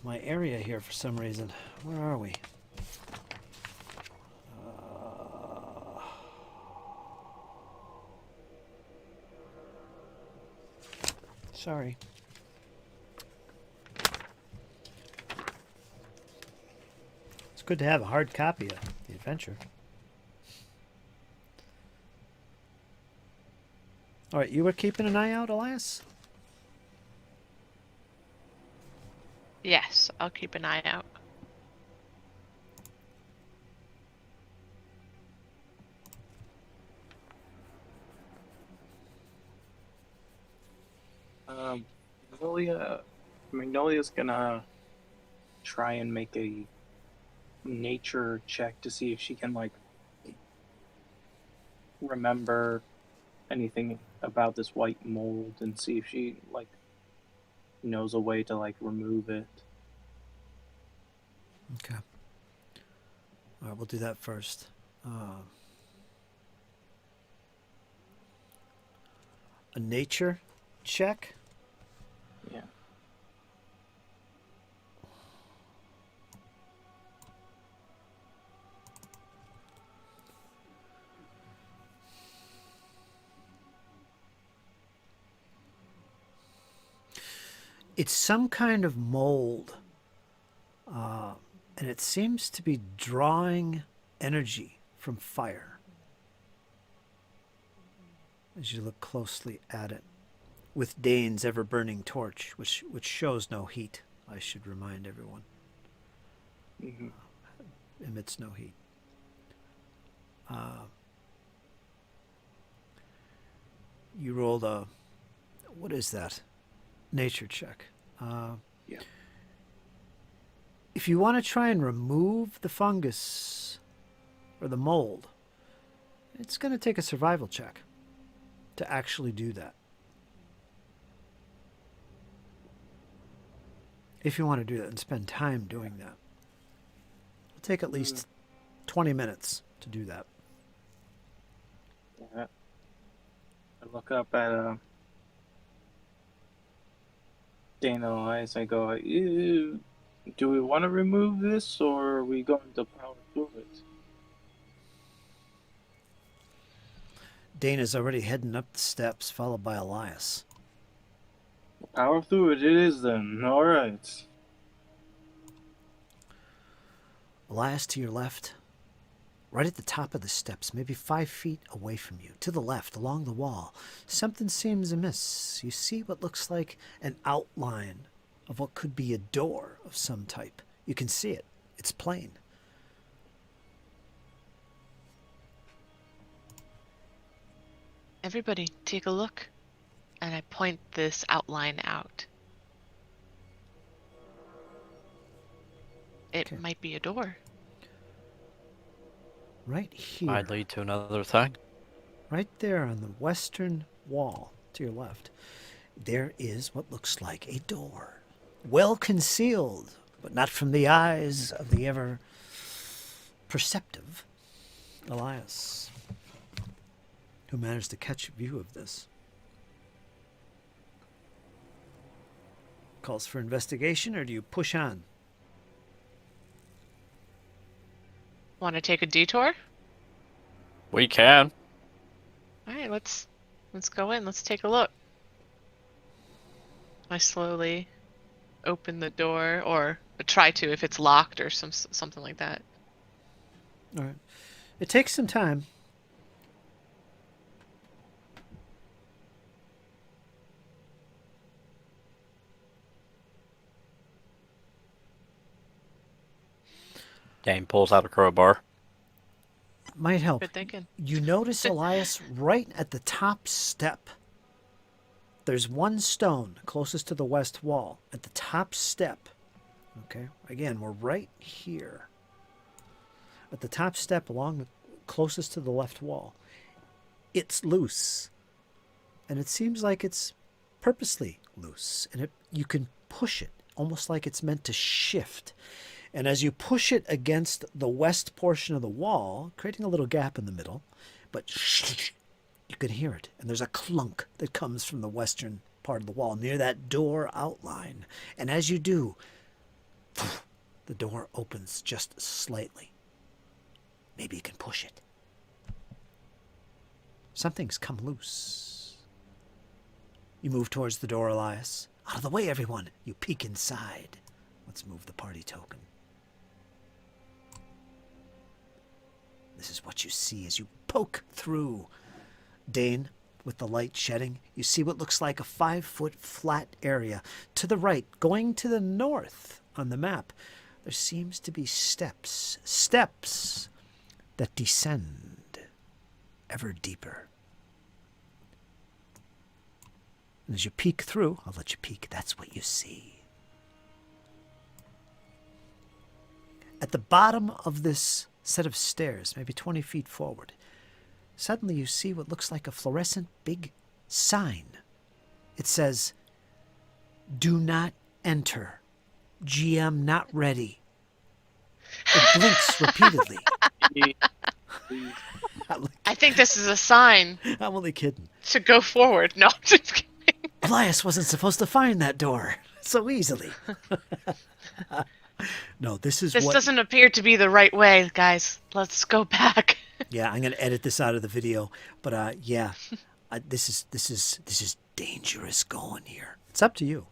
my area here for some reason. Where are we? Sorry. It's good to have a hard copy of the adventure. All right, you were keeping an eye out, Elias?
Yes, I'll keep an eye out.
Magnolia's gonna try and make a nature check to see if she can like remember anything about this white mold and see if she like knows a way to like remove it.
Okay. All right, we'll do that first. A nature check?
Yeah.
It's some kind of mold. And it seems to be drawing energy from fire as you look closely at it, with Dane's ever-burning torch, which shows no heat, I should remind everyone.
Mm-hmm.
Emits no heat. You rolled a, what is that? Nature check.
Yeah.
If you want to try and remove the fungus or the mold, it's going to take a survival check to actually do that. If you want to do that and spend time doing that. It'll take at least 20 minutes to do that.
Yeah. I look up at Dana Elias. I go, "Ew, do we want to remove this or are we going to power through it?"
Dana's already heading up the steps, followed by Elias.
Power through it is then. All right.
Elias to your left, right at the top of the steps, maybe 5 feet away from you, to the left, along the wall. Something seems amiss. You see what looks like an outline of what could be a door of some type. You can see it. It's plain.
Everybody, take a look. And I point this outline out. It
Okay.
might be a door.
Right here.
Might lead to another thing.
Right there on the western wall to your left, there is what looks like a door. Well concealed, but not from the eyes of the ever perceptive Elias, who managed to catch view of this. Calls for investigation, or do you push on?
Want to take a detour?
We can.
All right, let's go in. Let's take a look. I slowly open the door, or try to if it's locked or something like that.
All right. It takes some time.
Dane pulls out a crowbar.
Might help.
Good thinking.
You notice, Elias, right at the top step. There's one stone closest to the west wall. At the top step. Okay. Again, we're right here. At the top step along the closest to the left wall. It's loose. And it seems like it's purposely loose. And you can push it, almost like it's meant to shift. And as you push it against the west portion of the wall, creating a little gap in the middle, but you can hear it. And there's a clunk that comes from the western part of the wall near that door outline. And as you do, the door opens just slightly. Maybe you can push it. Something's come loose. You move towards the door, Elias. Out of the way, everyone. You peek inside. Let's move the party token. This is what you see as you poke through. Dane, with the light shedding, you see what looks like a 5-foot flat area. To the right, going to the north on the map, there seems to be steps. Steps that descend ever deeper. And as you peek through, I'll let you peek, that's what you see. At the bottom of this set of stairs, maybe 20 feet forward, suddenly you see what looks like a fluorescent big sign. It says, "Do not enter. GM not ready." It blinks repeatedly.
I think this is a sign
I'm only kidding.
to go forward. No, I'm just kidding.
Elias wasn't supposed to find that door so easily. No, this is
This
what...
doesn't appear to be the right way, guys. Let's go back.
Yeah, I'm going to edit this out of the video, but yeah, this is dangerous going here. It's up to you.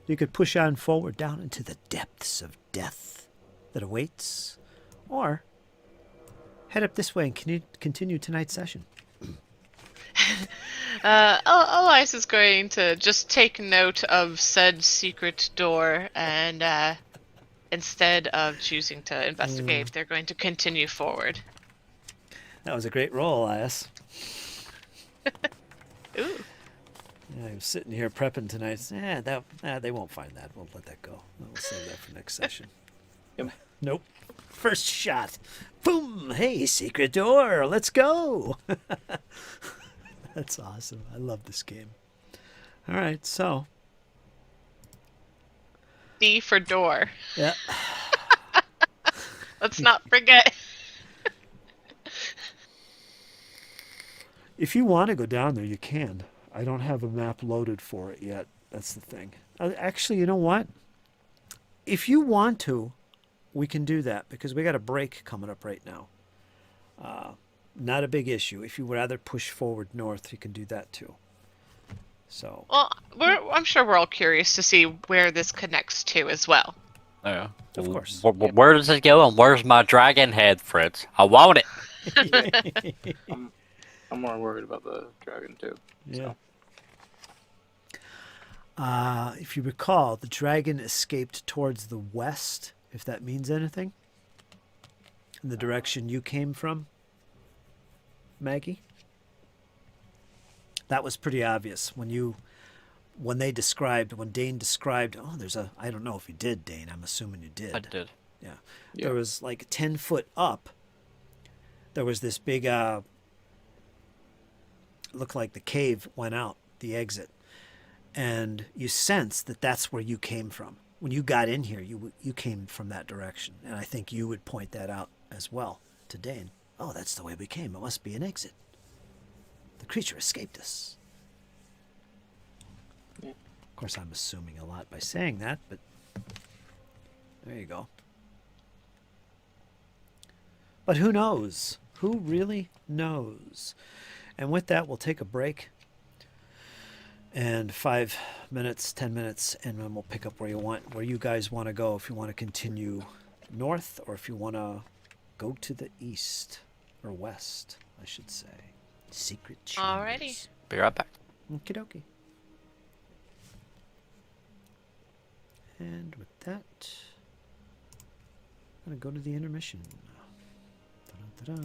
You could push on forward down into the depths of death that awaits, or head up this way and continue tonight's session.
Elias is going to just take note of said secret door, and instead of choosing to investigate, they're going to continue forward.
That was a great roll, Elias.
Ooh.
Yeah, I was sitting here prepping tonight. They won't find that. We'll let that go. We'll save that for next session.
Yep.
Nope. First shot. Boom! Hey, secret door. Let's go. That's awesome. I love this game. All right, so.
D for door.
Yeah.
Let's not forget.
If you want to go down there, you can. I don't have a map loaded for it yet. That's the thing. Actually, you know what? If you want to, we can do that because we got a break coming up right now. Not a big issue. If you would rather push forward north, you can do that too. So.
Well, I'm sure we're all curious to see where this connects to as well.
Yeah.
Of course.
Where does it go, and where's my dragon head, Fritz? I want it.
I'm more worried about the dragon too.
Yeah.
So.
If you recall, the dragon escaped towards the west, if that means anything. In the direction you came from, Maggie. That was pretty obvious when Dane described, I don't know if you did, Dane, I'm assuming you did.
I did.
Yeah.
Yeah.
There was like 10 foot up, there was this big, looked like the cave went out, the exit. And you sense that that's where you came from. when you got in here, you came from that direction, and I think you would point that out as well to Dane. Oh, that's the way we came. It must be an exit. The creature escaped us.
Yeah.
Of course, I'm assuming a lot by saying that, but there you go. But who knows? Who really knows? And with that, we'll take a break. And 5 minutes, 10 minutes, and then we'll pick up where you guys want to go. If you want to continue north, or if you want to go to the east or west, I should say. Secret chambers.
Alrighty.
Be right back.
Okie dokie. And with that, I'm gonna go to the intermission. Ta-da, ta-da.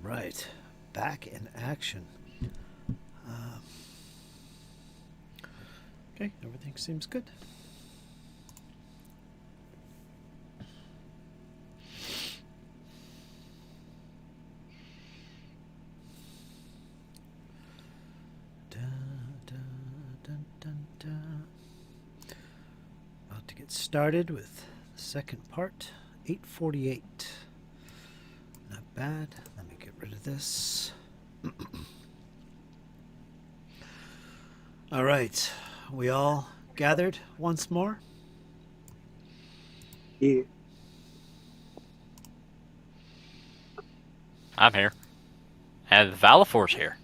Right, back in action. Okay, everything seems good. Da, da, dun, dun, dun. About to get started with the second part, 848. Not bad. Let me get rid of this. All right. We all gathered once more?
Yeah.
I'm here. And Valifor's here.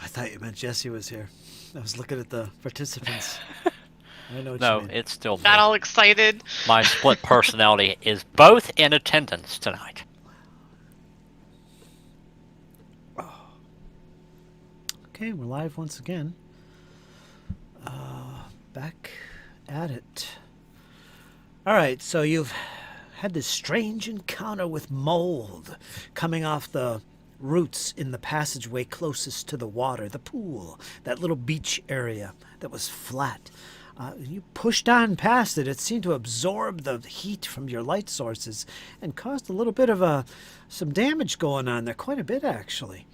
I thought you meant Jesse was here. I was looking at the participants. I know what
No,
you mean.
it's still me.
Got all excited.
My split personality is both in attendance tonight.
Okay, we're live once again. Back at it. All right, so you've had this strange encounter with mold coming off the roots in the passageway closest to the water, the pool, that little beach area that was flat. You pushed on past it. It seemed to absorb the heat from your light sources and caused a little bit of some damage going on there, quite a bit actually.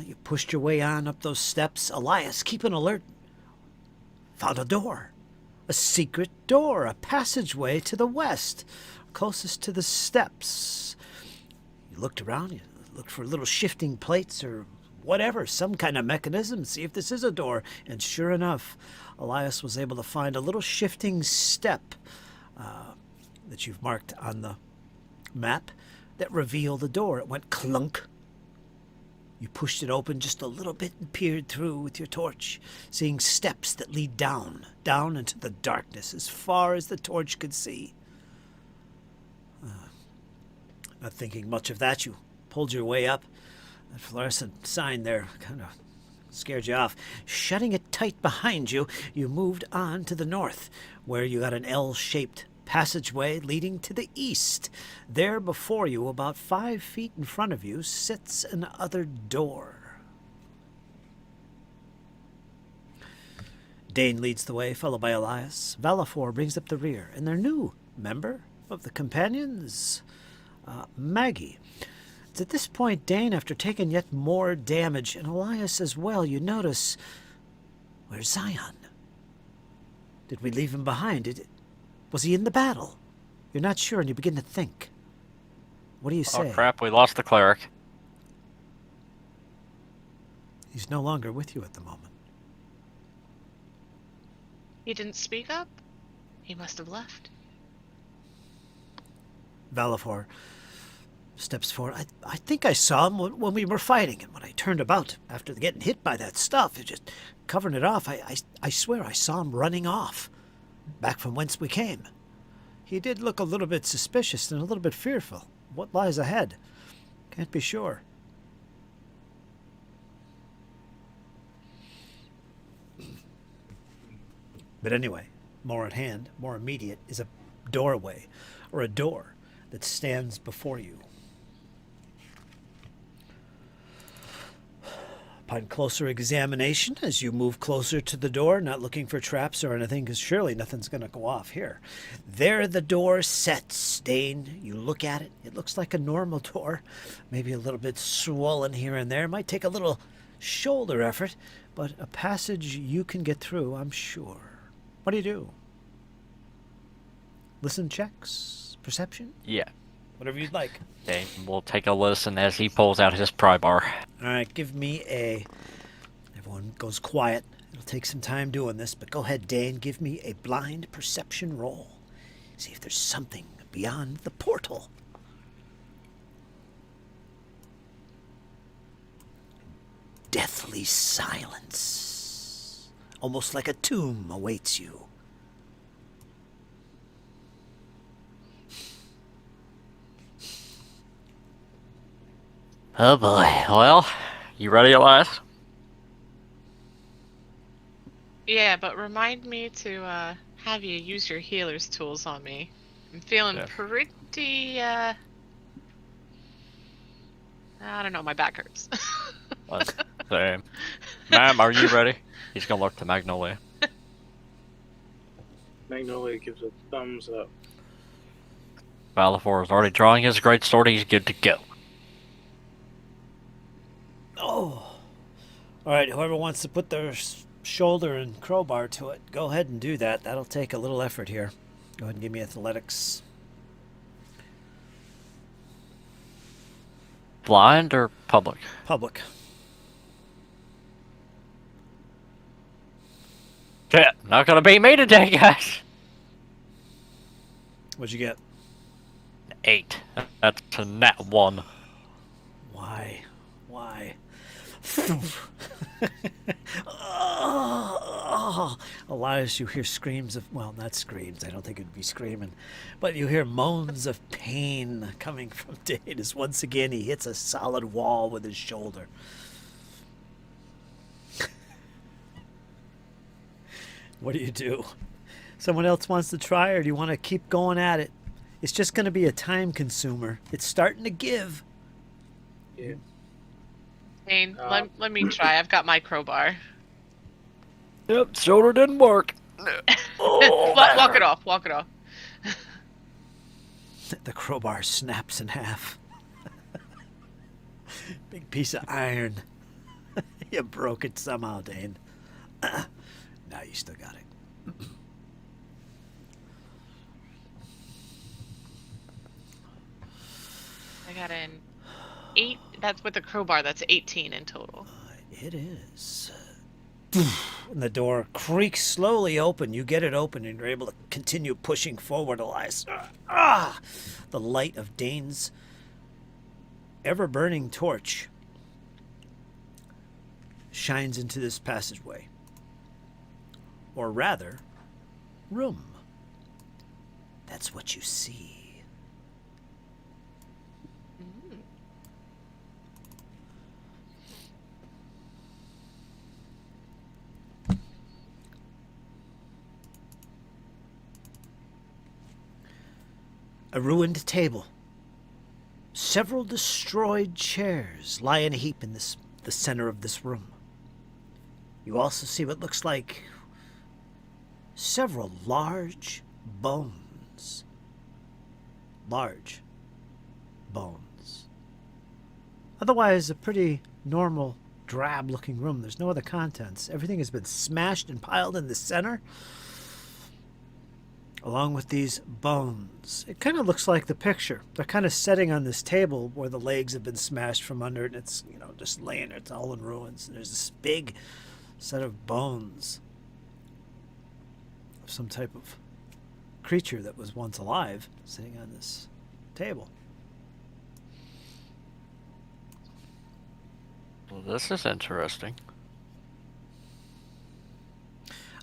You pushed your way on up those steps. Elias, keep an alert. Found a door. A secret door, a passageway to the west, closest to the steps. You looked around, you looked for little shifting plates or whatever, some kind of mechanism, see if this is a door. And sure enough, Elias was able to find a little shifting step that you've marked on the map that revealed the door. It went clunk. You pushed it open just a little bit and peered through with your torch, seeing steps that lead down into the darkness as far as the torch could see. Not thinking much of that, you pulled your way up. That fluorescent sign there kind of scared you off. Shutting it tight behind you, you moved on to the north, where you got an L-shaped passageway leading to the east. There before you, about 5 feet in front of you, sits another door. Dane leads the way, followed by Elias. Valafor brings up the rear, and their new member of the companions, Maggie. It's at this point, Dane, after taking yet more damage, and Elias as well, you notice, where's Zion? Did we leave him behind? Was he in the battle? You're not sure, and you begin to think. What do you say?
Oh crap, we lost the cleric.
He's no longer with you at the moment.
He didn't speak up? He must have left.
Valafor steps forward. I think I saw him when we were fighting, and when I turned about after getting hit by that stuff, it just covering it off, I swear I saw him running off, back from whence we came. He did look a little bit suspicious and a little bit fearful. What lies ahead? Can't be sure. But anyway, more at hand, more immediate, is a doorway, or a door that stands before you. Upon closer examination, as you move closer to the door, not looking for traps or anything, because surely nothing's going to go off here. There the door sets, Dane. You look at it. It looks like a normal door, maybe a little bit swollen here and there. Might take a little shoulder effort, but a passage you can get through, I'm sure. What do you do? Listen checks? Perception?
Yeah.
Whatever you'd like.
Okay, we'll take a listen as he pulls out his pry bar.
All right, give me a... Everyone goes quiet. It'll take some time doing this, but go ahead, Dane. Give me a blind perception roll. See if there's something beyond the portal. Deathly silence. Almost like a tomb awaits you.
Oh boy. Well, you ready, Elias?
Yeah, but remind me to have you use your healer's tools on me. I'm feeling pretty, I don't know, my back hurts.
Same. Ma'am, are you ready? He's gonna look to Magnolia.
Magnolia gives a thumbs up.
Valafor is already drawing his greatsword. He's good to go.
Oh. All right, whoever wants to put their shoulder and crowbar to it, go ahead and do that. That'll take a little effort here. Go ahead and give me athletics.
Blind or public?
Public.
Yeah, not gonna beat me today, guys.
What'd you get?
8. That's a nat 1.
Why? Oh. Elias, you hear screams of, well, not screams, I don't think it'd be screaming, but you hear moans of pain coming from Dane as once again he hits a solid wall with his shoulder. What do? Someone else wants to try, or do you want to keep going at it? It's just going to be a time consumer. It's starting to give.
Yeah.
Dane, let me try. I've got my crowbar.
Yep, shoulder didn't work. Oh, that
Walk it
hurt.
off. Walk it off.
The crowbar snaps in half. Big piece of iron. You broke it somehow, Dane. Now you still got it.
I got an 8. That's with the crowbar. That's 18 in total.
It is. And the door creaks slowly open. You get it open and you're able to continue pushing forward, Elias. The light of Dane's ever-burning torch shines into this passageway. Or rather, room. That's what you see. A ruined table. Several destroyed chairs lie in a heap in the center of this room. You also see what looks like several large bones. Large bones. Otherwise, a pretty normal, drab-looking room. There's no other contents. Everything has been smashed and piled in the center, along with these bones. It kind of looks like the picture. They're kind of sitting on this table where the legs have been smashed from under it, and it's, just laying there. It's all in ruins. And there's this big set of bones of some type of creature that was once alive sitting on this table.
Well, this is interesting.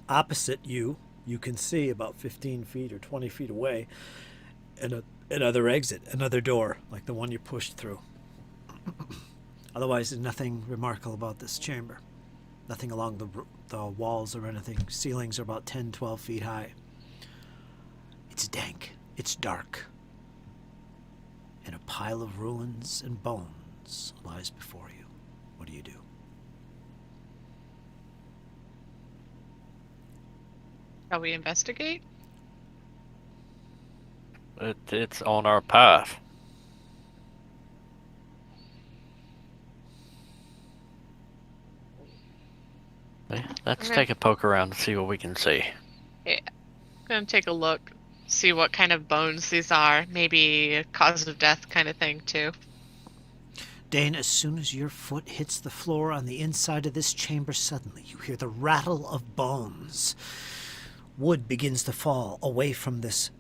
Opposite you can see about 15 feet or 20 feet away another exit, another door, like the one you pushed through. Otherwise, there's nothing remarkable about this chamber. Nothing along the walls or anything. Ceilings are about 10, 12 feet high. It's dank. It's dark. And a pile of ruins and bones lies before you. What do you do?
Shall we investigate?
It's on our path. Yeah, let's
Okay.
take a poke around and see what we can see.
Yeah. I'm gonna take a look, see what kind of bones these are. Maybe a cause of death kind of thing too.
Dane, as soon as your foot hits the floor on the inside of this chamber, suddenly you hear the rattle of bones. Wood begins to fall away from this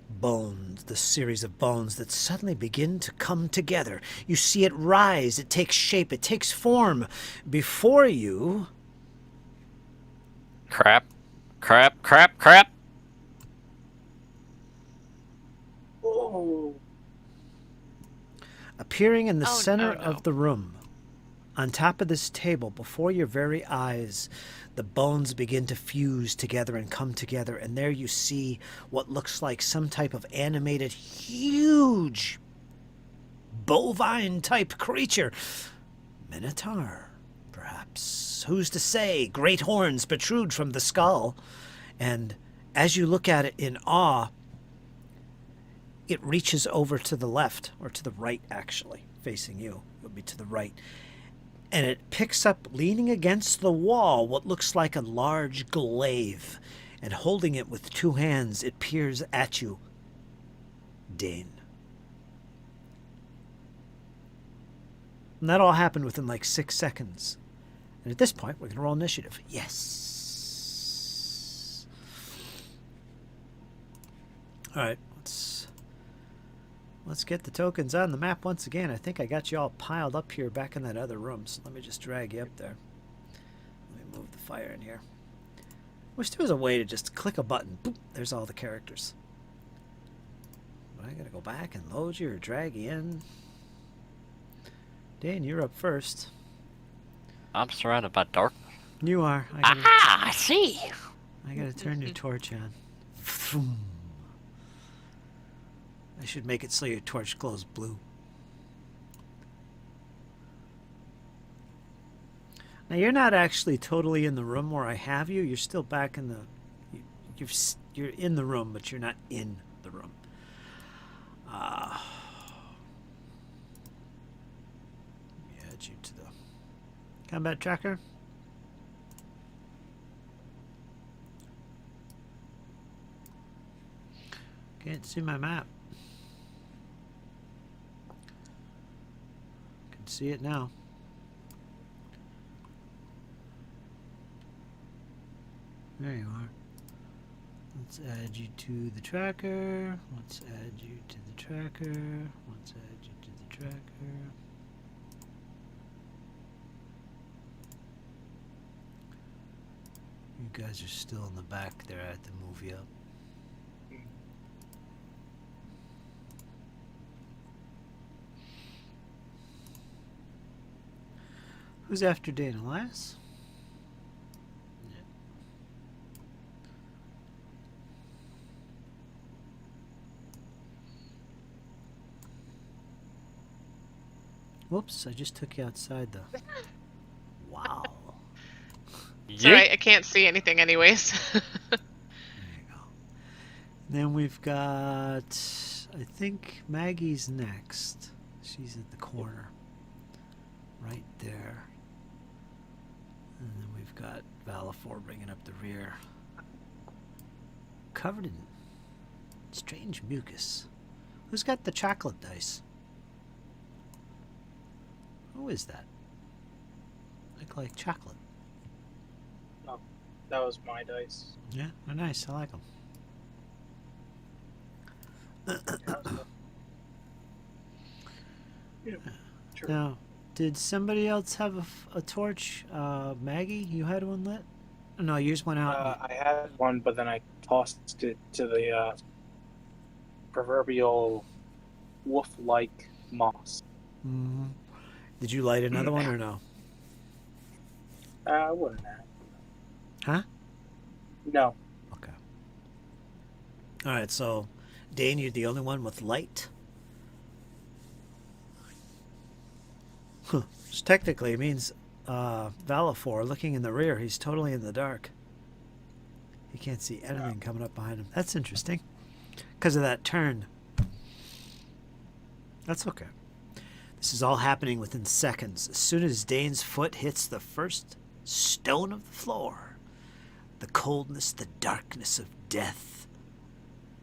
series of bones that suddenly begin to come together. You see it rise, it takes shape, it takes form. Before you,
Crap. Crap, crap, crap.
Oh.
appearing in the
Oh,
center
no.
of the room, on top of this table, before your very eyes, the bones begin to fuse together and come together, and there you see what looks like some type of animated, huge, bovine-type creature. Minotaur, perhaps. Who's to say? Great horns protrude from the skull, and as you look at it in awe, it reaches over to the left, or to the right, actually, facing you. It would be to the right. And it picks up, leaning against the wall, what looks like a large glaive. And holding it with two hands, it peers at you. Dane. And that all happened within like 6 seconds. And at this point, we're going to roll initiative. Yes. All right, let's get the tokens on the map once again. I think I got you all piled up here back in that other room, so let me just drag you up there. Let me move the fire in here. Wish there was a way to just click a button. Boop, there's all the characters. But I gotta go back and load you or drag you in. Dan, you're up first.
I'm surrounded by dark.
You are.
Aha! I see.
I gotta turn your torch on. Vroom. I should make it so your torch glows blue. Now you're not actually totally in the room where I have you. You're still back in the. You're in the room, but you're not in the room. Let me add you to the combat tracker. Can't see my map. Can see it now. There you are. Let's add you to the tracker. Let's add you to the tracker. Let's add you to the tracker. You guys are still in the back there at the movie up. Who's after Dane? Elias? Yeah. Whoops, I just took you outside though. Wow.
It's alright, I can't see anything anyways.
There you go. Then we've got, I think Maggie's next. She's at the corner. Right there. And then we've got Valafor bringing up the rear. Covered in strange mucus. Who's got the chocolate dice? Who is that? Look like chocolate.
Oh, that was my dice.
Yeah, they're nice. I like them.
Yeah, sure.
Now, did somebody else have a torch? Maggie, you had one lit? No, yours went out.
I had one, but then I tossed it to the proverbial wolf-like moss.
Mm-hmm. Did you light another one or no?
I wouldn't have.
Huh?
No.
Okay. All right, so Dane, you're the only one with light. Huh. Which technically means Valafor, looking in the rear, he's totally in the dark. He can't see anything coming up behind him. That's interesting. Because of that turn. That's okay. This is all happening within seconds. As soon as Dane's foot hits the first stone of the floor, the coldness, the darkness of death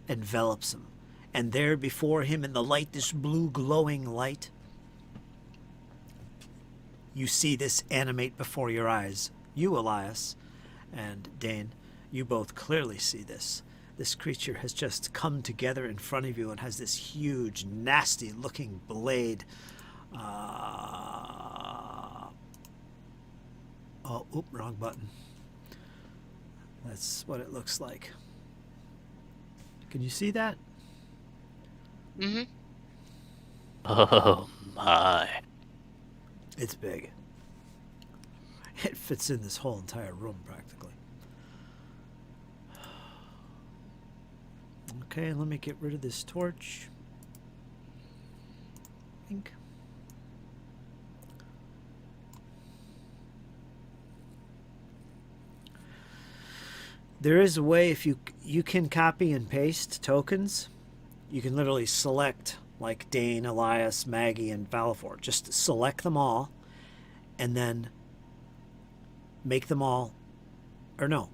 envelops him. And there before him in the light, this blue glowing light, you see this animate before your eyes. You, Elias, and Dane, you both clearly see this. This creature has just come together in front of you and has this huge, nasty-looking blade. Wrong button. That's what it looks like. Can you see that?
Mm-hmm.
Oh my.
It's big. It fits in this whole entire room practically. Okay, let me get rid of this torch. Ink. There is a way, if you can copy and paste tokens, you can literally select like Dane, Elias, Maggie, and Valafor. Just select them all and then make them all, or no,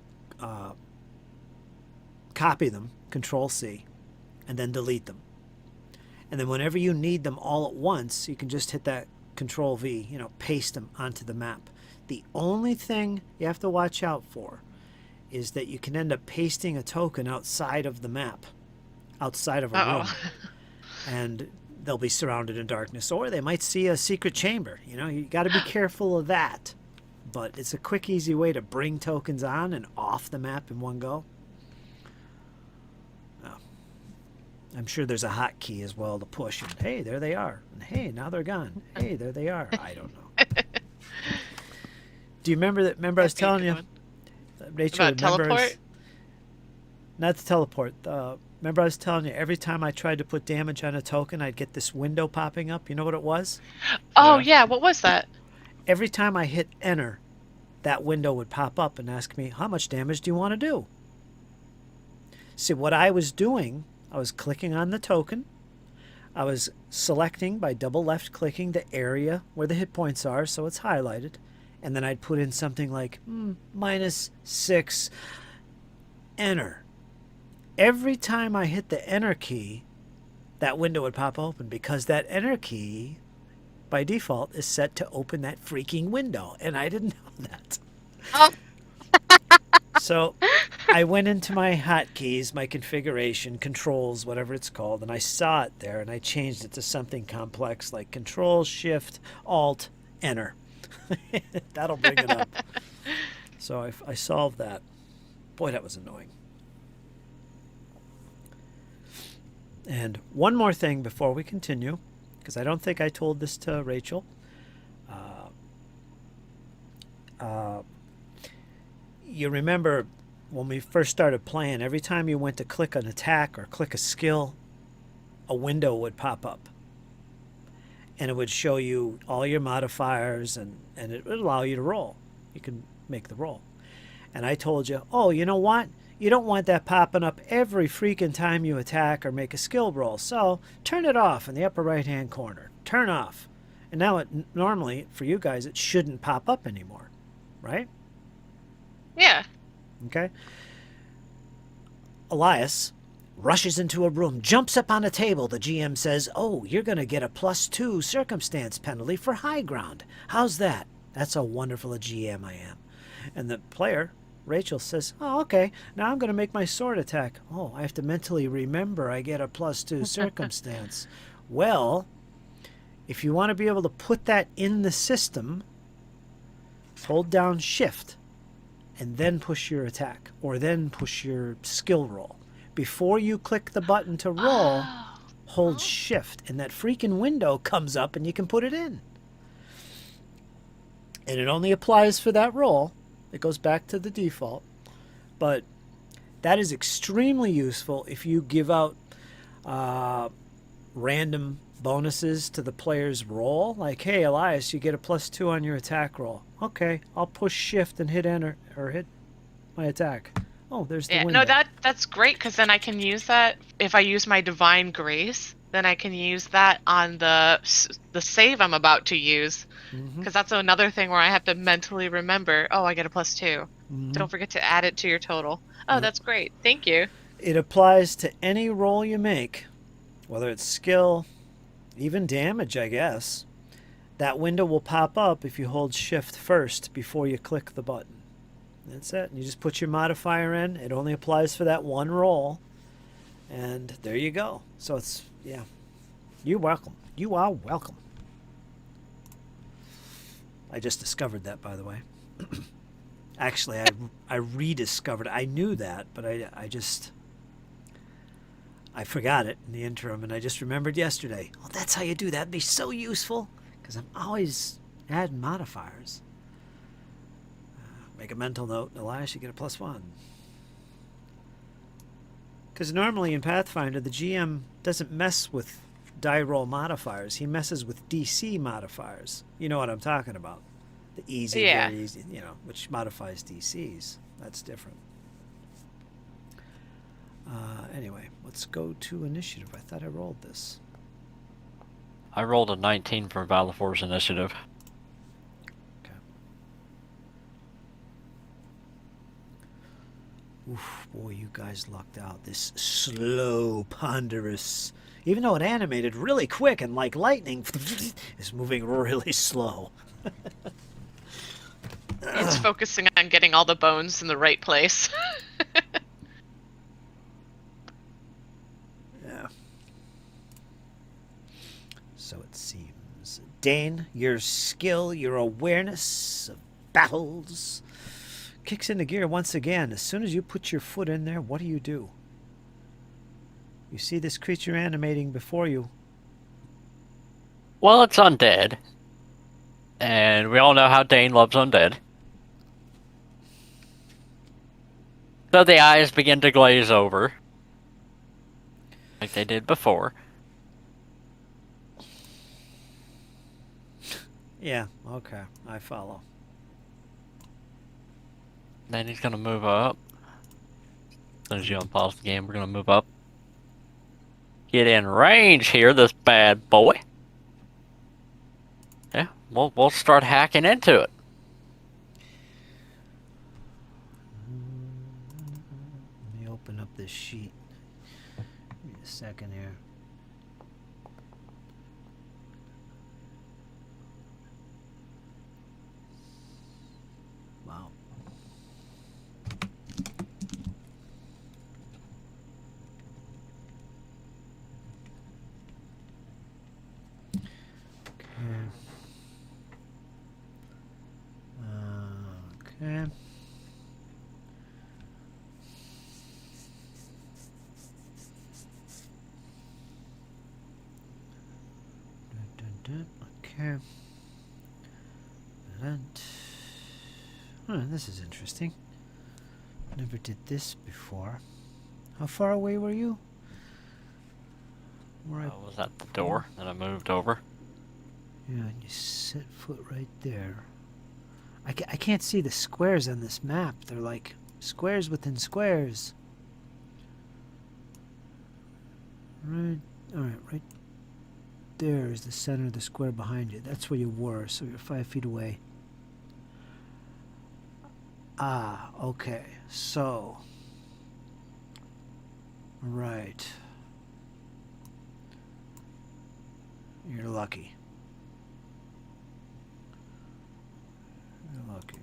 copy them, Control C, and then delete them. And then whenever you need them all at once, you can just hit that Control V, paste them onto the map. The only thing you have to watch out for is that you can end up pasting a token outside of the map, outside of a room. And they'll be surrounded in darkness, or they might see a secret chamber. You got to be careful of that. But it's a quick, easy way to bring tokens on and off the map in one go. Oh. I'm sure there's a hotkey as well to push. And hey, there they are. And hey, now they're gone. Hey, there they are. I don't know. Do you remember that? Remember I was telling you, Rachel.
About teleport?
Not to teleport. Remember I was telling you, every time I tried to put damage on a token, I'd get this window popping up. You know what it was?
Oh, yeah. What was that?
Every time I hit enter, that window would pop up and ask me, how much damage do you want to do? See, what I was doing, I was clicking on the token. I was selecting by double left clicking the area where the hit points are, so it's highlighted. And then I'd put in something like -6, enter. Every time I hit the enter key, that window would pop open because that enter key, by default, is set to open that freaking window. And I didn't know that.
Oh.
So I went into my hotkeys, my configuration, controls, whatever it's called, and I saw it there, and I changed it to something complex like Control, Shift, Alt, Enter. That'll bring it up. So I solved that. Boy, that was annoying. And one more thing before we continue, because I don't think I told this to Rachel. You remember when we first started playing, every time you went to click an attack or click a skill, a window would pop up. And it would show you all your modifiers, and it would allow you to roll. You can make the roll. And I told you, oh, you know what? You don't want that popping up every freaking time you attack or make a skill roll. So turn it off in the upper right-hand corner. Turn off. And now normally, for you guys, it shouldn't pop up anymore. Right?
Yeah.
Okay. Elias rushes into a room, jumps up on a table. The GM says, oh, you're going to get a +2 circumstance penalty for high ground. How's that? That's how wonderful a GM I am. And the player, Rachel, says, oh, okay, now I'm going to make my sword attack. Oh, I have to mentally remember I get a +2 circumstance. Well, if you want to be able to put that in the system, hold down Shift and then push your attack, or then push your skill roll. Before you click the button to roll, hold Shift, and that freaking window comes up and you can put it in. And it only applies for that roll. It goes back to the default. But that is extremely useful if you give out random bonuses to the player's roll. Like, hey, Elias, you get a +2 on your attack roll. Okay, I'll push Shift and hit Enter, or hit my attack. Oh, there's the window.
No, that's great, because then I can use that if I use my Divine Grace. Then I can use that on the save I'm about to use, because that's another thing where I have to mentally remember. Oh, I get a +2. Don't forget to add it to your total. Oh, that's great. Thank you.
It applies to any roll you make, whether it's skill, even damage, I guess. That window will pop up if you hold Shift first before you click the button. That's it. You just put your modifier in. It only applies for that one roll. And there you go. So it's, yeah. You're welcome. You are welcome. I just discovered that, by the way. Actually, I rediscovered it. I knew that, but I forgot it in the interim, and I just remembered yesterday. Oh, that's how you do that. That'd be so useful, because I'm always adding modifiers. Make a mental note, Elias, you get a +1. Because normally in Pathfinder, the GM doesn't mess with die roll modifiers. He messes with DC modifiers. You know what I'm talking about. The easy, very easy, which modifies DCs. That's different. Anyway, let's go to initiative. I thought I rolled this.
I rolled a 19 for Valifor's initiative.
Okay. Oof, boy, you guys lucked out. This slow, ponderous, even though it animated really quick and like lightning, is moving really slow.
It's focusing on getting all the bones in the right place.
Yeah. So it seems. Dane, your skill, your awareness of battles kicks into gear once again. As soon as you put your foot in there, what do? You see this creature animating before you.
Well, it's undead. And we all know how Dane loves undead. So the eyes begin to glaze over. Like they did before.
Yeah, okay. I follow.
Then he's gonna move up. As soon as you unpause the game, we're gonna move up. Get in range here, this bad boy. Yeah, we'll start hacking into it.
Let me open up this sheet. Give me a second here. Wow. Okay. Okay. This is interesting. Never did this before. How far away were you?
I was at the door, then I moved over.
Yeah, and you set foot right there. I can't see the squares on this map. They're like squares within squares. Right, alright, right there is the center of the square behind you. That's where you were, so you're 5 feet away. Ah, okay, so... Right. You're lucky. You're lucky.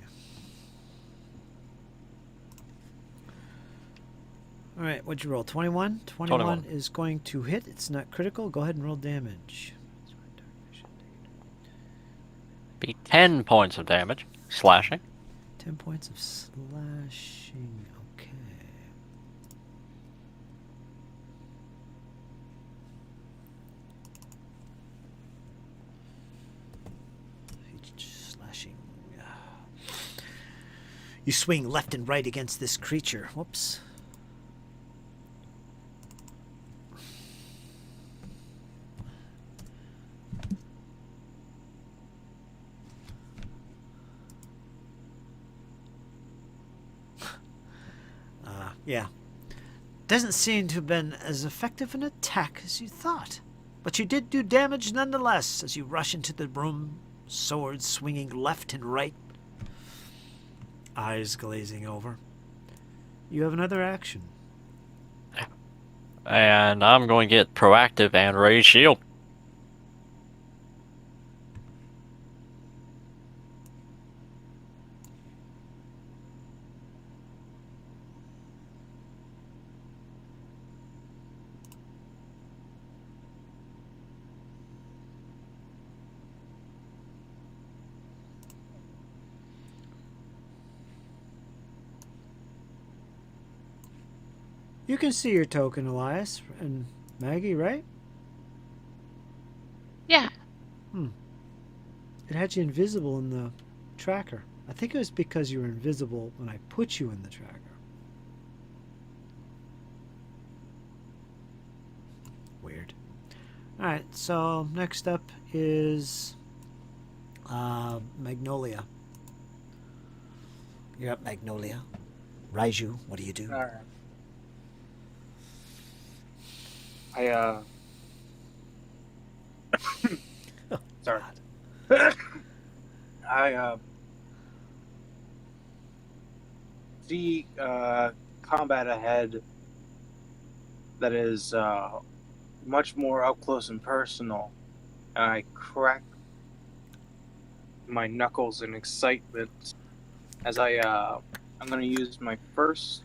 Alright, what'd you roll? 21? 21 is going to hit. It's not critical. Go ahead and roll damage.
Be 10 points of damage. Slashing.
10 points of slashing. Okay. Slashing. You swing left and right against this creature. Whoops. Yeah. Doesn't seem to have been as effective an attack as you thought. But you did do damage nonetheless as you rush into the room, sword swinging left and right, eyes glazing over. You have another action.
And I'm going to get proactive and raise shield.
You can see your token, Elias and Maggie, right?
Yeah.
It had you invisible in the tracker. I think it was because you were invisible when I put you in the tracker. Weird. Alright, so next up is Magnolia. You're up, Magnolia. Raiju, what do you do?
Alright. Sorry. I see combat ahead that is much more up close and personal, and I crack my knuckles in excitement as I'm going to use my first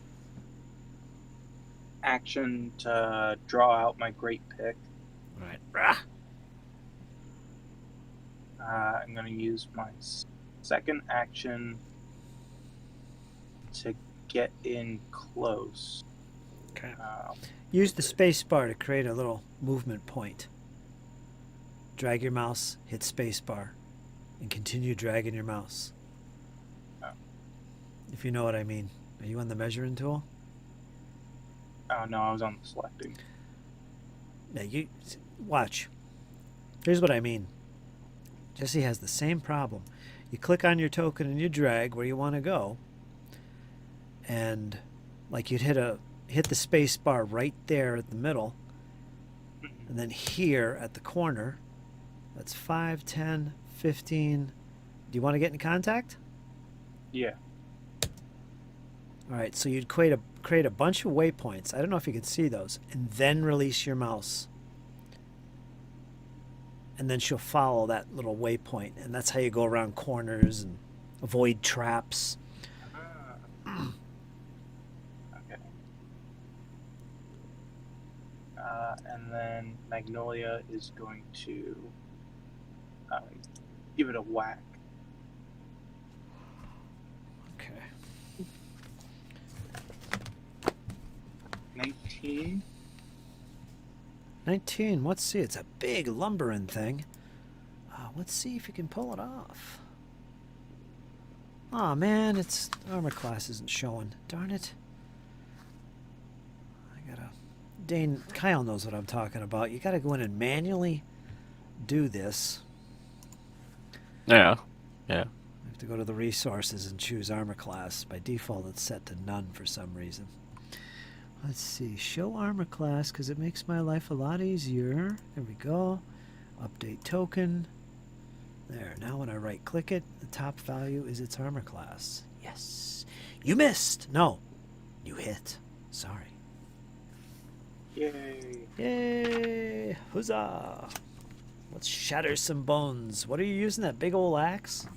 action to draw out my great pick.
Right.
I'm going to use my second action to get in close.
Okay. Use the space bar to create a little movement point. Drag your mouse, hit space bar, and continue dragging your mouse.
Oh.
If you know what I mean. Are you on the measuring tool?
Oh no, I was on the selecting.
Now you watch. Here's what I mean. Jesse has the same problem. You click on your token and you drag where you want to go, and like you'd hit the space bar right there at the middle, and then here at the corner. That's 5, 10, 15. Do you want to get in contact?
Yeah.
All right, so you'd create a bunch of waypoints. I don't know if you can see those, and then release your mouse. And then she'll follow that little waypoint, and that's how you go around corners and avoid traps.
Okay. And then Magnolia is going to give it a whack.
Okay.
19.
19. Let's see. It's a big lumbering thing. Let's see if you can pull it off. Oh man, its armor class isn't showing. Darn it. Kyle knows what I'm talking about. You gotta go in and manually do this.
Yeah.
You have to go to the resources and choose armor class. By default, it's set to none for some reason. Let's see. Show armor class because it makes my life a lot easier. There we go. Update token. There. Now when I right-click it, the top value is its armor class. Yes. You missed. No. You hit. Sorry.
Yay.
Yay. Huzzah. Let's shatter some bones. What are you using, that big old axe?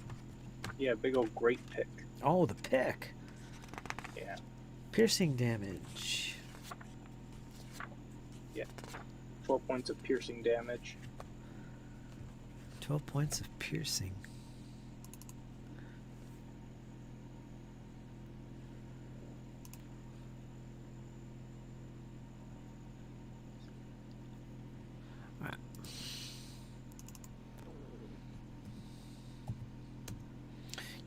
Yeah, big old great pick.
Oh, the pick.
Yeah.
Piercing damage.
Yeah. 12 points of piercing damage.
12 points of piercing. All right.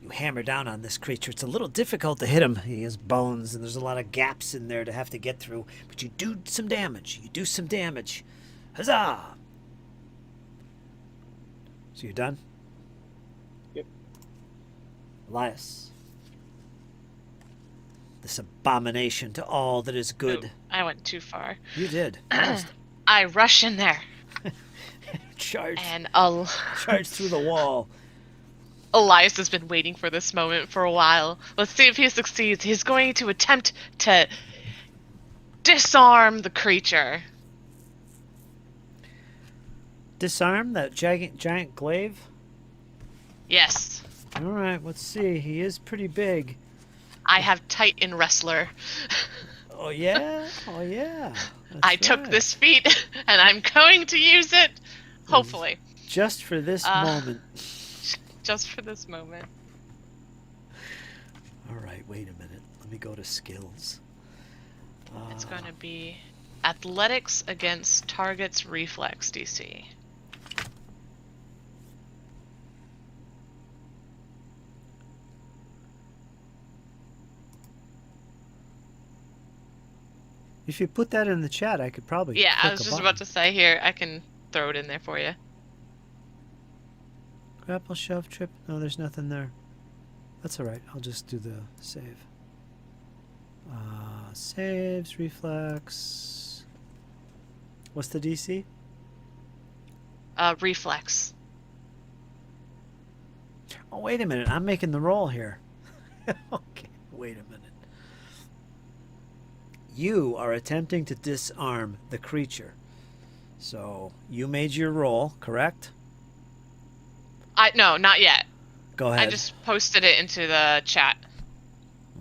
You hammer down on this creature. It's a little difficult to hit him. He has bones, and there's a lot of gaps in there to have to get through. But you do some damage. Huzzah! So you're done?
Yep.
Elias. This abomination to all that is good.
Ooh, I went too far.
You did.
I rush in there
Charge
and
through the wall.
Elias has been waiting for this moment for a while. Let's see if he succeeds. He's going to attempt to disarm the creature.
Disarm that giant glaive?
Yes.
Alright, let's see. He is pretty big.
I have Titan Wrestler.
Oh yeah? Oh yeah.
I took this feat and I'm going to use it. Hopefully.
Just for this moment.
Just for this moment.
Alright, wait a minute. Let me go to skills.
It's going to be athletics against target's reflex DC.
If you put that in the chat, I could probably
Yeah, I
click
was
a
just
button.
about to say here, I can throw it in there for you.
Grapple, shove, trip. No, there's nothing there. That's alright. I'll just do the save. Saves, reflex. What's the DC?
Reflex.
Oh, wait a minute. I'm making the roll here. Okay, wait a minute. You are attempting to disarm the creature. So, you made your roll, correct?
No, not yet.
Go ahead.
I just posted it into the chat.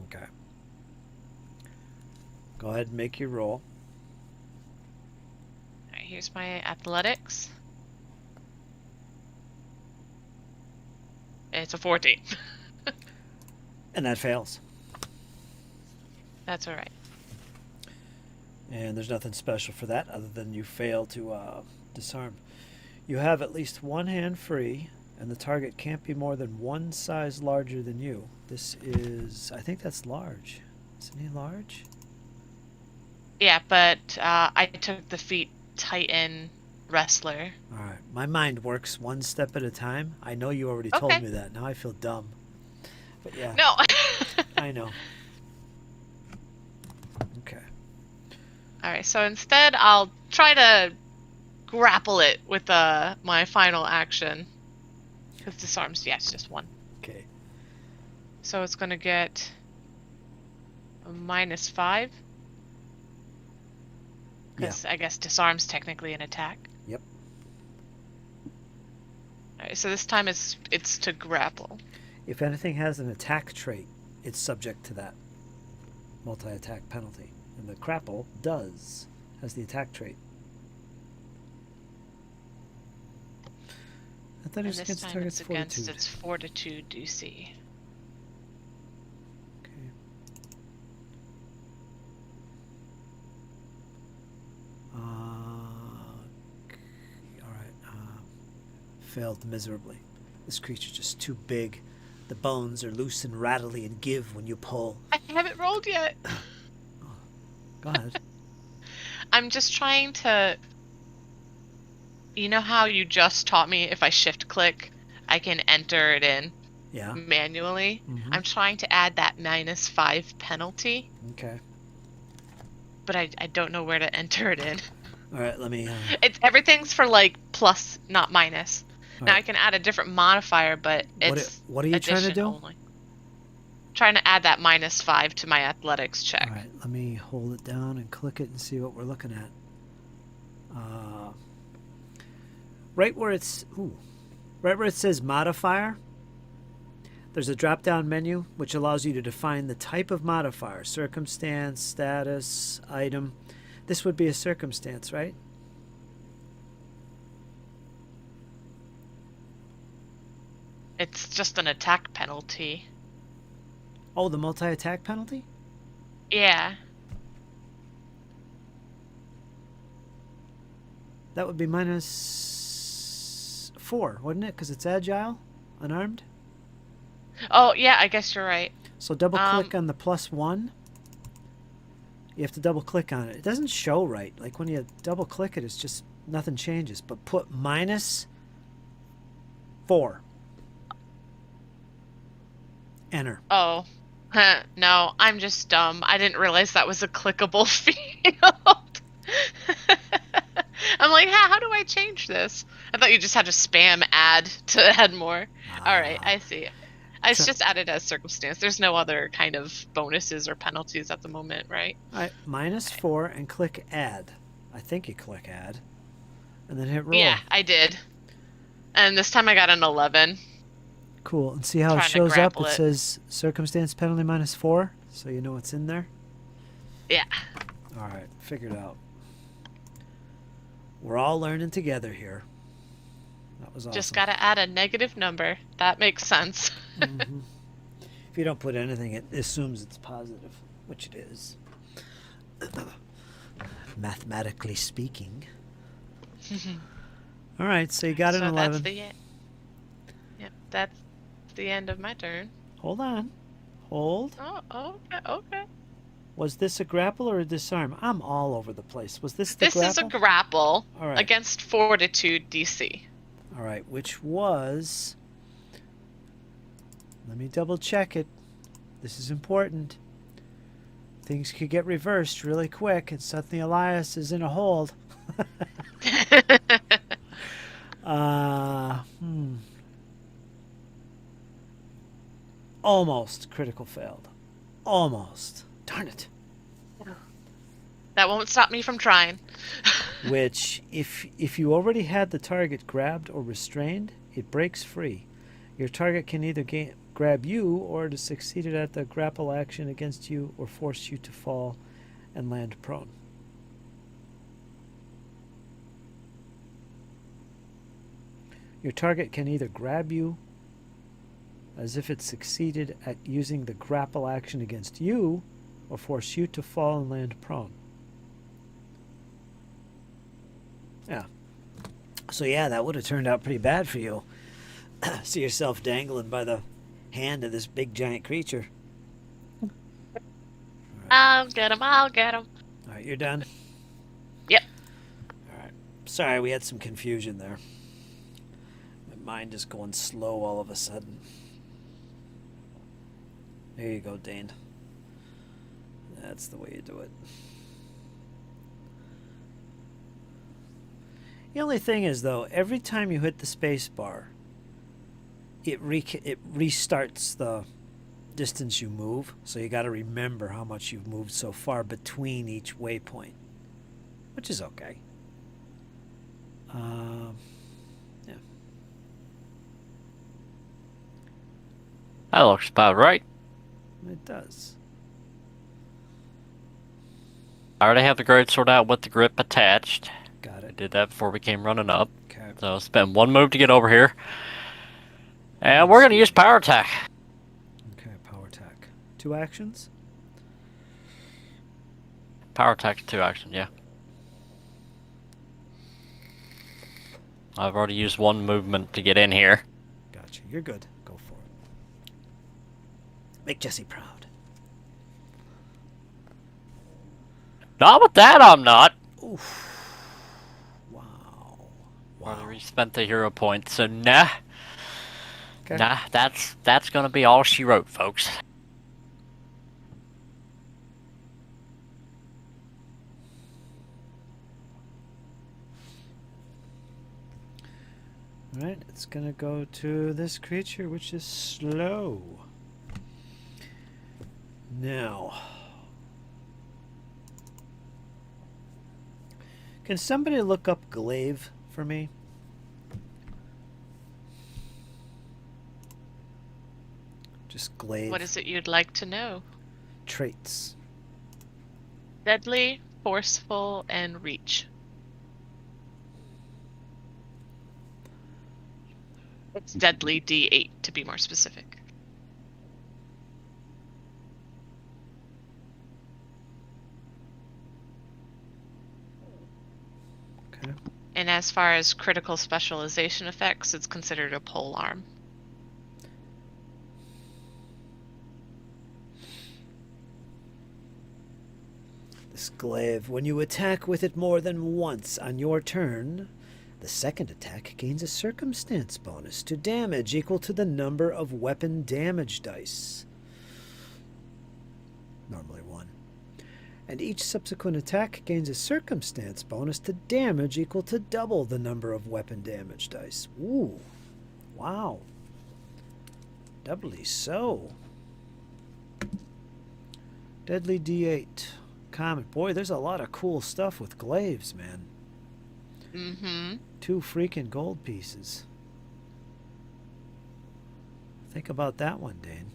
Okay. Go ahead and make your roll.
Alright, here's my athletics. It's a 14.
And that fails.
That's alright.
And there's nothing special for that other than you fail to disarm. You have at least one hand free, and the target can't be more than one size larger than you. This is, I think that's large. Isn't he large?
Yeah, but I took the feat Titan Wrestler.
All right. My mind works one step at a time. I know you already told
Okay.
me that. Now I feel dumb. But yeah,
No!
I know.
All right, so instead I'll try to grapple it with my final action. Because disarms, yeah, it's just one.
Okay.
So it's going to get a -5. Because I guess disarm's technically an attack.
Yep.
Alright, so this time it's to grapple.
If anything has an attack trait, it's subject to that multi-attack penalty. And the grapple has the attack trait. I thought it
And
was
this
against
time
target's
it's against
fortitude.
its fortitude DC.
Okay. Alright. Failed miserably. This creature's just too big. The bones are loose and rattly and give when you pull.
I haven't rolled yet.
Go ahead.
I'm just trying to... You know how you just taught me if I shift click, I can enter it in
Yeah.
manually?
Mhm.
I'm trying to add that -5 penalty,
Okay.
but I don't know where to enter it in.
Alright, let me...
Everything's for like plus, not minus. Now I
Alright.
can add a different modifier, but it's
What are you trying to
addition
do?
only. Trying to add that -5 to my athletics check.
Alright, let me hold it down and click it and see what we're looking at. Right where it says modifier, there's a drop-down menu which allows you to define the type of modifier: circumstance, status, item. This would be a circumstance, right?
It's just an attack penalty.
Oh, the multi-attack penalty?
Yeah.
That would be -4, wouldn't it? Because it's agile, unarmed.
Oh, yeah, I guess you're right.
So double click on the +1. You have to double click on it. It doesn't show right. Like when you double click it, it's just nothing changes. But put -4. Enter.
Oh. No, I'm just dumb. I didn't realize that was a clickable field. I'm like, how do I change this? I thought you just had to spam add to add more. Alright, I see. It's just added as circumstance. There's no other kind of bonuses or penalties at the moment, right?
Alright, -4 and click add. I think you click add. And then hit roll.
Yeah, I did. And this time I got an 11.
Cool. And see how it
Trying to
shows up?
grapple
It
it.
says circumstance penalty -4. So you know what's in there.
Yeah.
Alright, figured out. We're all learning together here. That was awesome.
Just gotta add a negative number. That makes sense.
Mhm. If you don't put anything, it assumes it's positive, which it is. Mathematically speaking. All right, so you got an 11.
That's the end. Yep, that's the end of my turn.
Hold on. Hold.
Oh, okay.
Was this a grapple or a disarm? I'm all over the place. Was this the
This
grapple?
is a grapple
All right.
against fortitude DC.
All right, which was... Let me double check it. This is important. Things could get reversed really quick, and suddenly Elias is in a hold. Almost critical failed. Almost. Darn it.
That won't stop me from trying.
Which, if you already had the target grabbed or restrained, it breaks free. Your target can either grab you or to succeed at the grapple action against you or force you to fall and land prone. Your target can either grab you as if it succeeded at using the grapple action against you or force you to fall and land prone. Yeah. So yeah, that would have turned out pretty bad for you. See yourself dangling by the hand of this big giant creature.
I'll get him.
All right, you're done?
Yep.
All right. Sorry, we had some confusion there. My mind is going slow all of a sudden. There you go, Dane. That's the way you do it. The only thing is, though, every time you hit the space bar, it restarts the distance you move. So you got to remember how much you've moved so far between each waypoint, which is okay. Yeah.
That looks about right.
It does.
I already have the greatsword out with the grip attached.
Got
I
it.
did that before we came running up.
Okay.
So spend 1 move to get over here. And we're going to use power attack.
Okay, power attack. 2 actions?
Power attack 2 action, yeah. I've already used 1 movement to get in here.
Gotcha. You're good. Go for it. Make Jesse proud.
Not with that, I'm not.
Oof. Wow.
Already spent the hero point, so nah.
Okay.
Nah, that's gonna be all she wrote, folks.
Alright, it's gonna go to this creature, which is slow. Now, can somebody look up glaive for me? Just glaive.
What is it you'd like to know?
Traits.
Deadly, forceful, and reach. It's deadly D8 to be more specific.
Okay.
And as far as critical specialization effects, it's considered a pole arm.
This glaive, when you attack with it more than once on your turn, the second attack gains a circumstance bonus to damage equal to the number of weapon damage dice. Normally 1. And each subsequent attack gains a circumstance bonus to damage equal to double the number of weapon damage dice. Ooh. Wow. Doubly so. Deadly D8. Common. Boy, there's a lot of cool stuff with glaives, man.
Mm-hmm.
2 freaking gold pieces. Think about that one, Dane.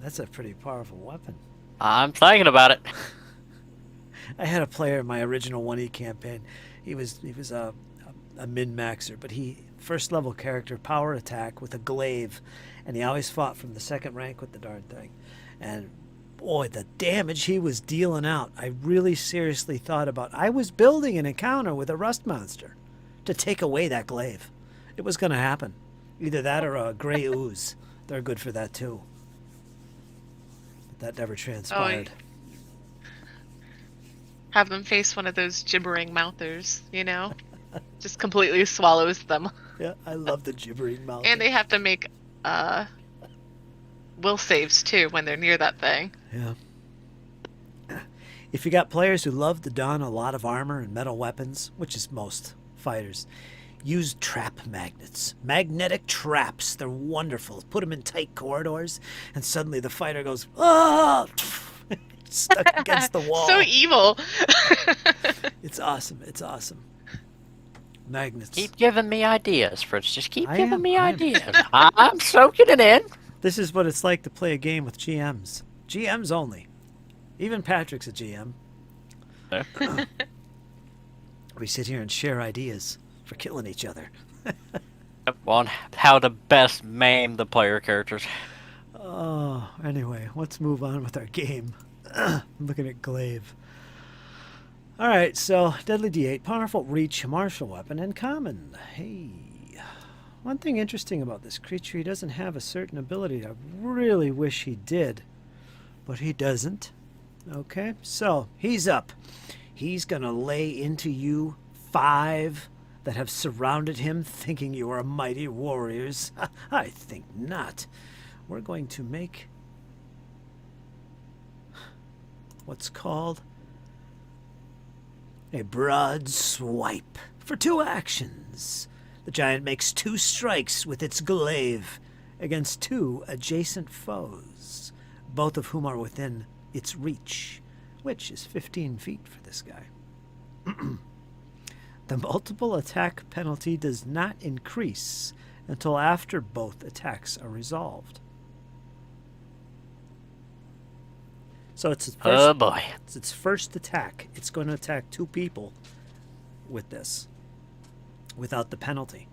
That's a pretty powerful weapon.
I'm thinking about it.
I had a player in my original 1E campaign. He was a min-maxer, but he first level character, power attack with a glaive, and he always fought from the second rank with the darn thing. And boy, the damage he was dealing out. I really seriously thought about, I was building an encounter with a rust monster to take away that glaive. It was going to happen. Either that or a gray ooze. They're good for that too. But that never transpired.
Have them face one of those gibbering mouthers, you know? Just completely swallows them.
Yeah, I love the gibbering mouth.
And they have to make will saves too when they're near that thing.
Yeah. If you got players who love to don a lot of armor and metal weapons, which is most fighters, use trap magnets. Magnetic traps. They're wonderful. Put them in tight corridors, and suddenly the fighter goes, ah! Stuck against the wall.
So evil.
It's awesome. It's awesome. Magnets.
Keep giving me ideas, Fritz. Just keep
I
giving
am-
me
I am.
ideas. I'm soaking it in.
This is what it's like to play a game with GMs. GMs only. Even Patrick's a GM. We sit here and share ideas for killing each other.
On how to best maim the player characters.
Oh, anyway, let's move on with our game. I'm looking at glaive. Alright, so Deadly D8, powerful reach, martial weapon, and common. Hey. One thing interesting about this creature, he doesn't have a certain ability. I really wish he did, but he doesn't. Okay, so he's up. He's gonna lay into you 5 that have surrounded him, thinking you are mighty warriors. I think not. We're going to make what's called a broad swipe For 2 actions, the giant makes 2 strikes with its glaive against 2 adjacent foes, both of whom are within its reach, which is 15 feet for this guy. The multiple attack penalty does not increase until after both attacks are resolved. So it's its first,
Oh boy.
it's its first attack. It's going to attack 2 people with this, without the penalty.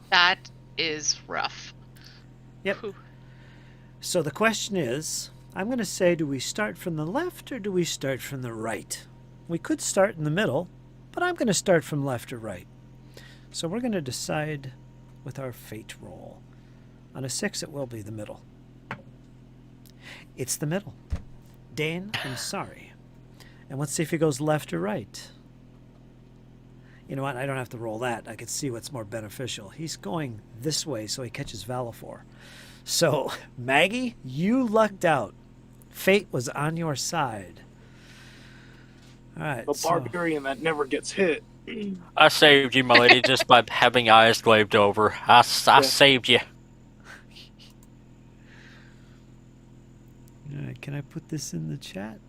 That is rough.
Yep.
Whew.
So the question is, I'm going to say, do we start from the left or do we start from the right? We could start in the middle, but I'm going to start from left or right. So we're going to decide with our fate roll. On a 6, it will be the middle. It's the middle. Dane, I'm sorry. And let's see if he goes left or right. You know what? I don't have to roll that. I can see what's more beneficial. He's going this way, so he catches Valifor. So, Maggie, you lucked out. Fate was on your side. All right.
A barbarian that never gets hit.
I saved you, my lady, just by having eyes glazed over. I saved you.
All right, can I put this in the chat?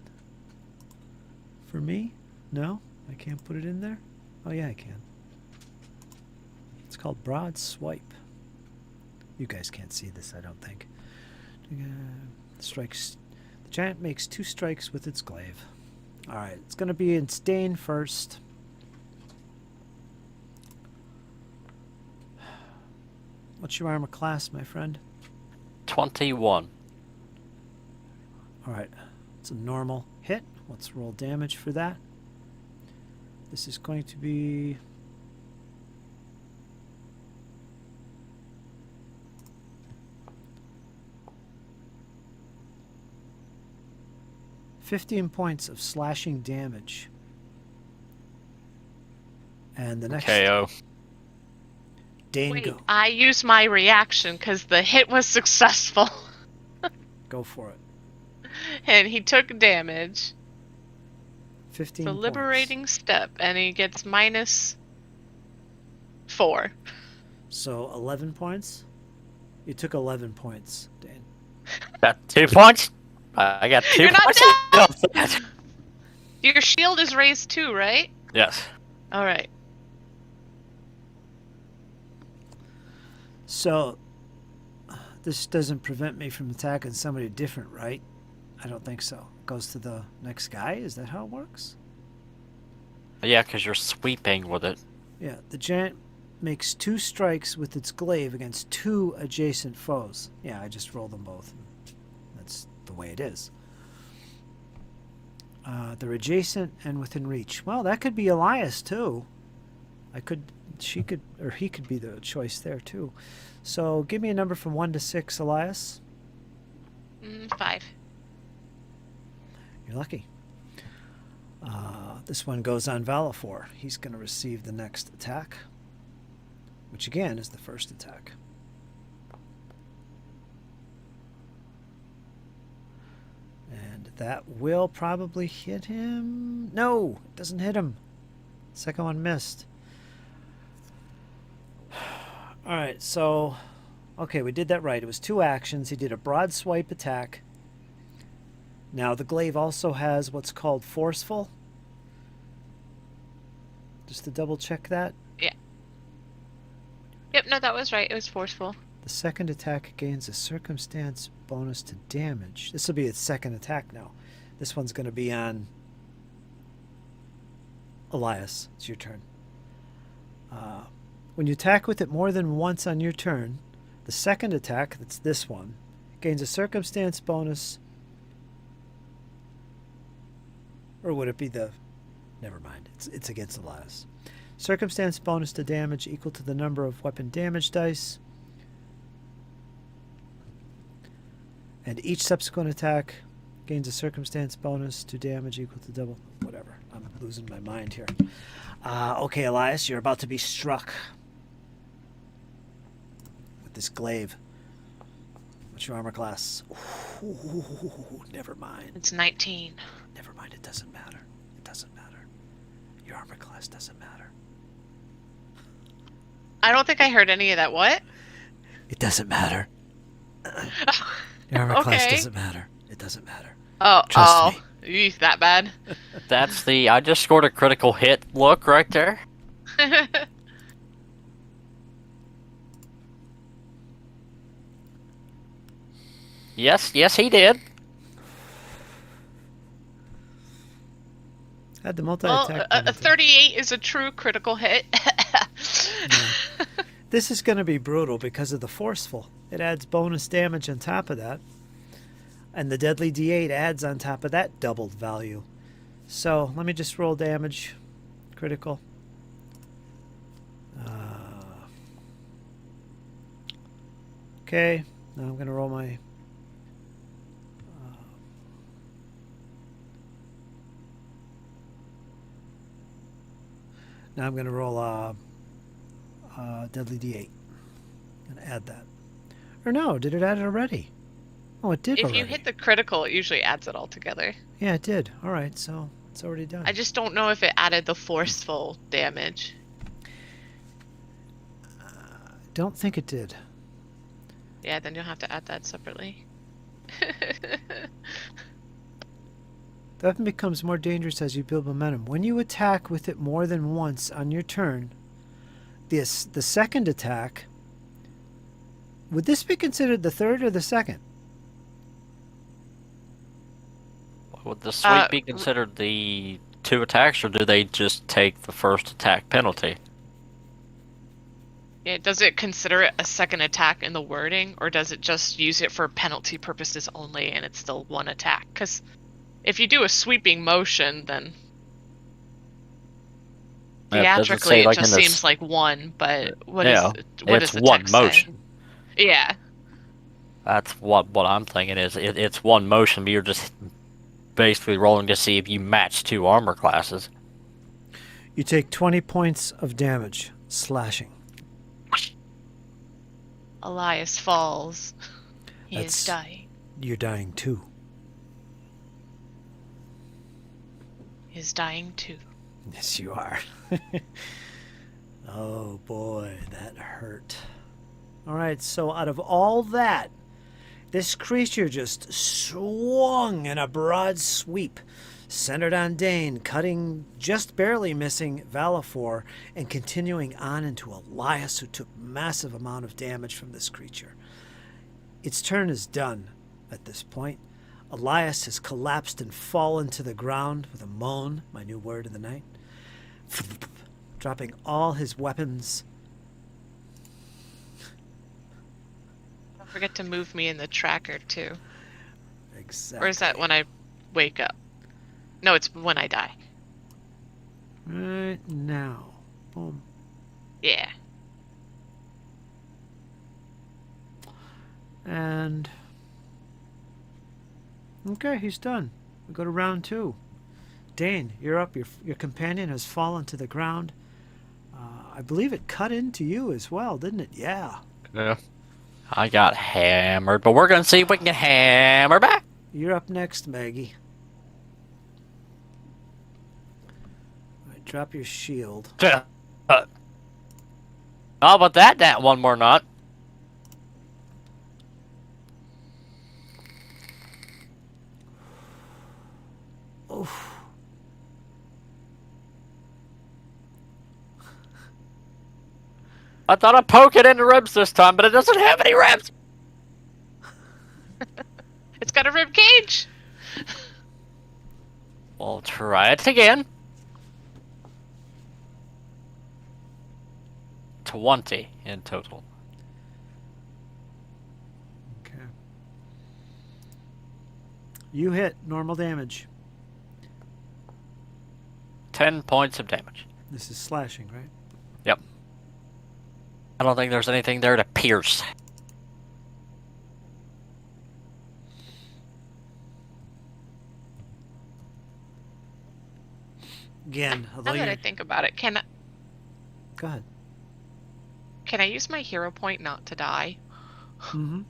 For me? No? I can't put it in there? Oh, yeah, I can. It's called Broad Swipe. You guys can't see this, I don't think. Strikes. The giant makes 2 strikes with its glaive. All right, it's going to be in Stain first. What's your armor class, my friend?
21.
All right, it's a normal hit. Let's roll damage for that. This is going to be... ...15 points of slashing damage. And the next...
KO.
Dane,
Wait,
go.
I used my reaction because the hit was successful.
Go for it.
And he took damage.
15
It's a
points.
liberating step, and he gets -4.
So 11 points? You took 11 points, Dane.
Got 2 points? I got 2
You're not
points.
Your shield is raised too, right?
Yes.
All right.
So, this doesn't prevent me from attacking somebody different, right? I don't think so. It goes to the next guy? Is that how it works?
Yeah, because you're sweeping with it.
Yeah, the giant makes 2 strikes with its glaive against 2 adjacent foes. Yeah, I just rolled them both. That's the way it is. They're adjacent and within reach. Well, that could be Elias, too. He could be the choice there, too. So, give me a number from 1 to 6, Elias.
5.
You're lucky. This one goes on Valifor. He's going to receive the next attack, which again is the first attack. And that will probably hit him. No, it doesn't hit him. Second one missed. All right, so, okay, we did that right. It was 2 actions. He did a broad swipe attack. Now, the glaive also has what's called forceful. Just to double check that.
Yeah. Yep, no, that was right. It was forceful.
The second attack gains a circumstance bonus to damage. This will be its second attack now. This one's going to be on Elias. It's your turn. When you attack with it more than once on your turn, the second attack, that's this one, gains a circumstance bonus. Or would it be the... Never mind. It's against Elias. Circumstance bonus to damage equal to the number of weapon damage dice. And each subsequent attack gains a circumstance bonus to damage equal to double... Whatever. I'm losing my mind here. Okay, Elias, you're about to be struck with this glaive. What's your armor class? Ooh, never mind.
It's 19.
Never mind. It doesn't matter. It doesn't matter. Your armor class doesn't matter.
I don't think I heard any of that. What?
It doesn't matter. Your armor class
Okay.
doesn't matter. It doesn't matter.
Oh,
Trust me.
Eesh, that bad?
That's the I just scored a critical hit look right there. Yes, he did.
Had the
Well,
multi-attack.
a 38 is a true critical hit.
This is going to be brutal because of the forceful. It adds bonus damage on top of that. And the deadly D8 adds on top of that doubled value. So let me just roll damage. Critical. Okay. Now I'm going to roll my... now I'm going to roll deadly D8 and add that. Or no, did it add it already? Oh, it did
If
already.
you hit the critical, it usually adds it all together.
Yeah, it did. All right, so it's already done.
I just don't know if it added the forceful damage.
Don't think it did.
Yeah, then you'll have to add that separately.
The weapon becomes more dangerous as you build momentum. When you attack with it more than once on your turn, the second attack... would this be considered the third or the second?
Would the sweep be considered the 2 attacks, or do they just take the first attack penalty?
Yeah, does it consider it a second attack in the wording, or does it just use it for penalty purposes only and it's still 1 attack? Because if you do a sweeping motion, then theatrically it just seems like 1, but what does the
one
text
motion.
say? Yeah.
That's what I'm thinking is it's 1 motion, but you're just basically rolling to see if you match 2 armor classes.
You take 20 points of damage, slashing.
Elias falls. He is
That's-
dying.
You're dying too.
He is dying too.
Yes, you are. Oh boy, that hurt. All right, so out of all that, this creature just swung in a broad sweep, centered on Dane, cutting, just barely missing Valifor, and continuing on into Elias, who took massive amount of damage from this creature. Its turn is done at this point. Elias has collapsed and fallen to the ground with a moan, my new word of the night, dropping all his weapons.
Don't forget to move me in the tracker too.
Exactly.
Or is that when I wake up? No, it's when I die.
Right now. Boom.
Yeah.
And okay, he's done. We go to round 2. Dane, you're up. Your companion has fallen to the ground. I believe it cut into you as well, didn't it? Yeah.
Yeah. I got hammered, but we're gonna see if we can hammer back.
You're up next, Maggie. All right, drop your shield.
How about that one more not?
Oof.
I thought I'd poke it in the ribs this time, but it doesn't have any ribs.
It's got a rib cage.
We'll try it again. 20 in total.
Okay. You hit normal damage.
10 points of damage.
This is slashing, right?
Yep. I don't think there's anything there to pierce.
Again, although
Now that I
you're...
think about it, can
Go ahead.
I use my hero point not to die?
Mm-hmm.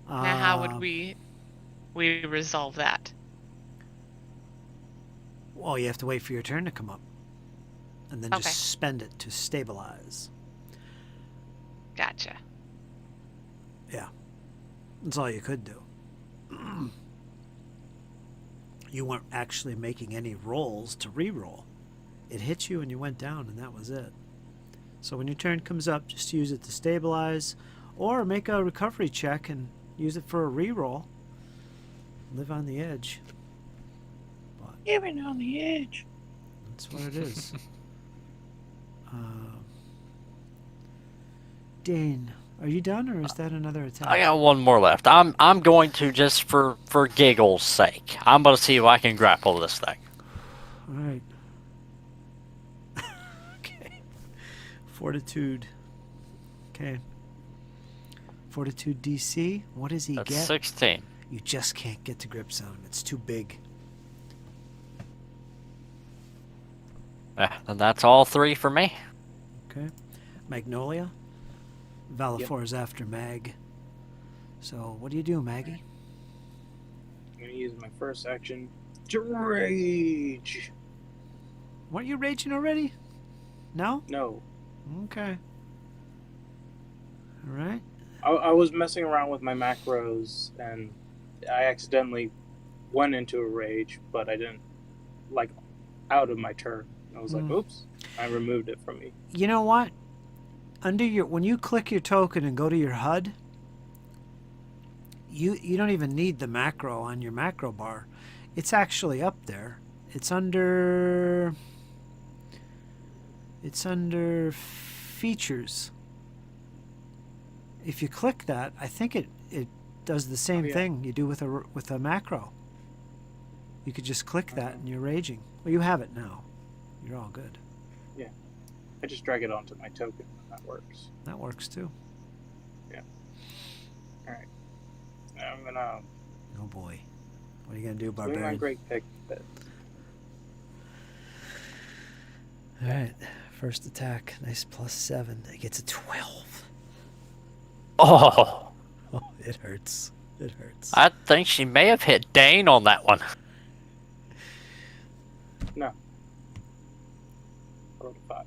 Now, how would we resolve that?
Well, you have to wait for your turn to come up. And then
Okay.
just spend it to stabilize.
Gotcha.
Yeah. That's all you could do. You weren't actually making any rolls to re-roll. It hit you and you went down, and that was it. So when your turn comes up, just use it to stabilize, or make a recovery check and use it for a re-roll. Live on the edge. But
Even on the edge.
that's what it is. Dane, are you done, or is that another attack?
I got one more left. I'm going to, just for giggles' sake, I'm going to see if I can grapple this thing.
All right. Okay. Fortitude. Okay. Fortitude DC. What does he
That's
get?
16.
You just can't get to grip zone. It's too big.
And that's all 3 for me.
Okay. Magnolia. Valifor is after Mag. So what do you do, Maggie?
I'm gonna use my first action to rage.
Weren't you raging already? No?
No,
Okay. All right.
I was messing around with my macros and I accidentally went into a rage, but I didn't, like, out of my turn. I was like, oops, I removed it from me.
You know what? When you click your token and go to your HUD, you don't even need the macro on your macro bar. It's actually up there. It's under features. If you click that, I think it does the same thing you do with a macro. You could just click that and you're raging. Well, you have it now. You're all good.
Yeah. I just drag it onto my token and that works.
That works too.
Alright. Now I'm gonna
Oh boy. What are you gonna do,
swing my
Barbarian?
great pick.
All right. First attack. Nice +7. It gets a 12.
Oh,
Oh, it hurts. It hurts.
I think she may have hit Dane on that one.
No. 45.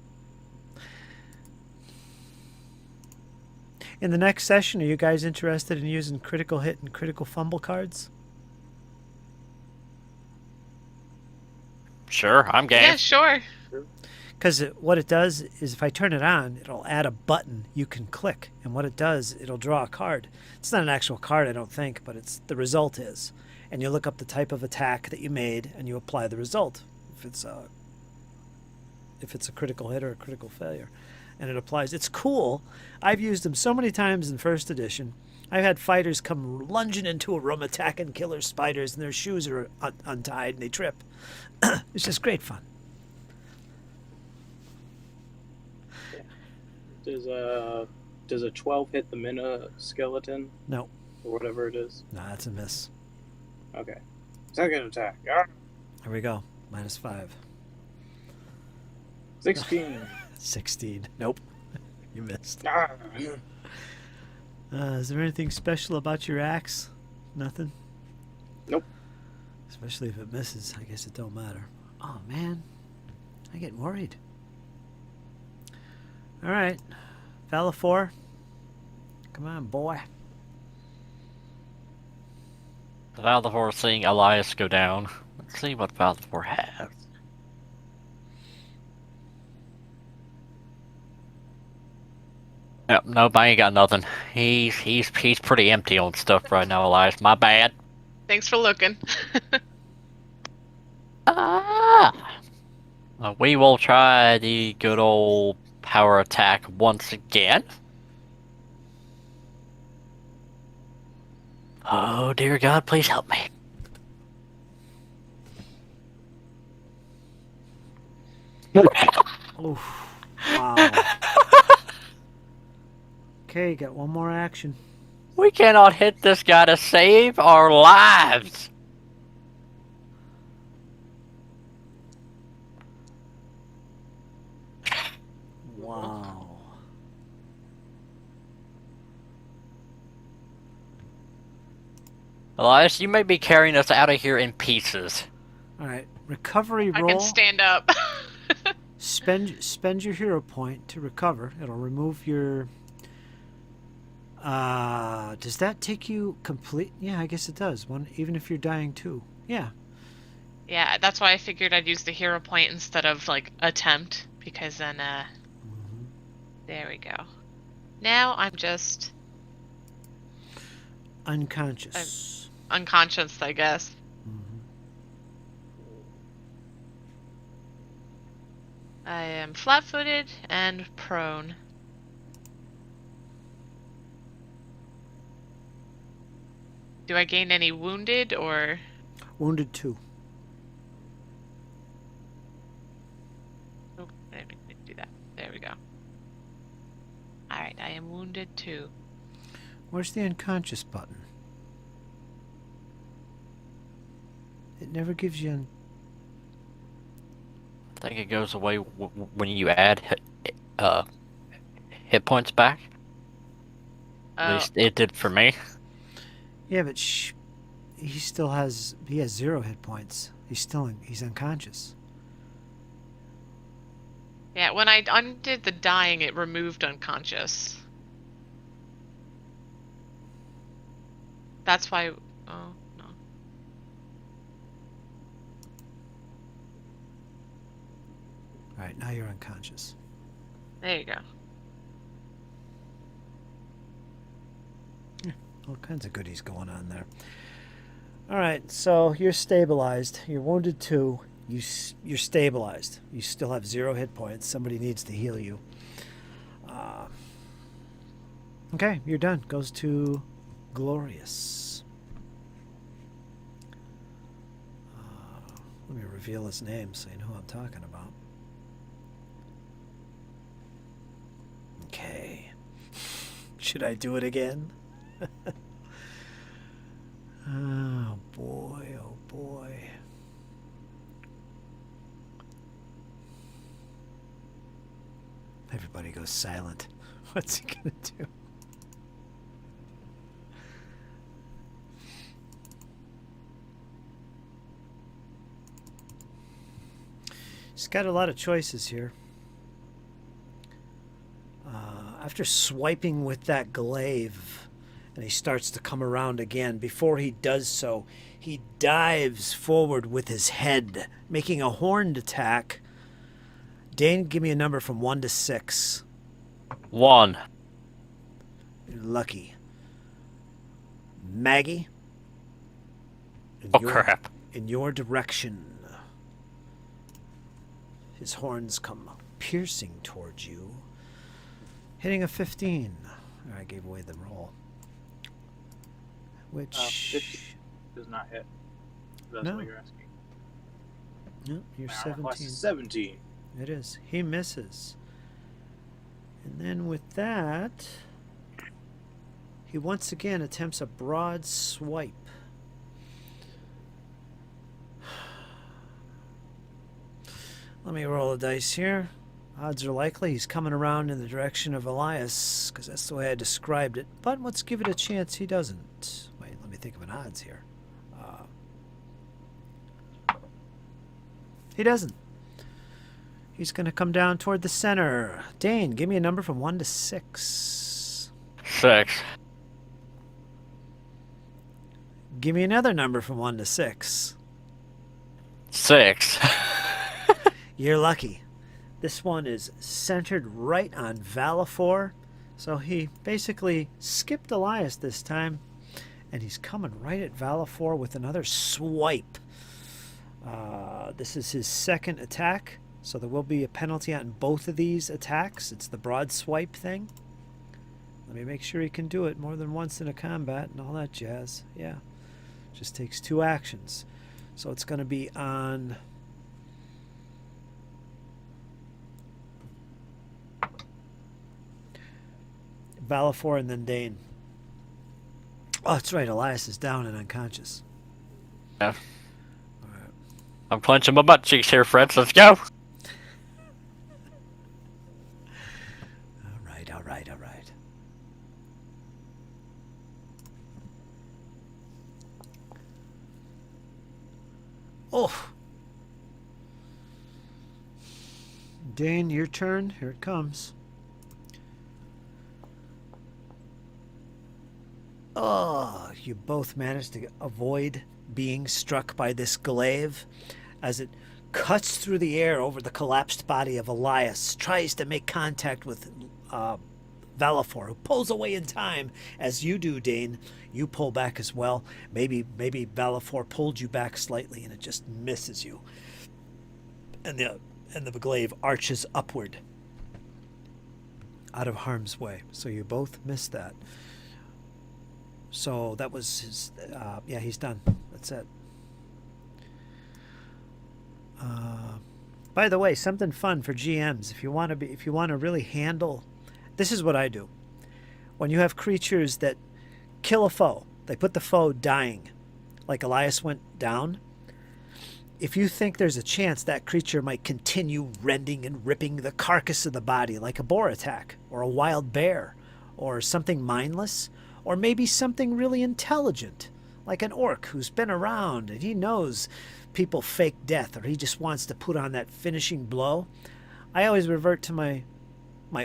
In the next session, are you guys interested in using critical hit and critical fumble cards?
Sure, I'm game.
Yeah, sure.
Because what it does is if I turn it on, it'll add a button you can click. And what it does, it'll draw a card. It's not an actual card, I don't think, but the result is. And you look up the type of attack that you made, and you apply the result. If it's a critical hit or a critical failure. And it applies. It's cool. I've used them so many times in first edition. I've had fighters come lunging into a room attacking killer spiders, and their shoes are untied and they trip. It's just great fun.
Does a 12 hit the Mina skeleton
No.
or whatever it is?
No, that's a miss.
Okay. Second attack. Ah,
Here we go. -5.
16.
16. Nope. You missed.
Ah.
Is there anything special about your axe? Nothing?
Nope.
Especially if it misses. I guess it don't matter. Oh, man. I get worried. All right. Valifor. Come on, boy.
Valdivor seeing Elias go down. Let's see what Valdivor has. Yep, nope, I ain't got nothing. He's pretty empty on stuff right now, Elias. My bad.
Thanks for looking.
We will try the good old power attack once again. Oh dear God, please help me.
Oof. Wow. Okay, got one more action.
We cannot hit this guy to save our lives.
Wow.
Elias, you may be carrying us out of here in pieces.
All right, recovery
I
roll.
can stand up.
Spend your hero point to recover. It'll remove your. Does that take you complete? Yeah, I guess it does. One, even if you're dying too. Yeah.
Yeah, that's why I figured I'd use the hero point instead of like attempt, because then there we go. Now I'm just
Unconscious.
unconscious, I guess.
Mhm.
I am flat-footed and prone. Do I gain any wounded or?
Wounded 2.
Oh, I didn't mean to do that. There we go. Alright, I am wounded 2.
Where's the unconscious button? It never gives you.
I think it goes away when you add hit points back. At
Oh,
least it did for me.
Yeah, but he still has. He has 0 hit points. He's unconscious.
yeah, when I undid the dying, it removed unconscious. That's why. Oh, no.
All right, now you're unconscious.
There you go.
All kinds of goodies going on there. All right, so you're stabilized. You're wounded 2. You're stabilized. You still have 0 hit points. Somebody needs to heal you. Okay, you're done. Goes to Glorious. Let me reveal his name so you know who I'm talking about. Okay. Should I do it again? Oh boy, oh boy. Everybody goes silent. What's he gonna do? He's got a lot of choices here. After swiping with that glaive, and he starts to come around again, before he does so, he dives forward with his head, making a horned attack. Dane, give me a number from 1 to 6.
1.
You're lucky. Maggie?
Oh crap.
In your direction. His horns come piercing towards you. Hitting a 15. I gave away the roll. Which...
50 does not hit. That's
No.
what you're asking.
No, you're
My armor class
17.
is 17.
It is. He misses. And then with that, he once again attempts a broad swipe. Let me roll a dice here. Odds are likely he's coming around in the direction of Elias, because that's the way I described it. But let's give it a chance he doesn't. Wait, let me think of an odds here. He doesn't. He's going to come down toward the center. Dane, give me a number from 1 to 6.
6.
Give me another number from 1 to 6.
6.
You're lucky. This one is centered right on Valifor. So he basically skipped Elias this time. And he's coming right at Valifor with another swipe. This is his second attack. So there will be a penalty on both of these attacks. It's the broad swipe thing. Let me make sure he can do it more than once in a combat and all that jazz. Yeah. Just takes 2 actions. So it's going to be on... Valifor and then Dane. Oh, that's right. Elias is down and unconscious.
Yeah. I'm clenching my butt cheeks here, friends. Let's go.
All right. Oh, Dane, your turn. Here it comes. Oh, you both managed to avoid being struck by this glaive as it cuts through the air over the collapsed body of Elias, tries to make contact with Valifor, who pulls away in time as you do, Dane. You pull back as well. Maybe Valifor pulled you back slightly and it just misses you. And the glaive arches upward out of harm's way. So you both missed that. So that was his. Yeah, he's done. That's it. By the way, something fun for GMs. If you want to really handle, this is what I do. When you have creatures that kill a foe, they put the foe dying, like Elias went down. If you think there's a chance that creature might continue rending and ripping the carcass of the body, like a boar attack, or a wild bear, or something mindless, or maybe something really intelligent, like an orc who's been around and he knows people fake death, or he just wants to put on that finishing blow, I always revert to my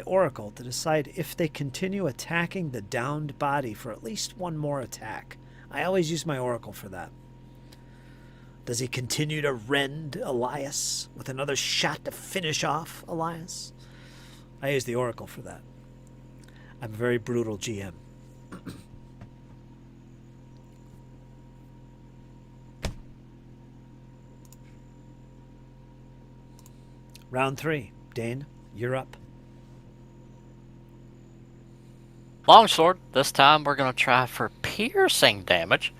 oracle to decide if they continue attacking the downed body for at least one more attack. I always use my oracle for that. Does he continue to rend Elias with another shot to finish off Elias? I use the oracle for that. I'm a very brutal GM. Round 3. Dane, you're up.
Longsword. This time we're going to try for piercing damage.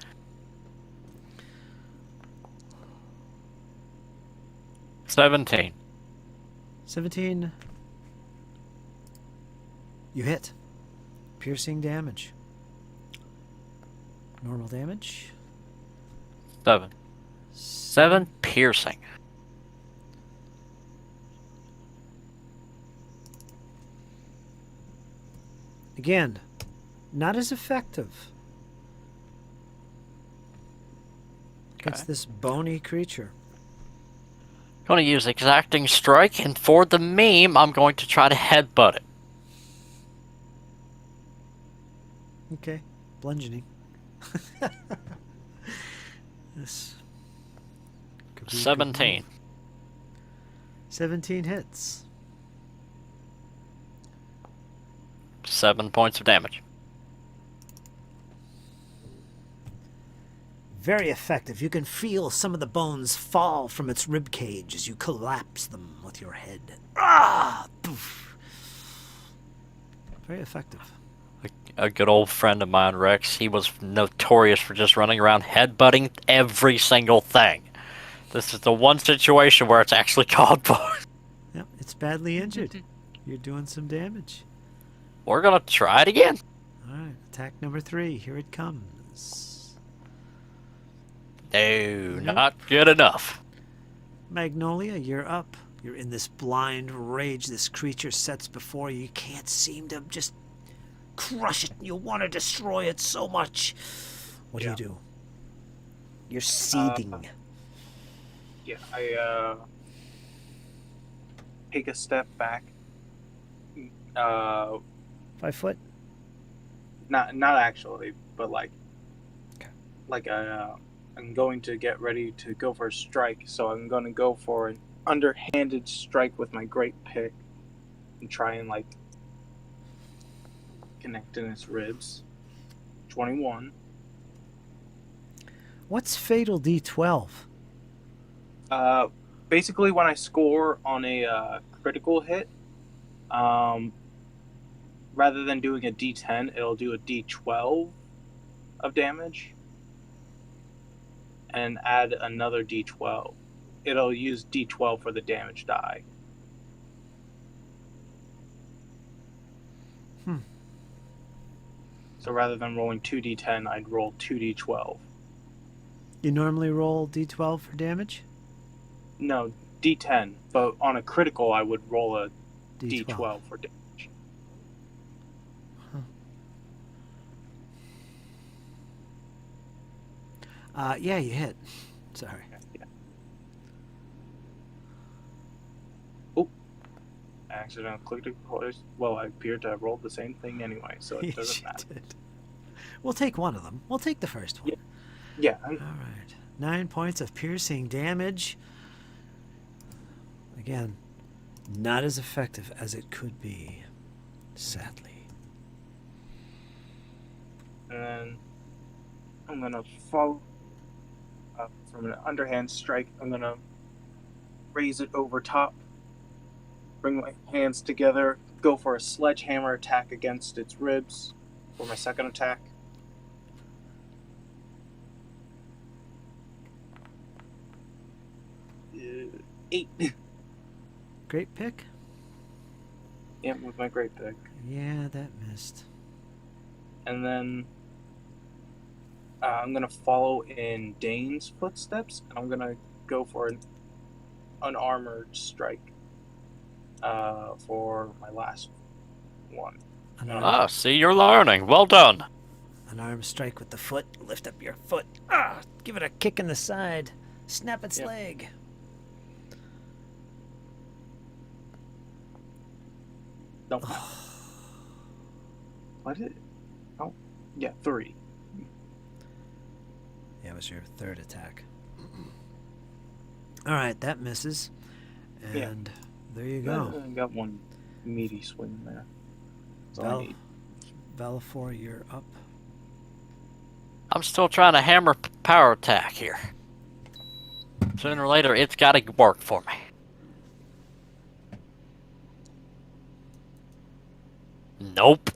$17.
17. You hit. Piercing damage. Normal damage.
7 piercing.
Again, not as effective against this bony creature.
Going to use exacting strike, and for the meme, I'm going to try to headbutt it.
Okay, bludgeoning. This could be a good
17.
move. 17 hits.
7 points of damage.
Very effective. You can feel some of the bones fall from its rib cage as you collapse them with your head. Ah! Poof. Very effective.
A good old friend of mine, Rex, he was notorious for just running around headbutting every single thing. This is the one situation where it's actually called for.
Yep, it's badly injured. You're doing some damage.
We're going to try it again.
All right, attack number 3. Here it comes.
No, not good enough.
Magnolia, you're up. You're in this blind rage this creature sets before you. You can't seem to just crush it. You want to destroy it so much. What do you do? You're seething.
Yeah, I take a step back.
5 foot?
Not actually, but like,
Okay.
like I'm going to get ready to go for a strike, so I'm going to go for an underhanded strike with my great pick and try and like connect in its ribs. 21.
What's Fatal D12?
Basically, when I score on a critical hit, rather than doing a D10, it'll do a D12 of damage and add another D12. It'll use D12 for the damage die. So rather than rolling 2d10, I'd roll 2d12.
You normally roll D12 for damage?
No, d10. But on a critical, I would roll a d12 for damage.
Yeah, you hit. Sorry.
Yeah. Oh,
accidentally clicked it twice. Well, I appear to have rolled the same thing anyway, so it
Yes,
doesn't
you
matter.
did. We'll take one of them. We'll take the first one.
Yeah.
All right. 9 points of piercing damage. Again, not as effective as it could be, sadly.
And then I'm gonna follow from an underhand strike. I'm gonna raise it over top, bring my hands together, go for a sledgehammer attack against its ribs for my second attack. Uh, 8.
Great pick.
Yep, with my great pick.
Yeah, that missed.
And then I'm gonna follow in Dane's footsteps, and I'm gonna go for an unarmored strike for my last one.
Ah, see, you're learning. Well done.
An arm strike with the foot. Lift up your foot. Ah, give it a kick in the side. Snap its
Yep.
leg.
Don't. What did? Oh, yeah, 3.
That was your third attack. All right, that misses. And there you go.
I got one meaty swing there. That's all I need.
Valifor, you're up.
I'm still trying to hammer power attack here. Sooner or later, it's got to work for me. Nope.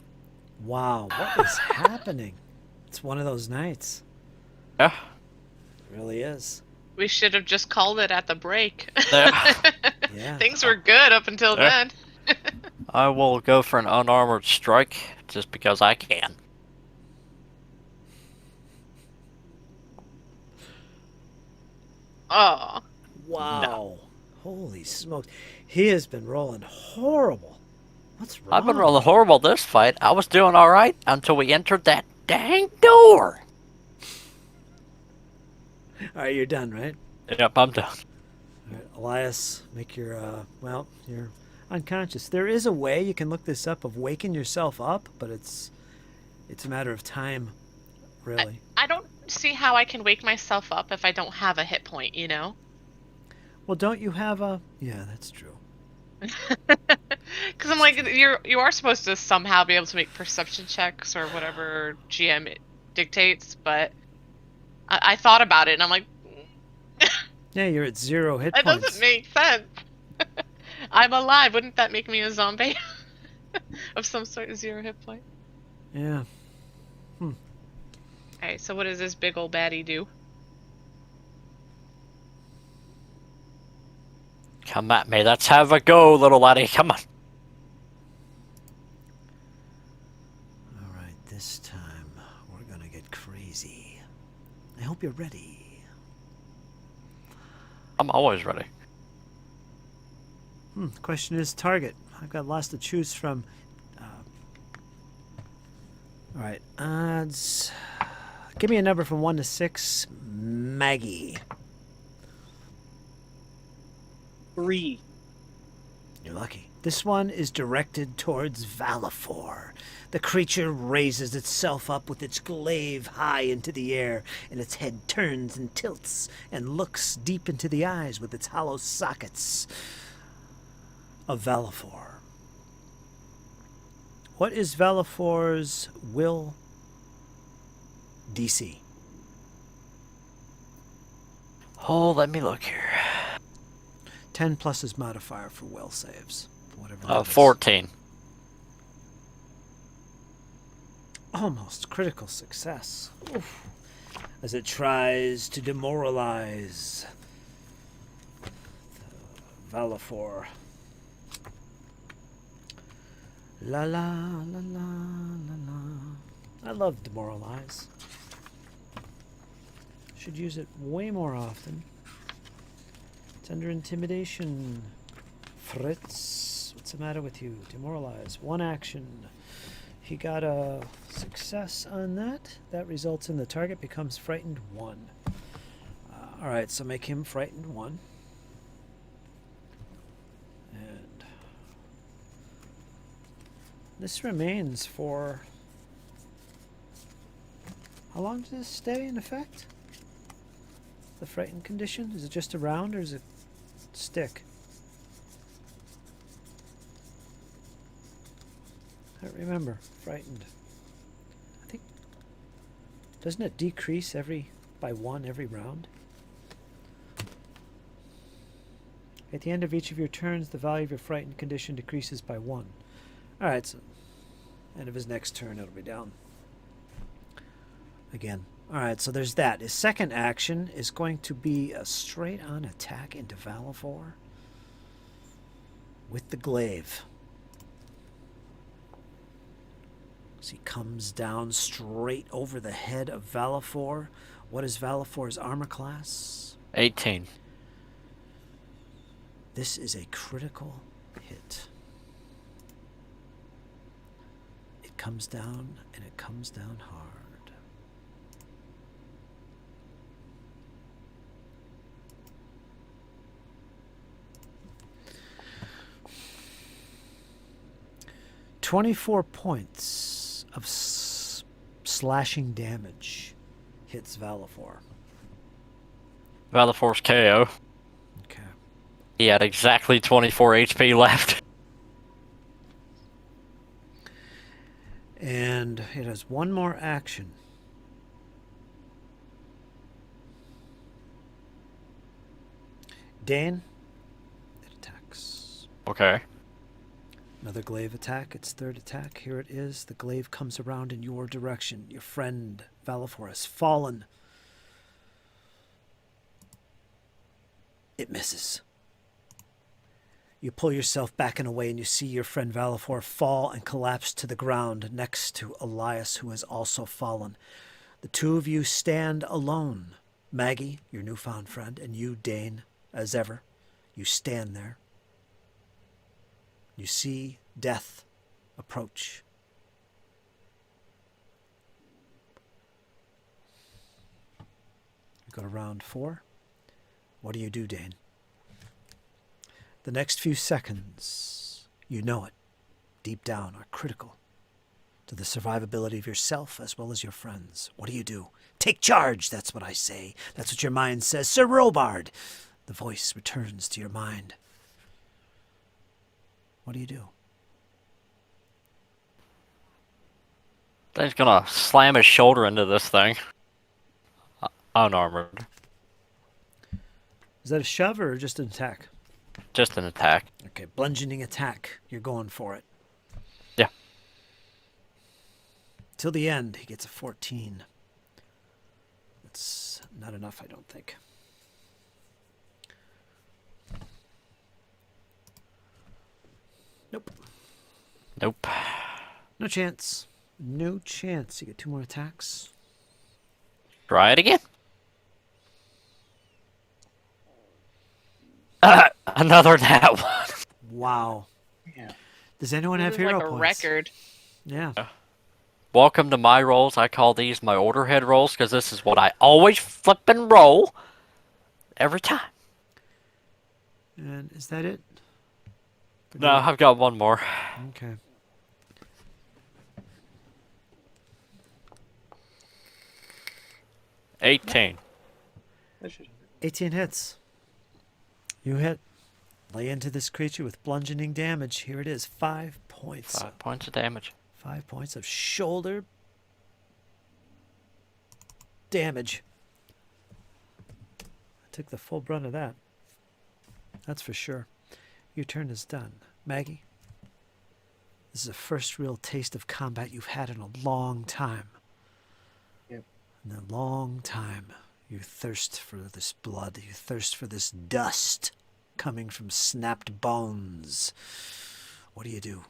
Wow, what is happening? It's one of those nights.
Yeah.
It really is.
We should have just called it at the break.
Yeah.
Yeah.
Things were good up until
Yeah.
then.
I will go for an unarmored strike just because I can.
Oh.
Wow.
No.
Holy smokes. He has been rolling horrible. What's wrong?
I've been rolling horrible this fight. I was doing all right until we entered that dang door.
All right, you're done, right?
Yep, I'm done.
All right, Elias, make your, you're unconscious. There is a way, you can look this up, of waking yourself up, but it's a matter of time, really.
I don't see how I can wake myself up if I don't have a hit point, you know?
Well, don't you have a... Yeah, that's true.
Because I'm like, you are supposed to somehow be able to make perception checks or whatever GM dictates, but I thought about it and I'm like,
Yeah, you're at 0 hit
that
points.
doesn't make sense. I'm alive. Wouldn't that make me a zombie of some sort of 0 hit point?
Yeah.
Alright, so what does this big old baddie do?
Come at me. Let's have a go, little laddie. Come on.
All right, this time we're going to get crazy. I hope you're ready.
I'm always ready.
Question is target. I've got lots to choose from. All right, odds. Give me a number from 1 to 6. Maggie.
3.
You're lucky. This one is directed towards Valifor. The creature raises itself up with its glaive high into the air, and its head turns and tilts and looks deep into the eyes with its hollow sockets of Valifor. What is Valifor's will DC?
Oh, let me look here.
10 plus his modifier for will saves. Whatever that is.
14.
Almost critical success. Oof. As it tries to demoralize the Valifor. La la la la la la. I love demoralize. Should use it way more often. It's under intimidation. Fritz, what's the matter with you? Demoralize. 1 action. He got a success on that. That results in the target becomes frightened 1. Alright, so make him frightened 1. And This remains for... How long does this stay in effect? The frightened condition? Is it just a round or is it stick? I don't remember. Frightened. I think... Doesn't it decrease by 1 every round? At the end of each of your turns, the value of your frightened condition decreases by 1. Alright, so end of his next turn, it'll be down. Again. Alright, so there's that. His second action is going to be a straight-on attack into Valifor with the glaive. So he comes down straight over the head of Valifor. What is Valifor's armor class?
18.
This is a critical hit. It comes down, and it comes down hard. "24 points of slashing damage hits Valifor."
Valifor's KO.
Okay.
He had exactly 24 HP left.
And it has one more action. Dane, it attacks.
Okay.
Another glaive attack, its third attack. Here it is. The glaive comes around in your direction. Your friend Valifor has fallen. It misses. You pull yourself back and away, and you see your friend Valifor fall and collapse to the ground next to Elias, who has also fallen. The two of you stand alone. Maggie, your newfound friend, and you, Dane, as ever. You stand there. You see death approach. You go to round 4. What do you do, Dane? The next few seconds, you know it, deep down, are critical to the survivability of yourself as well as your friends. What do? Take charge, that's what I say. That's what your mind says. Sir Robard! The voice returns to your mind. What do you do?
He's gonna slam his shoulder into this thing. Unarmored.
Is that a shove or just an attack?
Just an attack.
Okay, bludgeoning attack. You're going for it.
Yeah.
Till the end, he gets a 14. That's not enough, I don't think. Nope.
Nope.
No chance. No chance. You get 2 more attacks.
Try it again. Another that one.
Wow.
Yeah.
Does anyone
This
have
is
hero
like a
points?
record.
Yeah.
Welcome to my rolls. I call these my order head rolls because this is what I always flip and roll every time.
And is that it? Or do
No,
you-
I've got one more.
Okay.
$18.
That should
18 hits. You hit. Lay into this creature with bludgeoning damage. Here it is. 5 points.
5 points of damage.
5 points of shoulder damage. I took the full brunt of that. That's for sure. Your turn is done. Maggie, this is the first real taste of combat you've had in a long time.
Yep.
In a long time. You thirst for this blood. You thirst for this dust coming from snapped bones. What do?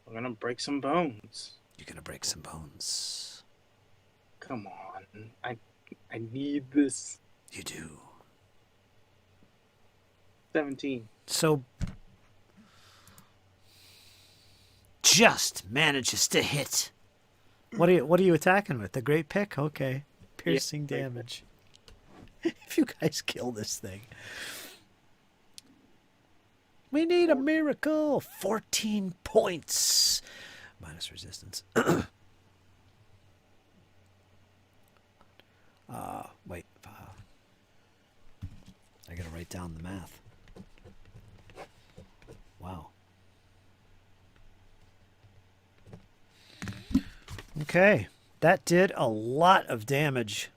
I'm gonna break some bones.
You're going to break some bones.
Come on. I need this.
You do.
17.
So just manages to hit. What are you attacking with? The great pick? Okay. Piercing
great
damage. If you guys kill this thing. We need a miracle. 14 points. Minus resistance. Wait. I gotta write down the math. Wow. Okay. That did a lot of damage.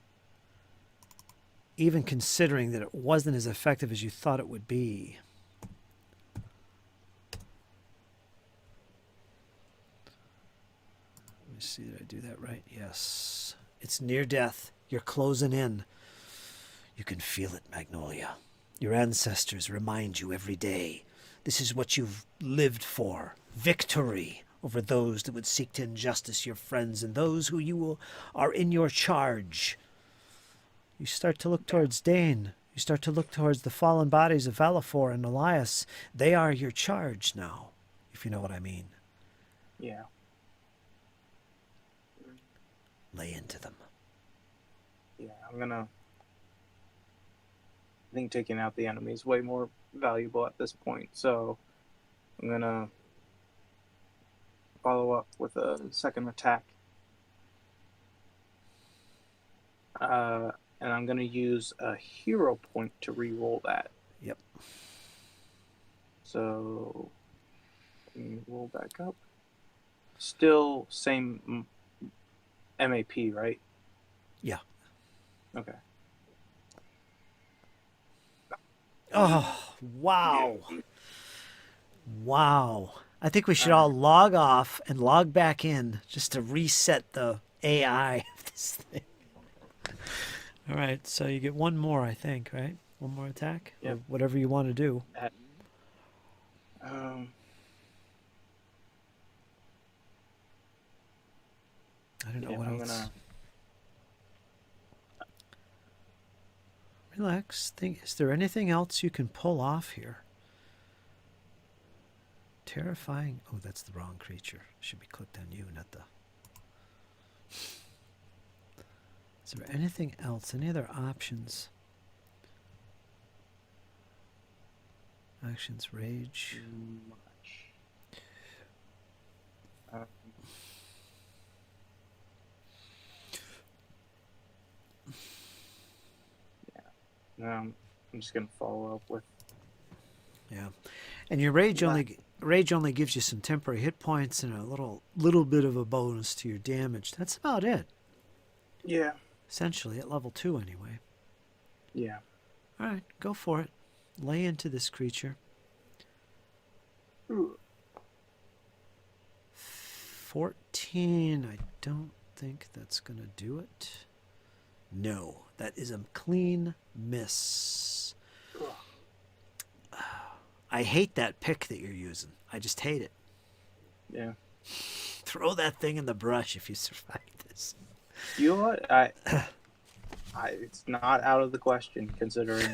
Even considering that it wasn't as effective as you thought it would be. Let me see, did I do that right? Yes. It's near death. You're closing in. You can feel it, Magnolia. Your ancestors remind you every day. This is what you've lived for. Victory over those that would seek to injustice your friends and those who are in your charge. You start to look towards Dane. You start to look towards the fallen bodies of Valifor and Elias. They are your charge now, if you know what I mean.
Yeah.
Lay into them.
Yeah, I think taking out the enemy is way more valuable at this point, so I'm gonna follow up with a second attack. And I'm gonna use a hero point to re-roll that.
Yep.
So let me roll back up. Still same MAP, right?
Yeah.
Okay.
Oh, wow. Wow. I think we should all log off and log back in just to reset the AI of this thing. All right, so you get one more, I think, right? One more attack?
Yep.
Or whatever you want to do.
I
don't know what else.
Gonna...
Relax. Think, is there anything else you can pull off here? Terrifying. Oh, that's the wrong creature. Should be clicked on you, not the... Is there anything else? Any other options? Actions, rage.
No, I'm just gonna follow up with.
Yeah, and your rage only gives you some temporary hit points and a little bit of a bonus to your damage. That's about it.
Yeah.
Essentially, at level 2 anyway.
Yeah.
All right, go for it. Lay into this creature.
Ooh.
14. I don't think that's going to do it. No, that is a clean miss. I hate that pick that you're using. I just hate it.
Yeah.
Throw that thing in the brush if you survive this.
You know what? It's not out of the question considering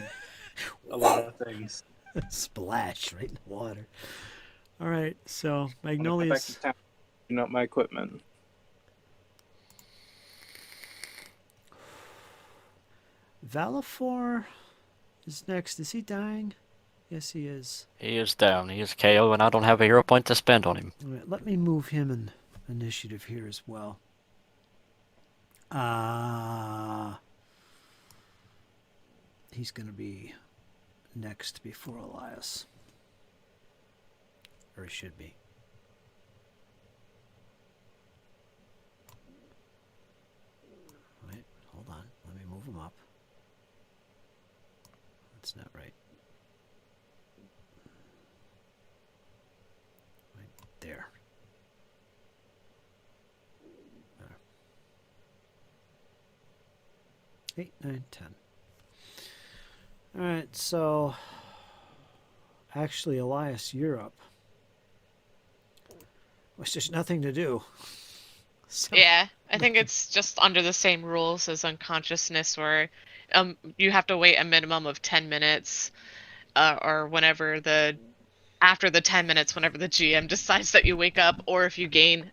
a lot of things.
Splash right in the water. All right, so
When I get back
Magnolia's...
to town, clean up my equipment.
Valifor is next. Is he dying? Yes, he is.
He is down. He is KO, and I don't have a hero point to spend on him.
All right, let me move him in initiative here as well. He's going to be next before Elias. Or he should be. Wait, hold on. Let me move him up. That's not right. Right there. 8, 9, 10. All right, so actually, Elias, you're up. Well, there's nothing to do. So,
Yeah, I think it's just under the same rules as unconsciousness, where you have to wait a minimum of 10 minutes, or after the 10 minutes, whenever the GM decides that you wake up, or if you gain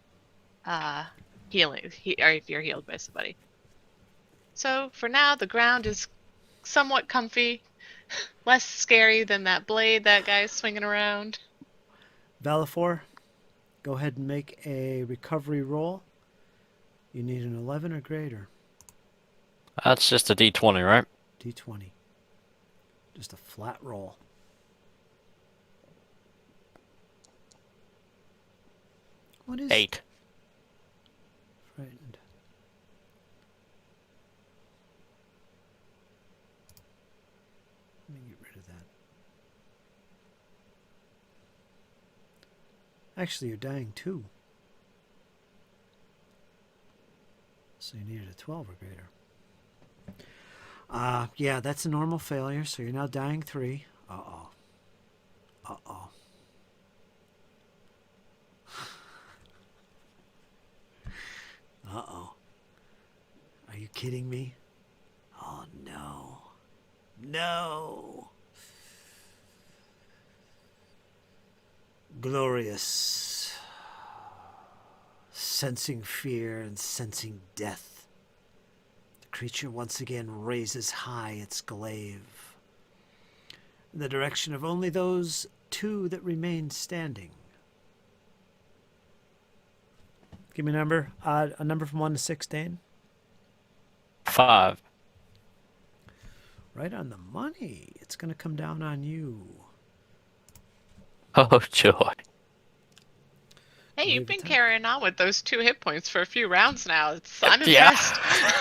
healing, or if you're healed by somebody. So for now, the ground is somewhat comfy. less scary than that blade that guy's swinging around.
Valifor, go ahead and make a recovery roll. You need an 11 or greater.
That's just a D20, right?
D20. Just a flat roll. What is
8.
frightened? Let me get rid of that. Actually, you're dying too. So you needed a 12 or greater. Yeah, that's a normal failure, so you're now dying 3. Uh-oh. Uh-oh. Uh-oh. Are you kidding me? Oh, no. No. Glorious. Sensing fear and sensing death. The creature once again raises high its glaive in the direction of only those 2 that remain standing. Give me a number. A number from 1 to 6, Dane.
5.
Right on the money. It's going to come down on you.
Oh, joy.
Hey,
Believe
you've been
it.
carrying on with those 2 hit points for a few rounds now. I'm
Yeah.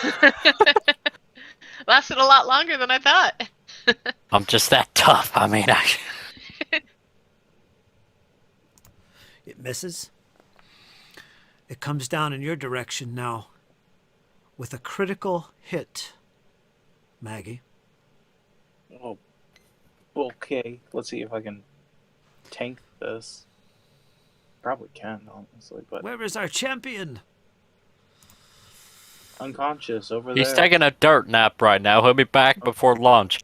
impressed. Lasted a lot longer than I thought.
I'm just that tough. I mean,
It misses. It comes down in your direction now with a critical hit, Maggie.
Oh, okay. Let's see if I can tank this. Probably can, honestly, but
Where is our champion?
unconscious over
he's
there.
taking a dirt nap right now. He'll be back before lunch.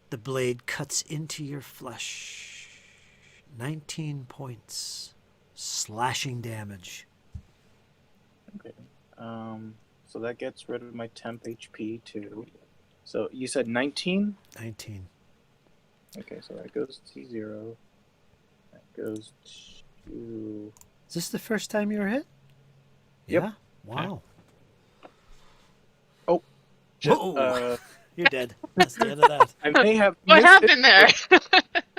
The blade cuts into your flesh. 19 points. Slashing damage.
Okay. So that gets rid of my temp HP too. So you said 19?
19.
Okay, so that goes to 0. That goes to...
Is this the first time you were hit?
Yep.
Yeah? Wow.
Whoa.
You're dead. That's the end of that.
I may have
What
missed
happened there?
it.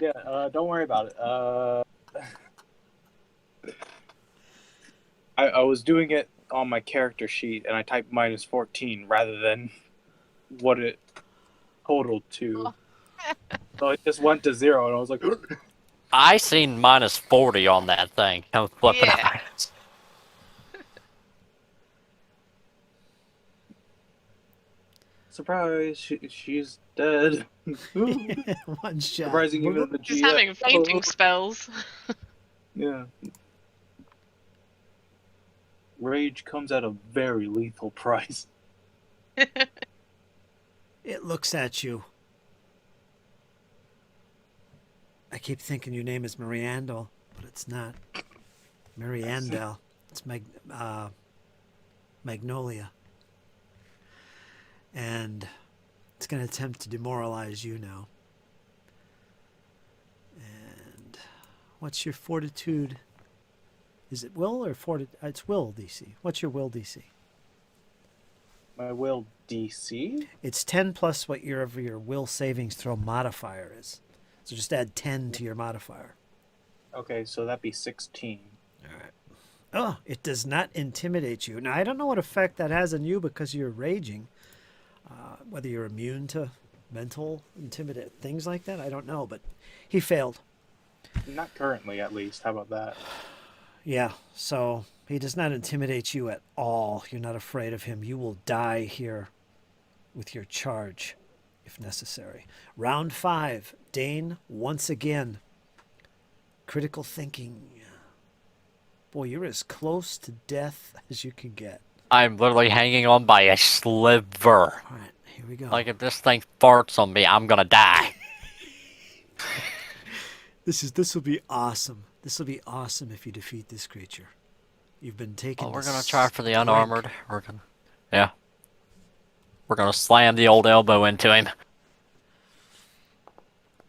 Yeah, don't worry about it. I was doing it on my character sheet, and I typed -14 rather than what it totaled to. So it just went to 0, and I was like...
I seen -40 on that thing. I'm flipping
Yeah.
out.
Surprise, she's dead.
One shot.
Surprising even the GM.
She's having fainting spells.
Yeah. Rage comes at a very lethal price.
It looks at you. I keep thinking your name is Mariandel, but it's not. Mariandel. It's Magnolia. And it's going to attempt to demoralize you now. And what's your fortitude? Is it will or fortitude? It's will DC. What's your will DC?
My will DC?
It's 10 plus what your will savings throw modifier is. So just add 10 to your modifier.
Okay, so that'd be 16.
All right. Oh, it does not intimidate you. Now, I don't know what effect that has on you because you're raging. Whether you're immune to mental intimidate things like that, I don't know. But he failed.
Not currently, at least. How about that?
Yeah, so he does not intimidate you at all. You're not afraid of him. You will die here with your charge, if necessary. Round 5, Dane, once again. Critical thinking. Boy, you're as close to death as you can get.
I'm literally hanging on by a sliver.
All right, here we go.
Like if this thing farts on me, I'm gonna die.
This will be awesome. This will be awesome if you defeat this creature. You've been taken.
Oh, we're
to
gonna try for the
strike.
unarmored. We're gonna slam the old elbow into him.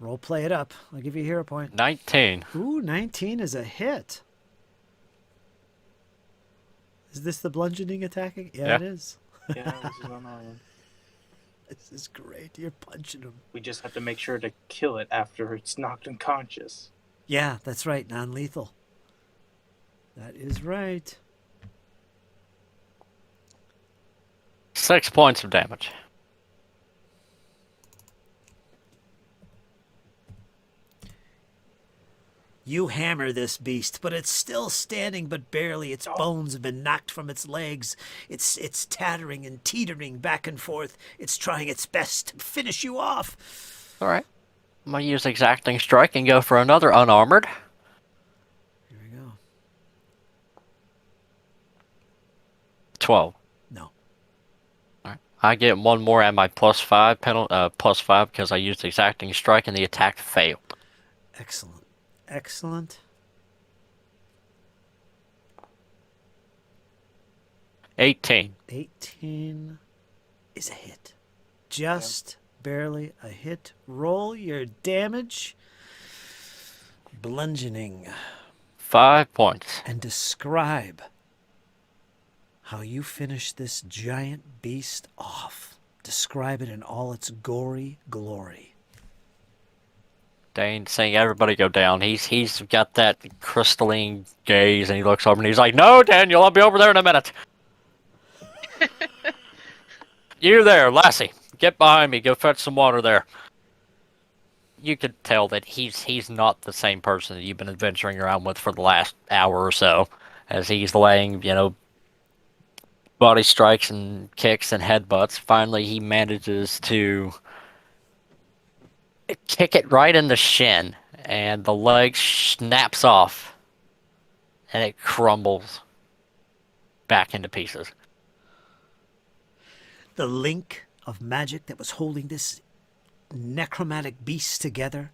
Roll play it up. I'll give you a hero point.
19.
Ooh, 19 is a hit. Is this the bludgeoning attacking? Yeah,
Yeah.
it is.
Yeah, this is unarmed.
This is great. You're punching him.
We just have to make sure to kill it after it's knocked unconscious.
Yeah, that's right. Non-lethal. That is right.
6 points of damage.
You hammer this beast, but it's still standing, but barely. Its bones have been knocked from its legs. It's tattering and teetering back and forth. It's trying its best to finish you off.
All right. I'm going to use Exacting Strike and go for another unarmored.
Here we go.
12.
No.
All right. I get one more at my +5 penalty, +5 because I used Exacting Strike and the attack failed.
Excellent. Excellent.
18.
18 is a hit. Just barely a hit. Roll your damage. Bludgeoning.
5 points.
And describe how you finish this giant beast off. Describe it in all its gory glory.
Dane saying everybody go down. He's got that crystalline gaze and he looks over and he's like, "No, Daniel, I'll be over there in a minute." You there, Lassie. Get behind me. Go fetch some water there. You could tell that he's not the same person that you've been adventuring around with for the last hour or so. As he's laying, body strikes and kicks and headbutts. Finally, he manages to kick it right in the shin, and the leg snaps off, and it crumbles back into pieces.
The link of magic that was holding this necromantic beast together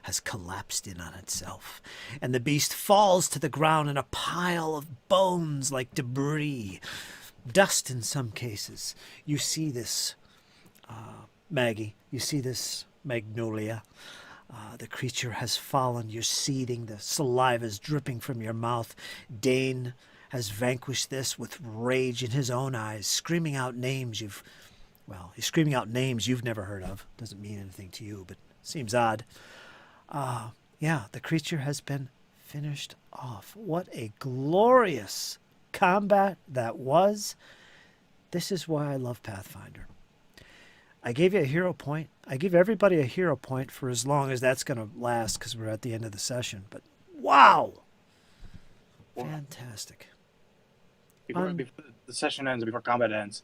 has collapsed in on itself, and the beast falls to the ground in a pile of bones like debris, dust in some cases. You see this, Maggie. You see this, Magnolia. The creature has fallen. You're seething. The saliva is dripping from your mouth. Dane has vanquished this with rage in his own eyes, screaming out names he's screaming out names you've never heard of. Doesn't mean anything to you, but seems odd. The creature has been finished off. What a glorious combat that was. This is why I love Pathfinder. I gave you a hero point. I give everybody a hero point for as long as that's going to last because we're at the end of the session. But wow! Fantastic.
Before the session ends, before combat ends,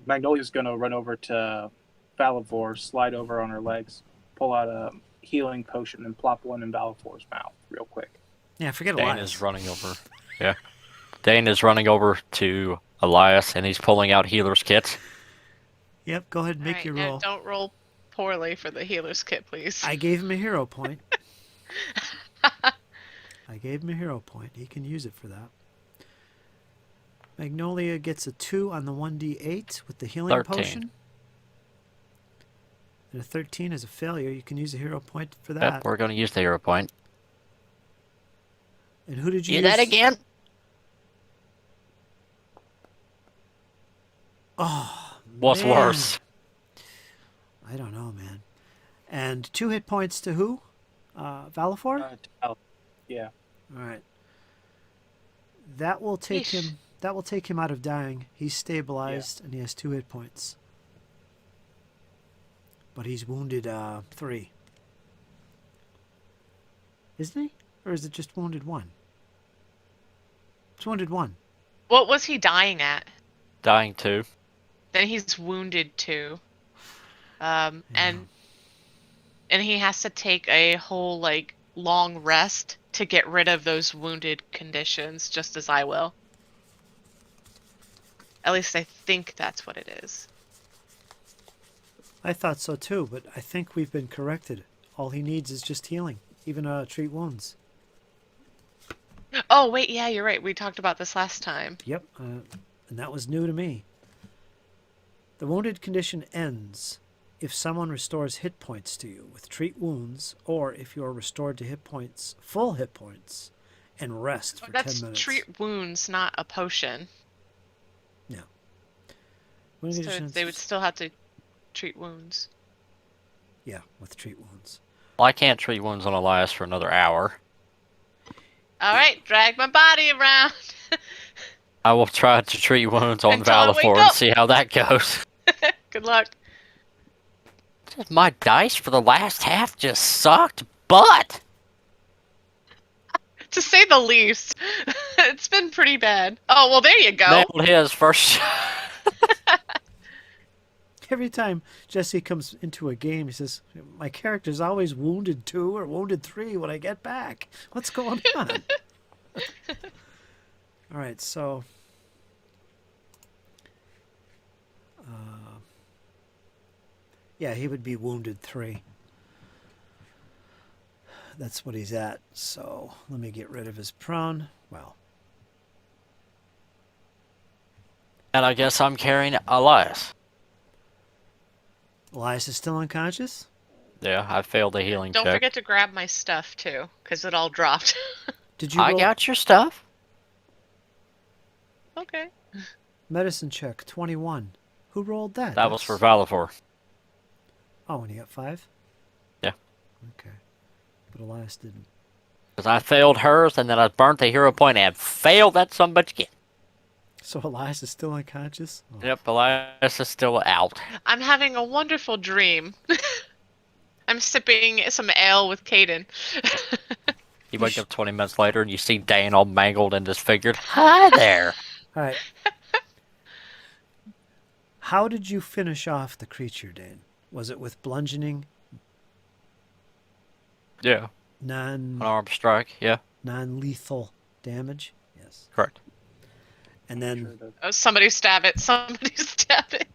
Magnolia's going to run over to Valivor, slide over on her legs, pull out a healing potion, and plop one in Valivor's mouth real quick.
Yeah, forget
Dane
Elias.
is running over. Yeah. Dane is running over to Elias, and he's pulling out healer's kits.
Yep, go ahead and make
Alright,
your
now
roll.
don't roll poorly for the healer's kit, please.
I gave him a hero point. He can use it for that. Magnolia gets a 2 on the 1d8 with the healing
13.
potion. And a 13 is a failure. You can use a hero point for that.
Yep, we're going to use the hero point.
And who did you
Do
use?
that again?
Oh,
What's
man.
worse?
I don't know, man. And 2 hit points to who? Valifor?
Yeah.
All right. That will take
Yeesh.
him. That will take him out of dying. He's stabilized and he has 2 hit points. But he's wounded 3. Isn't he? Or is it just wounded 1? It's wounded 1.
What was he dying at?
Dying 2.
Then he's wounded 2. And he has to take a whole long rest to get rid of those wounded conditions, just as I will. At least I think that's what it is.
I thought so too, but I think we've been corrected. All he needs is just healing, even treat wounds.
Oh wait, yeah, you're right. We talked about this last time.
Yep, and that was new to me. The wounded condition ends if someone restores hit points to you with treat wounds, or if you're restored to hit points, full hit points, and rest for
That's
10 minutes.
treat wounds, not a potion.
No. Wound
So
conditions-
they would still have to treat wounds.
Yeah, with treat wounds.
Well, I can't treat wounds on Elias for another hour.
All right, drag my body around.
I will try to treat wounds on
Until I wake
Valafor and
up.
see how that goes.
Good luck.
My dice for the last half just sucked butt.
To say the least. It's been pretty bad. Oh, well, there you go.
Nailed his first.
Every time Jesse comes into a game, he says, my character's always wounded 2 or wounded 3 when I get back. What's going on? All right, so... yeah, he would be wounded 3. That's what he's at. So let me get rid of his prone. Well,
And I guess I'm carrying Elias.
Elias is still unconscious?
Yeah, I failed the healing
Don't
check.
forget to grab my stuff, too, because it all dropped.
Did you
I
roll
got your stuff.
Okay.
medicine check 21? Who rolled that?
That was for
That's-
Valafor.
Oh, and he got 5?
Yeah.
Okay. But Elias didn't.
Because I failed hers, and then I burnt the hero point and failed that sumbitch again.
So Elias is still unconscious? Oh.
Yep, Elias is still out.
I'm having a wonderful dream. I'm sipping some ale with Caden.
You wake up 20 minutes later, and you see Dan all mangled and disfigured. Hi there.
All right. How did you finish off the creature, Dane? Was it with bludgeoning,
Yeah,
non
an arm strike. Yeah,
non-lethal damage? Yes.
correct.
And then
Sure that-
Oh, somebody stab it. Somebody stab it.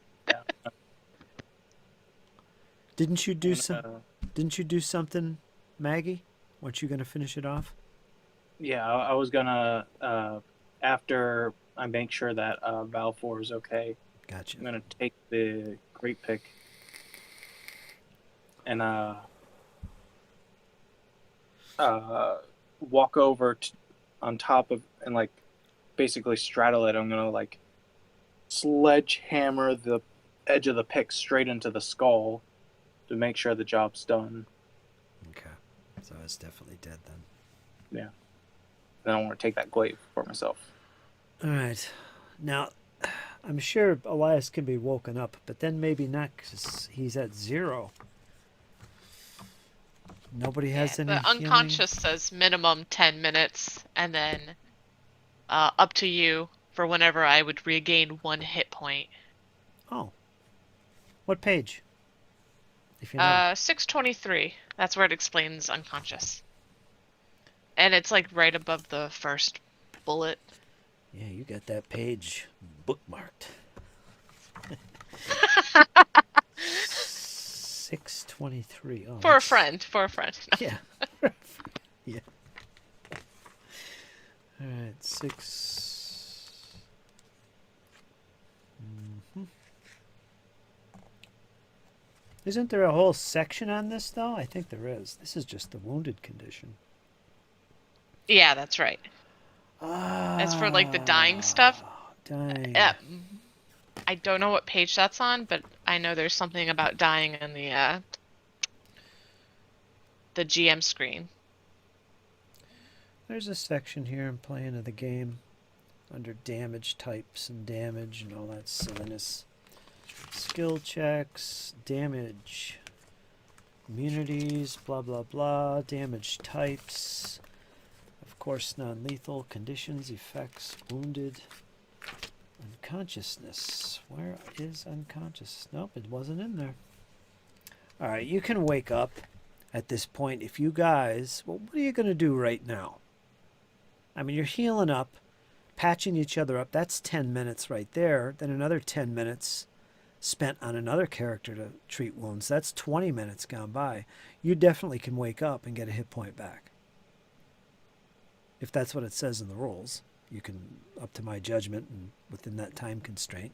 didn't you do
and,
some? Didn't you do something, Maggie? Weren't you going to finish it off?
yeah, I was gonna after I make sure that Valfor is okay,
Gotcha.
I'm gonna take the great pick and walk over on top of and like basically straddle it. I'm gonna like sledgehammer the edge of the pick straight into the skull to make sure the job's done.
Okay. So it's definitely dead then.
Then I want to take that glaive for myself.
All right. Now, I'm sure Elias can be woken up, but then maybe not because he's at 0. Nobody has any
The
healing?
unconscious says minimum 10 minutes, and then up to you for whenever I would regain 1 hit point.
Oh. What page? If you know.
623. That's where it explains unconscious. And it's like right above the first bullet.
Yeah, you got that page bookmarked. 623. Oh,
For a
that's-
friend. For a friend.
Yeah. Yeah. All right, 6. Isn't there a whole section on this, though? I think there is. This is just the wounded condition.
Yeah, that's right. As for like the dying stuff,
Dying.
I don't know what page that's on, but I know there's something about dying in the GM screen.
There's a section here in Playing of the Game under damage types and damage and all that silliness. Skill checks, damage, immunities, blah blah blah, damage types, of course non-lethal, conditions, effects, wounded, unconsciousness. Where is unconscious? Nope, it wasn't in there. Alright, you can wake up at this point if you guys, well, what are you going to do right now? I mean, you're healing up, patching each other up. That's 10 minutes right there. Then another 10 minutes spent on another character to treat wounds. That's 20 minutes gone by. You definitely can wake up and get a hit point back. If that's what it says in the rules. You can, up to my judgment and within that time constraint,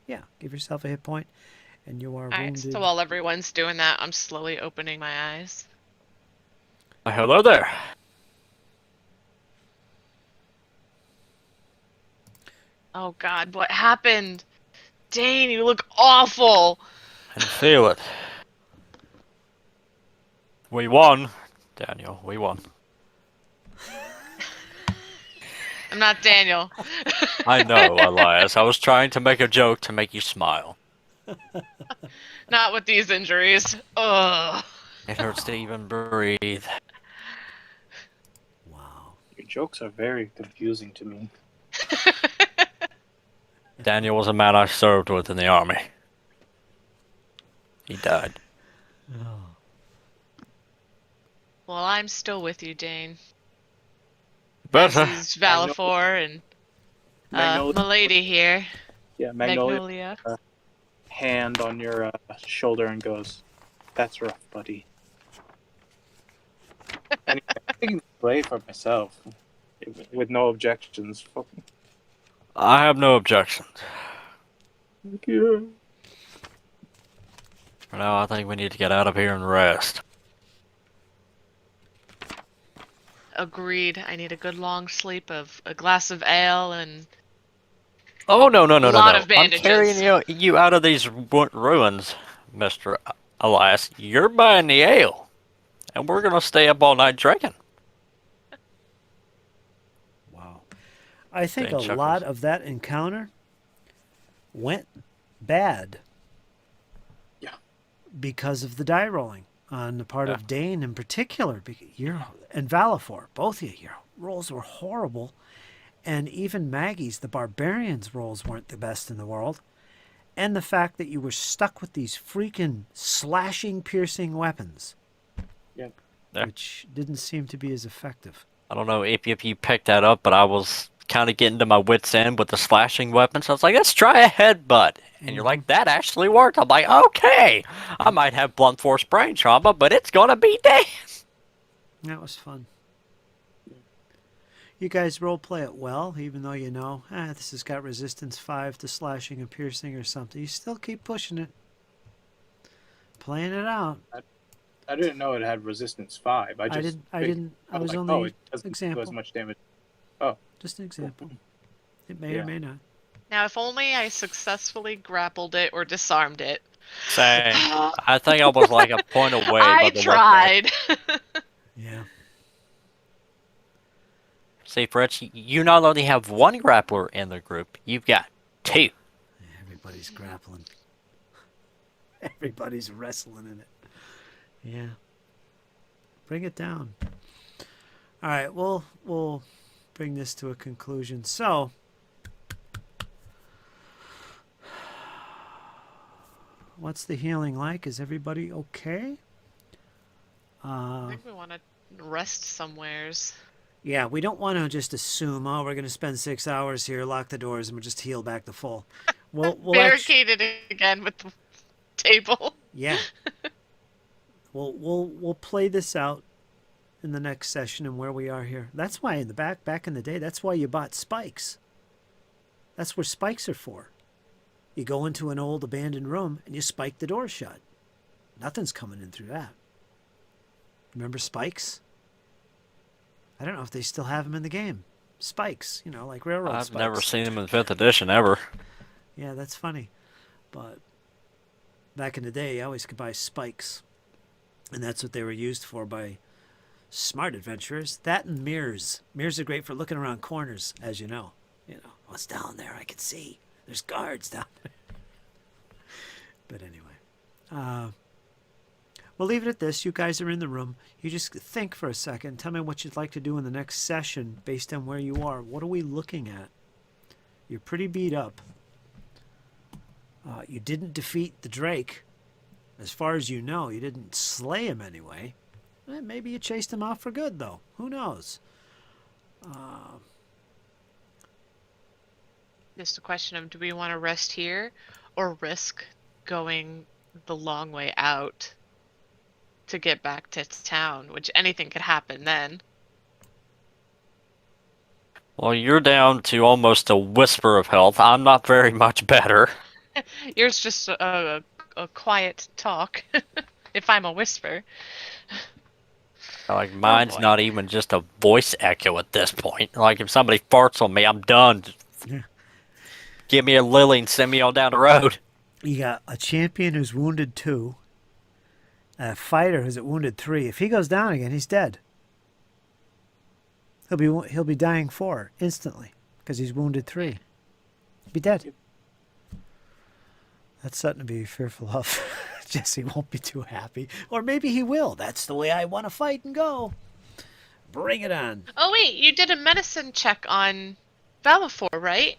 yeah, give yourself a hit point. and you are
All right,
wounded.
so while everyone's doing that, I'm slowly opening my eyes.
Hello there.
Oh God, what happened? Dane, you look awful.
I can feel it. We won, Daniel. We won.
I'm not Daniel.
I know, Elias. I was trying to make a joke to make you smile.
Not with these injuries. Ugh.
It hurts to even breathe.
Wow.
Your jokes are very confusing to me.
Daniel was a man I served with in the army. He died.
Oh.
Well, I'm still with you, Dane.
But
As is Valafor and
Magnolia.
Milady here.
Yeah, Magnolia.
Magnolia.
Hand on your shoulder and goes, "That's rough, buddy." Anyway, I can play for myself with no objections.
I have no objections.
Thank you.
For now, I think we need to get out of here and rest.
Agreed. I need a good long sleep of a glass of ale and
Oh, no, no, no, no,
lot
no.
of bandages.
I'm carrying you out of these ruins, Mr. Elias. You're buying the ale. And we're going to stay up all night drinking.
Wow. I think
Dane
a
chuckles.
lot of that encounter went bad.
Yeah.
Because of the die rolling on the part
Yeah.
of Dane in particular. And Valafor, both of you, your rolls were horrible. And even Maggie's, the barbarian's rolls weren't the best in the world. And the fact that you were stuck with these freaking slashing, piercing weapons.
Yeah.
Yeah.
Which didn't seem to be as effective.
I don't know if you picked that up, but I was kind of getting to my wit's end with the slashing weapons. I was like, let's try a headbutt. And you're like, that actually worked. I'm like, okay. I might have blunt force brain trauma, but it's going to be dead.
That was fun. You guys role play it well, even though you know, this has got resistance 5 to slashing and piercing or something. You still keep pushing it. Playing it out.
I didn't know it had resistance 5. I was
was
like,
only
it doesn't
example.
do as much damage.
Just an example. It may or may not.
Now, if only I successfully grappled it or disarmed it.
Same. I think I was like a point away.
I tried.
Yeah.
See, Fritz, you not only have one grappler in the group, you've got 2.
Everybody's grappling. Everybody's wrestling in it. Yeah. Bring it down. All right, we'll bring this to a conclusion. So, what's the healing like? Is everybody okay?
I think we want to rest somewheres.
Yeah, we don't want to just assume, we're going to spend 6 hours here, lock the doors, and we'll just heal back to full. We'll
Barricaded again with the table.
Yeah. We'll play this out in the next session and where we are here. That's why in the back in the day, that's why you bought spikes. That's where spikes are for. You go into an old abandoned room and you spike the door shut. Nothing's coming in through that. Remember spikes? I don't know if they still have them in the game. Spikes, like railroad
I've
spikes.
never seen them in 5th edition ever.
Yeah, that's funny. But back in the day, you always could buy spikes. And that's what they were used for by smart adventurers. That and mirrors. Mirrors are great for looking around corners, as you know. What's down there? I can see. There's guards down there. But anyway. We'll leave it at this. You guys are in the room. You just think for a second. Tell me what you'd like to do in the next session based on where you are. What are we looking at? You're pretty beat up. You didn't defeat the Drake. As far as you know, you didn't slay him anyway. Maybe you chased him off for good, though. Who knows?
Just a question of, do we want to rest here or risk going the long way out to get back to town, which anything could happen then.
Well, you're down to almost a whisper of health. I'm not very much better.
Yours just a a quiet talk if I'm a whisper.
Like, mine's
boy.
not even just a voice echo at this point. Like, if somebody farts on me, I'm done.
Yeah.
Give me a lily and send me on down the road.
You got a champion who's wounded 2, a fighter who's at wounded 3. If he goes down again, he's dead. He'll be dying 4 instantly because he's wounded 3. He'll be dead. That's something to be fearful of. Jesse won't be too happy, or maybe he will. That's the way I want to fight and go. Bring it on.
Oh wait, you did a medicine check on Bellafor, right?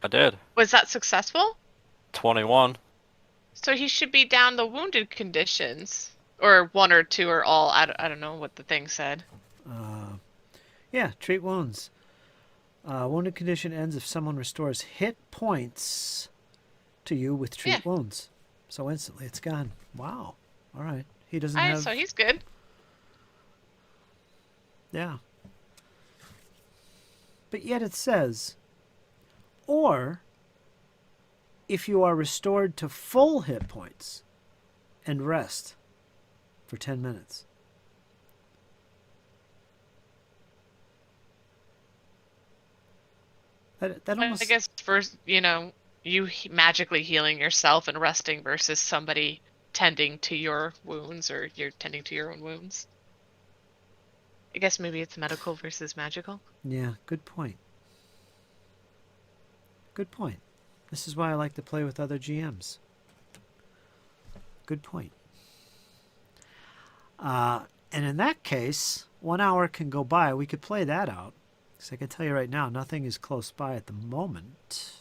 I did.
Was that successful?
21.
So he should be down the wounded conditions, or 1 or 2 or all. I don't know what the thing said.
Yeah, treat wounds. Wounded condition ends if someone restores hit points to you with treat wounds. So instantly it's gone. Wow. All right. He doesn't have...
So he's good.
Yeah. But yet it says, or if you are restored to full hit points and rest for 10 minutes. That almost...
I guess first, you magically healing yourself and resting versus somebody tending to your wounds, or you're tending to your own wounds. I guess maybe it's medical versus magical.
Yeah, good point. Good point. This is why I like to play with other GMs. Good point. And in that case, 1 hour can go by. We could play that out. Because I can tell you right now, nothing is close by at the moment.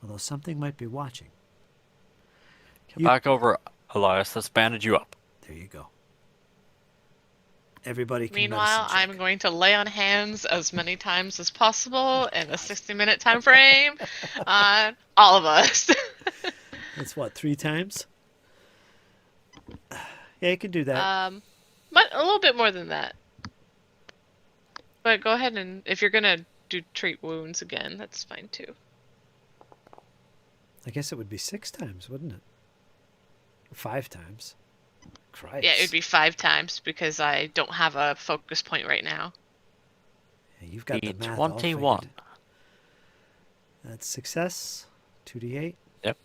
Although something might be watching.
Get back over, Elias. Let's bandage you up.
There you go. Everybody can
Meanwhile,
medicine check.
I'm going to lay on hands as many times as possible in a 60-minute time frame on all of us.
That's what, 3 times? Yeah, you can do that.
But a little bit more than that. But go ahead, and if you're gonna do treat wounds again, that's fine too.
I guess it would be 6 times, wouldn't it? 5 times. Christ.
Yeah, it would be 5 times because I don't have a focus point right now.
Yeah, you've got the math
21.
all figured. That's success. 2d8.
Yep.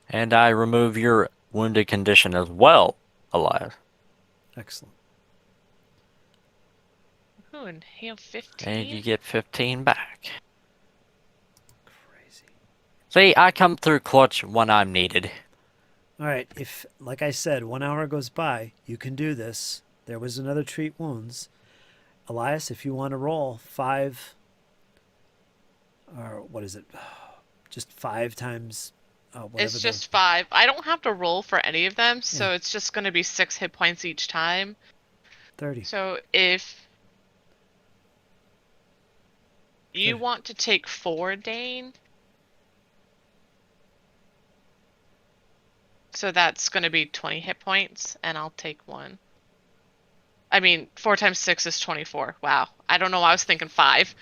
And I remove your wounded condition as well, Elias.
Excellent.
Ooh, and heal 15.
And you get 15 back.
Crazy.
See, I come through clutch when I'm needed.
All right, if, like I said, 1 hour goes by, you can do this. There was another treat wounds. Elias, if you want to roll 5, or what is it? Just 5 times whatever.
It's just 5. I don't have to roll for any of them, so it's just going to be 6 hit points each time.
30.
So if you want to take 4, Dane, so that's going to be 20 hit points, and I'll take 1. I mean, 4 times 6 is 24. Wow. I don't know why I was thinking 5.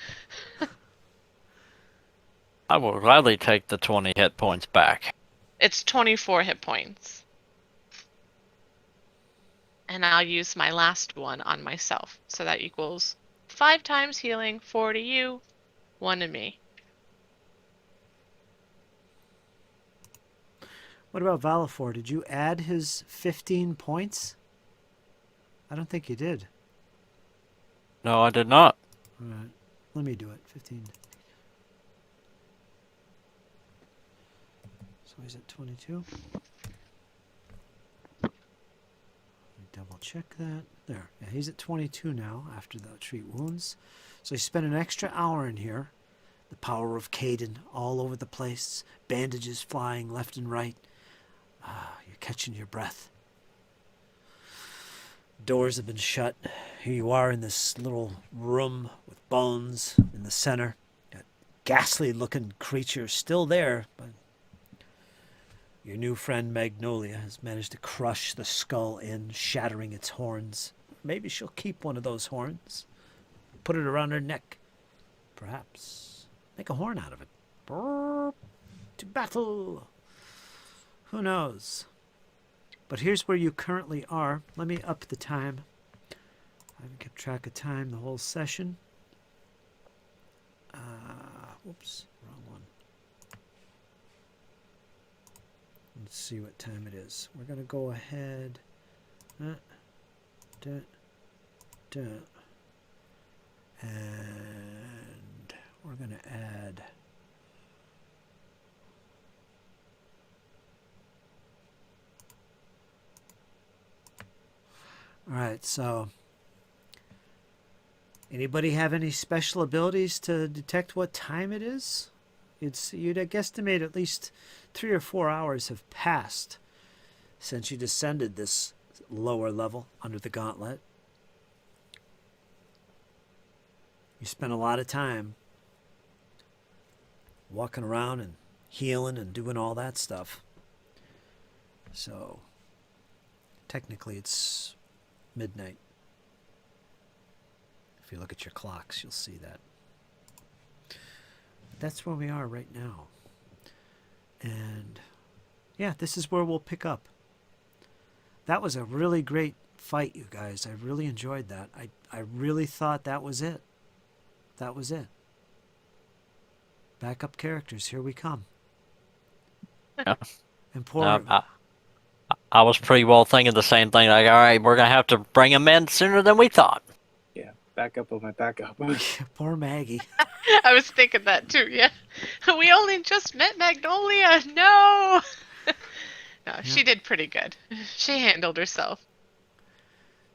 I will gladly take the 20 hit points back.
It's 24 hit points. And I'll use my last one on myself. So that equals 5 times healing, 4 to you, 1 to me.
What about Bellafor? Did you add his 15 points? I don't think you did.
No, I did not.
All right. Let me do it. 15. So he's at 22. Let me double check that. There. Yeah, he's at 22 now after the treat wounds. So he spent an extra hour in here. The power of Caden all over the place. Bandages flying left and right. You're catching your breath. Doors have been shut. Here you are in this little room with bones in the center. That ghastly looking creature still there, but your new friend Magnolia has managed to crush the skull in, shattering its horns. Maybe she'll keep one of those horns. Put it around her neck. Perhaps. Make a horn out of it. Brrr. to battle. Who knows? But here's where you currently are. Let me up the time. I haven't kept track of time the whole session. Whoops, wrong one. Let's see what time it is. We're going to go ahead. And we're going to add. All right, so anybody have any special abilities to detect what time it is? You'd guesstimate at least 3 or 4 hours have passed since you descended this lower level under the gauntlet. You spent a lot of time walking around and healing and doing all that stuff. So technically it's midnight. If you look at your clocks, you'll see that. That's where we are right now. And yeah, this is where we'll pick up. That was a really great fight, you guys. I really enjoyed that. I really thought that was it. That was it. Backup characters, here we come.
Yeah.
And poor...
I was pretty well thinking the same thing. Like, all right, we're going to have to bring him in sooner than we thought.
Yeah, backup of my backup.
Poor Maggie.
I was thinking that too, yeah. We only just met Magnolia. No! No, she did pretty good. She handled herself.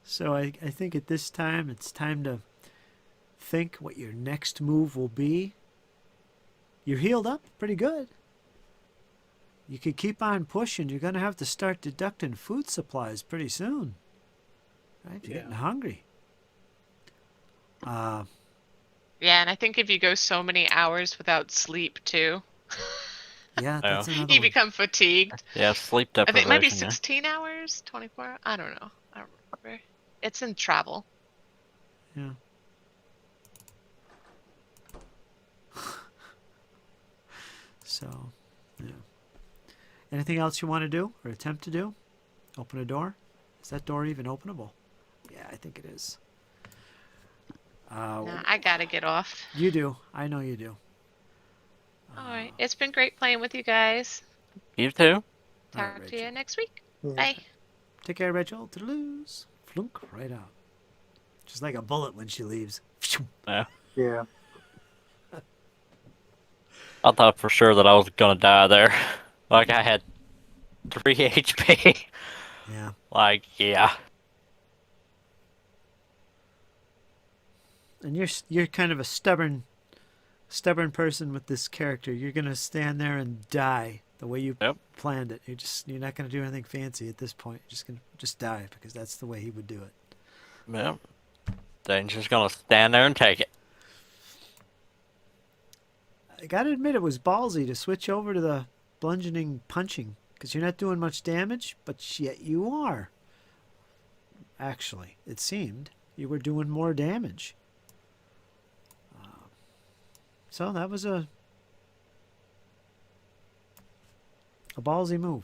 So I think at this time, it's time to think what your next move will be. You're healed up pretty good. You could keep on pushing. You're going to have to start deducting food supplies pretty soon. Right? You're getting hungry.
Yeah, and I think if you go so many hours without sleep too,
yeah, that's another
you
one.
become fatigued.
Yeah, sleep
I
deprivation.
think it might be 16 hours, 24. I don't know. I don't remember. It's in travel.
Yeah. So, yeah. Anything else you want to do or attempt to do? Open a door? Is that door even openable? Yeah, I think it is.
Nah, I gotta get off.
You do. I know you do.
All right. It's been great playing with you guys.
You too?
Talk
All right,
to you
Rachel.
next week. Bye.
Take care, Rachel. Toodaloos. Flunk right out. Just like a bullet when she leaves.
Yeah.
Yeah.
I thought for sure that I was going to die there. Like, I had 3 HP.
Yeah.
Like, yeah.
And you're kind of a stubborn person with this character. You're gonna stand there and die the way you planned it. You're not gonna do anything fancy at this point. You're just gonna die because that's the way he would do it.
Yeah. Then just going to stand there and take it.
I gotta admit, it was ballsy to switch over to the bludgeoning punching because you're not doing much damage, but yet you are. Actually, it seemed you were doing more damage. So that was a ballsy move.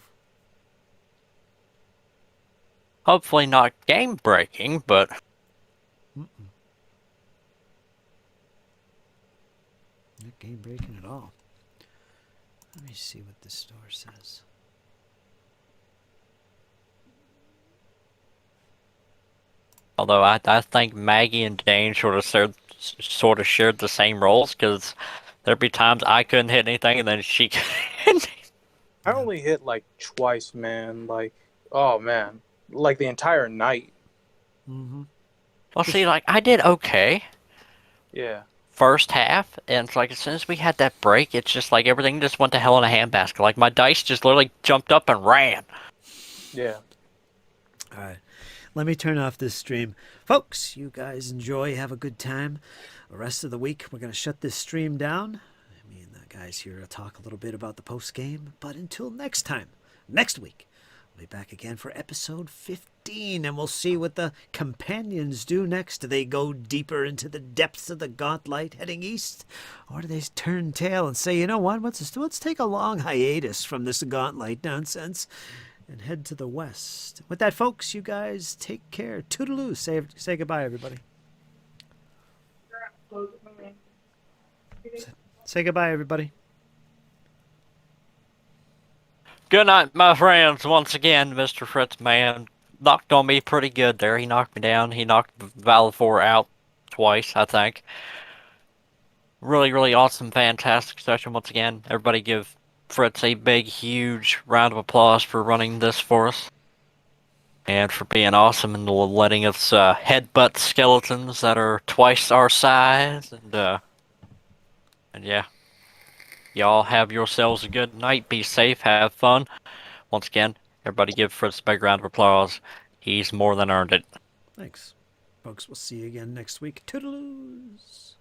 Hopefully not game breaking, but
Not game breaking at all. Let me see what this store says.
although I think Maggie and Dane sort of shared the same roles, because there'd be times I couldn't hit anything and then she could.
I only hit like twice, man. Like, oh man, like the entire night.
Mm-hmm.
Well, see, like, I did okay
Yeah.
first half, and it's like as soon as we had that break, it's just like everything just went to hell in a handbasket. Like, my dice just literally jumped up and ran.
Yeah.
All right. Let me turn off this stream. Folks, you guys enjoy, have a good time. The rest of the week, we're going to shut this stream down. Me and the guys here will talk a little bit about the post game. But until next time, next week, We'll be back again for episode 15, and we'll see what the companions do next. Do they go deeper into the depths of the Gauntlight heading east? Or do they turn tail and say, you know what, let's take a long hiatus from this Gauntlight nonsense and head to the west? With that, folks, you guys take care. Toodaloo. Say goodbye, everybody. Say goodbye, everybody.
Good night, my friends. Once again, Mr. Fritz Man knocked on me pretty good there. He knocked me down. He knocked Valivor out twice, I think. Really, really awesome, fantastic session once again. Everybody give Fritz a big, huge round of applause for running this for us. And for being awesome and letting us headbutt skeletons that are twice our size. And yeah. Y'all have yourselves a good night. Be safe. Have fun. Once again, everybody give Fritz a big round of applause. He's more than earned it.
Thanks. Folks, we'll see you again next week. Toodaloos.